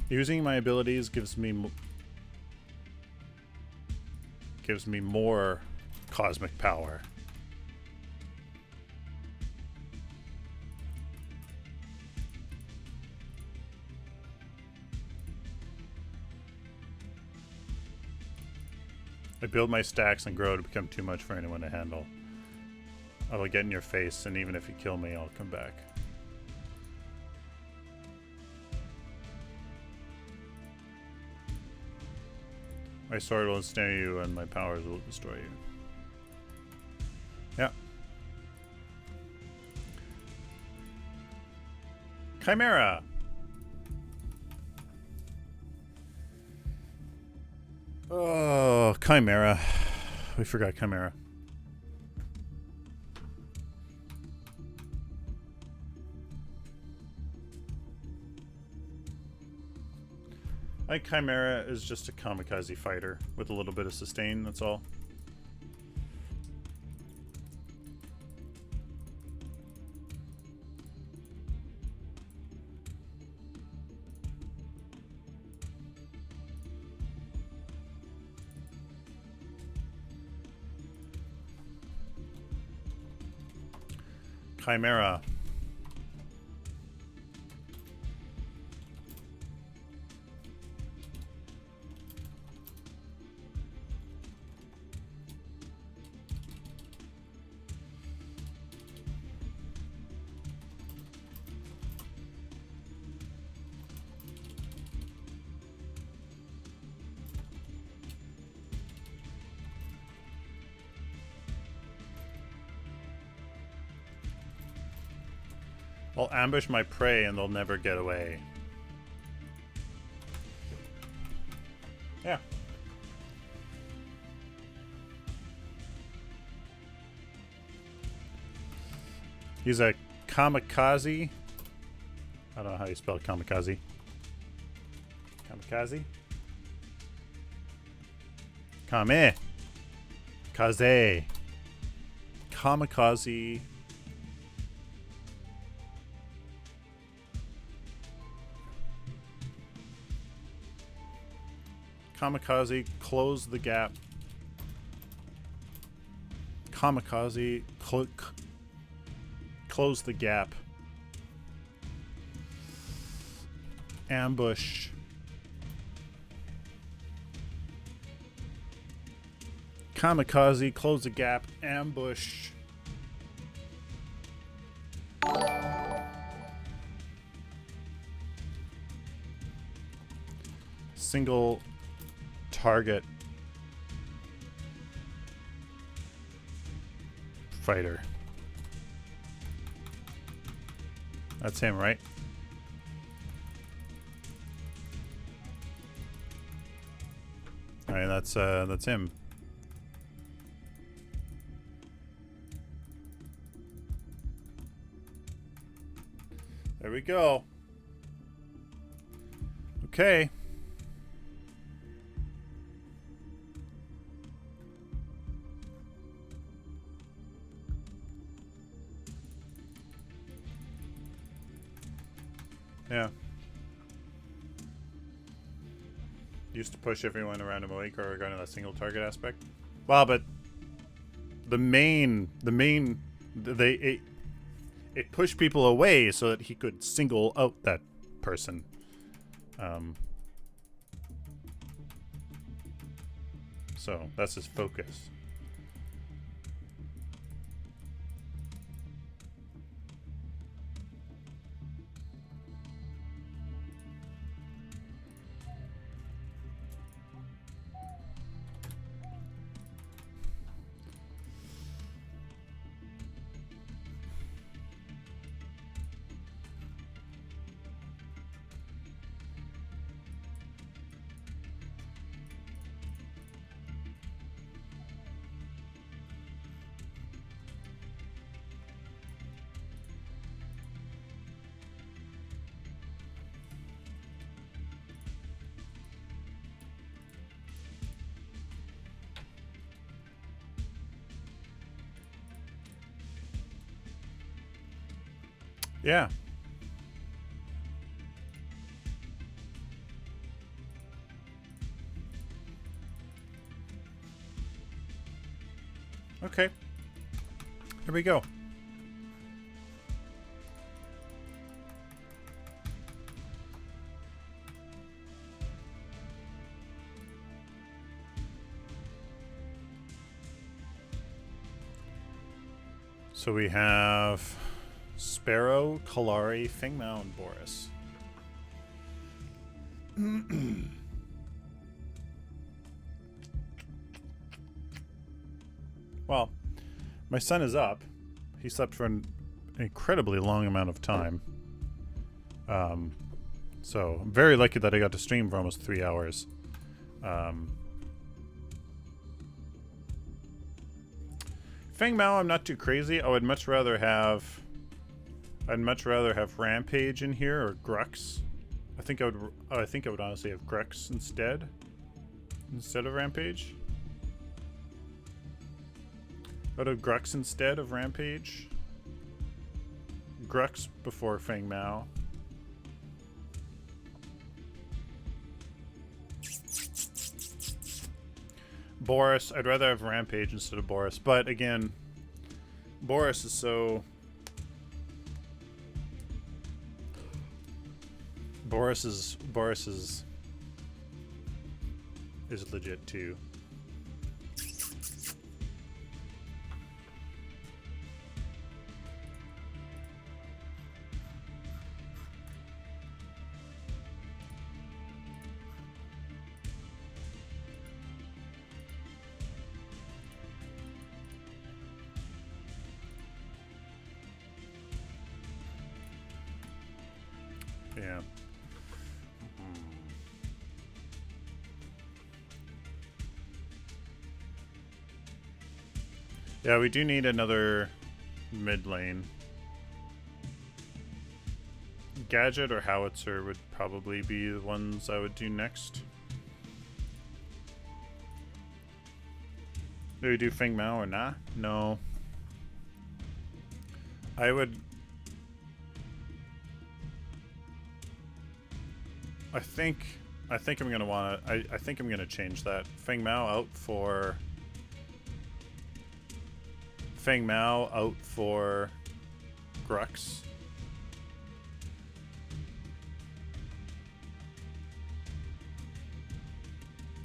Using my abilities gives me more cosmic power. I build my stacks and grow to become too much for anyone to handle. I will get in your face, and even if you kill me, I'll come back. My sword will ensnare you, and my powers will destroy you. Yeah. Chimera! Oh, Chimera. We forgot Chimera. I think Chimera is just a kamikaze fighter with a little bit of sustain, that's all. Chimera. I'll ambush my prey and they'll never get away. Yeah. He's a kamikaze. I don't know how you spell kamikaze. Kamikaze? Kame. Kaze. Kamikaze. Kamikaze, close the gap. Kamikaze, close the gap. Ambush. Kamikaze, close the gap. Ambush. Single target fighter. That's him, right? All right, that's him. There we go. Okay. Yeah. Used to push everyone around a week or regarding that single target aspect. Well, but it pushed people away so that he could single out that person. So that's his focus. Yeah. Okay. Here we go. So we have Sparrow, Kallari, Fengmao, and Boris. Well, my son is up. He slept for an incredibly long amount of time. So I'm very lucky that I got to stream for almost 3 hours. Fengmao, I'm not too crazy. I'd much rather have Rampage in here or Grux. I think I would honestly have Grux instead of Rampage. I'd have Grux instead of Rampage. Grux before Fengmao. Boris, I'd rather have Rampage instead of Boris, but again, Boris is so Boris is legit too. Yeah. Yeah, we do need another mid lane. Gadget or Howitzer would probably be the ones I would do next. Do we do Feng Mao or nah? No. I would... I think I'm gonna wanna... I think I'm gonna change that. Feng Mao out for... Feng Mao out for Grux.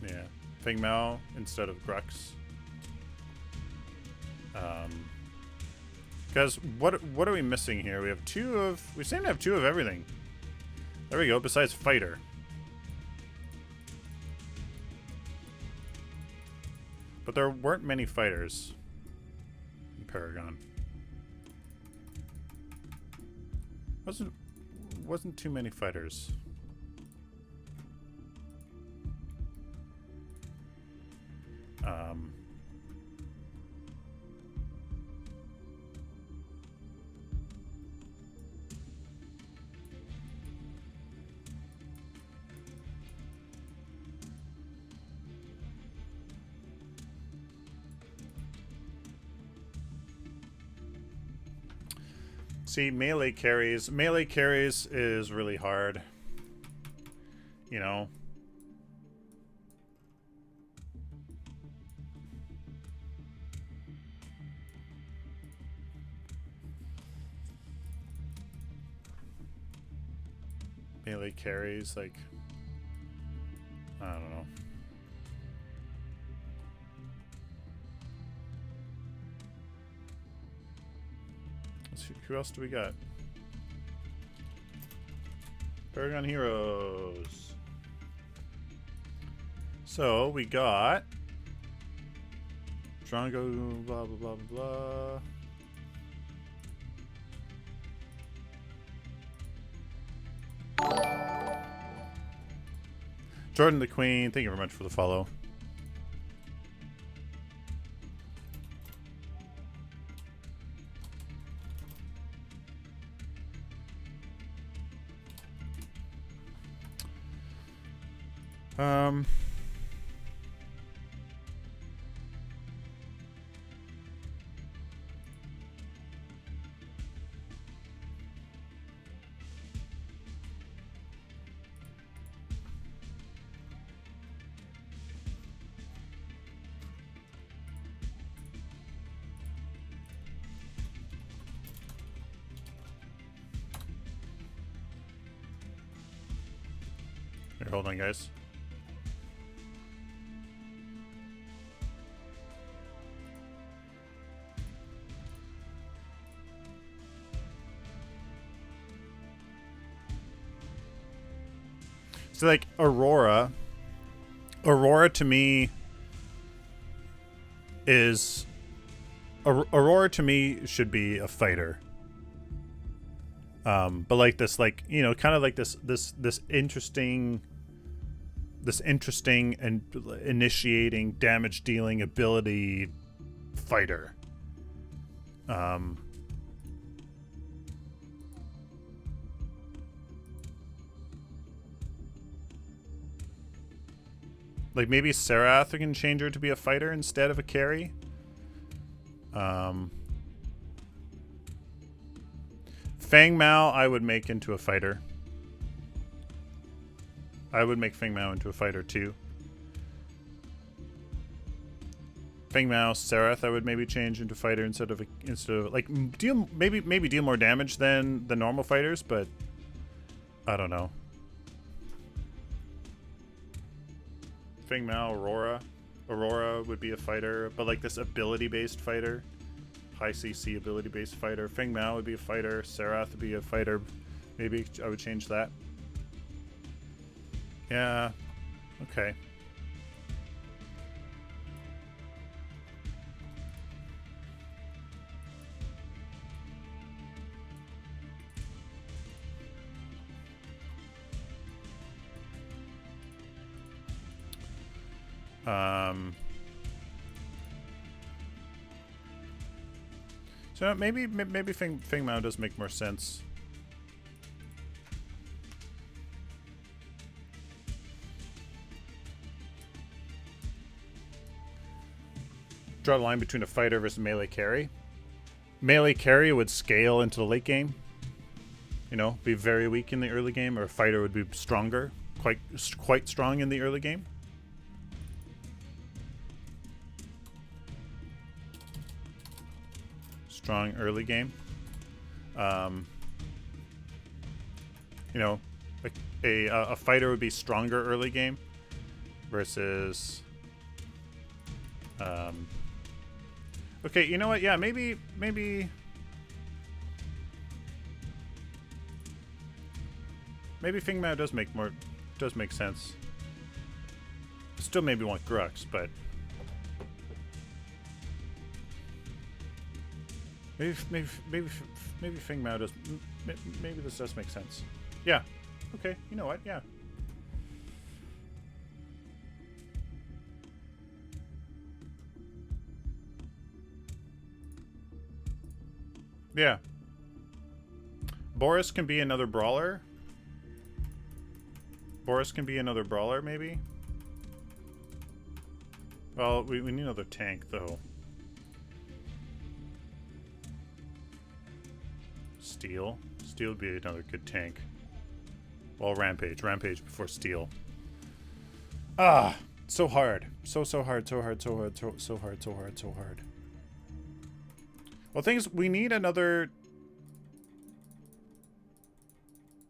Yeah, Feng Mao instead of Grux. Because what are we missing here? We seem to have two of everything. There we go. Besides fighter. But there weren't many fighters. Paragon wasn't too many fighters. See, melee carries is really hard. You know? Melee carries, like, I don't know. Who else do we got? Paragon Heroes. So we got Drongo, blah blah blah blah blah. Jordan the Queen, thank you very much for the follow. Here, hold on, guys. So, like, Aurora to me is... Aurora to me should be a fighter. But like this, like, you know, kind of like this interesting and initiating damage dealing ability fighter. Like maybe Serath can change her to be a fighter instead of a carry. Feng Mao I would make into a fighter. I would make Feng Mao into a fighter too. Feng Mao, Serath I would maybe change into fighter instead of like deal maybe deal more damage than the normal fighters, but I don't know. Feng Mao, Aurora. Aurora would be a fighter, but like this ability-based fighter. High CC ability-based fighter. Feng Mao would be a fighter. Sarath would be a fighter. Maybe I would change that. Yeah. Okay. So maybe Feng Mao does make more sense. Draw a line between a fighter versus melee carry. Melee carry would scale into the late game. You know, be very weak in the early game, or a fighter would be stronger, quite strong in the early game. Strong early game. You know, a fighter would be stronger early game versus. Okay, you know what? Yeah, maybe Feng Mao does make sense. Still maybe want Grux, but maybe Feng Mao does. Maybe this does make sense. Yeah. Okay. You know what? Yeah. Yeah. Boris can be another brawler. Maybe. Well, we need another tank, though. Steel. Steel would be another good tank. Well, Rampage. Rampage before Steel. Ah! So hard. So hard. Well, things we need another.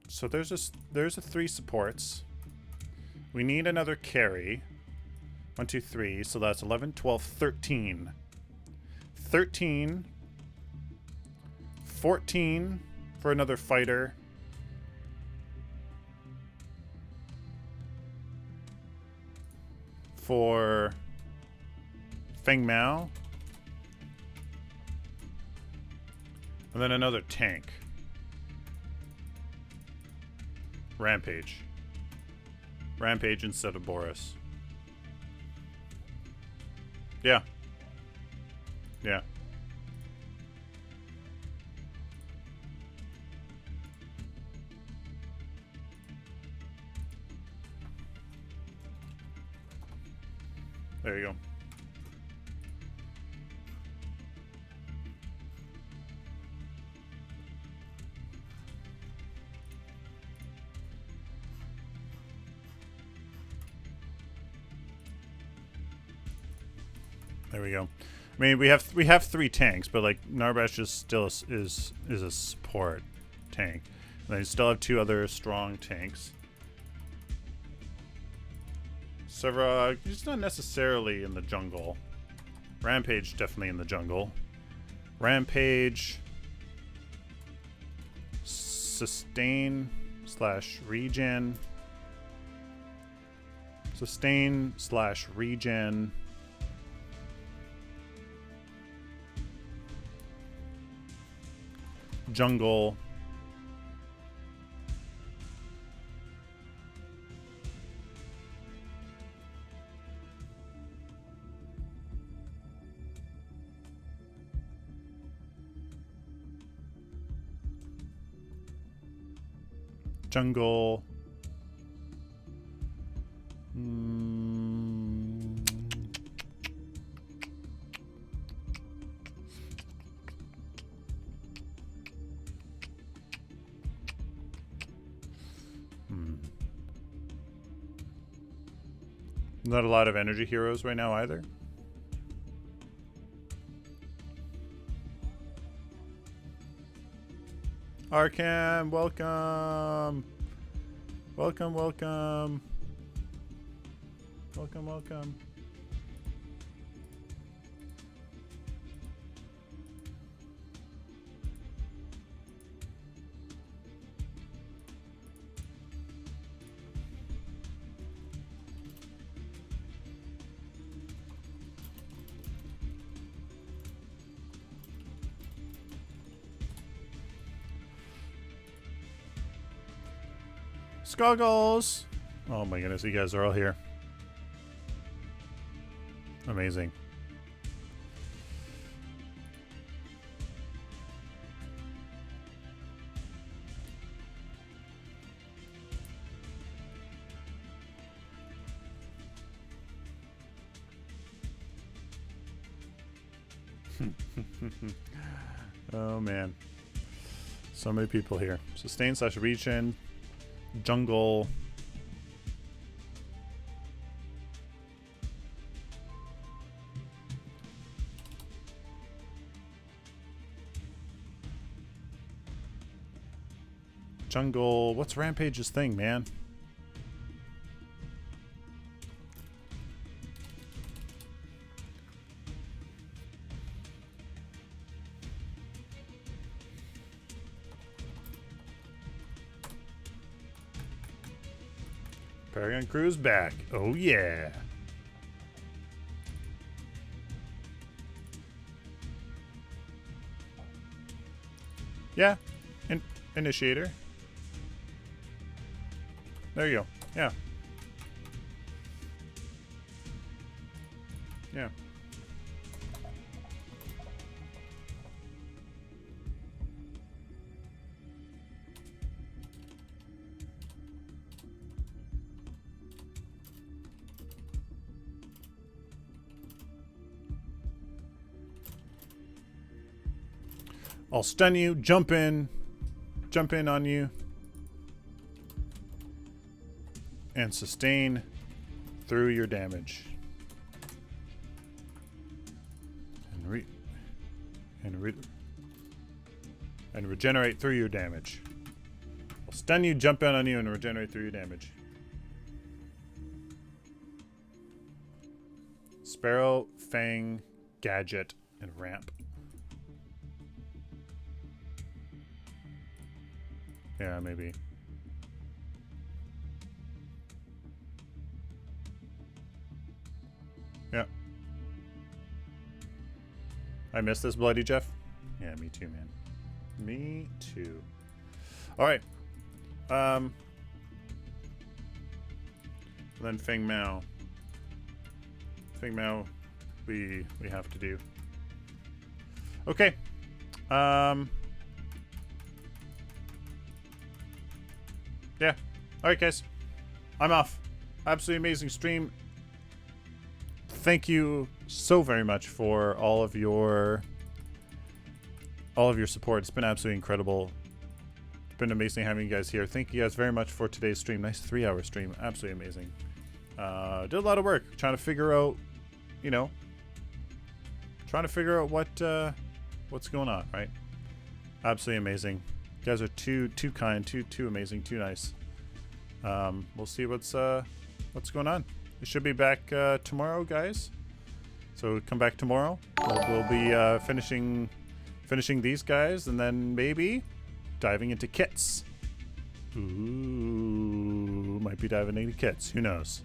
So there's a 3 supports. We need another carry. 1, 2, 3. So that's 11, 12, 13. 13. 14 for another fighter. For Feng Mao. And then another tank. Rampage. Rampage instead of Boris. Yeah. Yeah. There you go. There we go. I mean, we have 3 tanks, but like Narbash is still is a support tank. And then you still have 2 other strong tanks. Sevarog, he's not necessarily in the jungle. Rampage definitely in the jungle. Rampage, sustain / regen. Sustain / regen. Jungle. Jungle. Not a lot of energy heroes right now either. Arkham, welcome. Welcome. Welcome, welcome. Scoggles! Oh my goodness, you guys are all here. Amazing. Oh man. So many people here. Sustain / region. Jungle. Jungle. What's Rampage's thing, man? Paragon Crew's back. Oh yeah. Yeah. Initiator. There you go. Yeah. Yeah. I'll stun you, jump in on you, and sustain through your damage. And regenerate through your damage. I'll stun you, jump in on you, and regenerate through your damage. Sparrow, Fang, Gadget, and Ramp. Yeah, maybe. Yeah. I missed this, Bloody Jeff? Yeah, me too, man. Me too. Alright. Then Feng Mao. Feng Mao we have to do. Okay. Yeah. Alright, guys. I'm off. Absolutely amazing stream. Thank you so very much for all of your support. It's been absolutely incredible. It's been amazing having you guys here. Thank you guys very much for today's stream. Nice 3-hour stream. Absolutely amazing. Did a lot of work trying to figure out, what's going on, right? Absolutely amazing. You guys are too kind, too amazing, too nice. We'll see what's going on. We should be back tomorrow, guys. So come back tomorrow. We'll be finishing these guys, and then maybe diving into kits. Ooh, might be diving into kits. Who knows?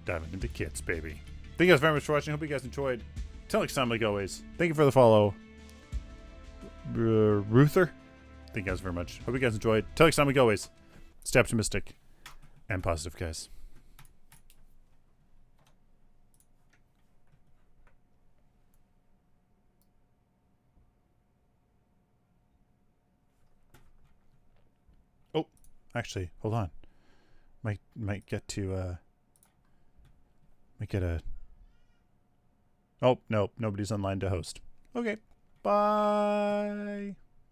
Diving into kits, baby. Thank you guys very much for watching. Hope you guys enjoyed. Till next time, like always. Thank you for the follow, Ruther. Thank you guys very much. Hope you guys enjoyed. Till next time, like always. Stay optimistic and positive, guys. Oh, actually, hold on. Might get to might get a. Oh, no, nobody's online to host. Okay, bye.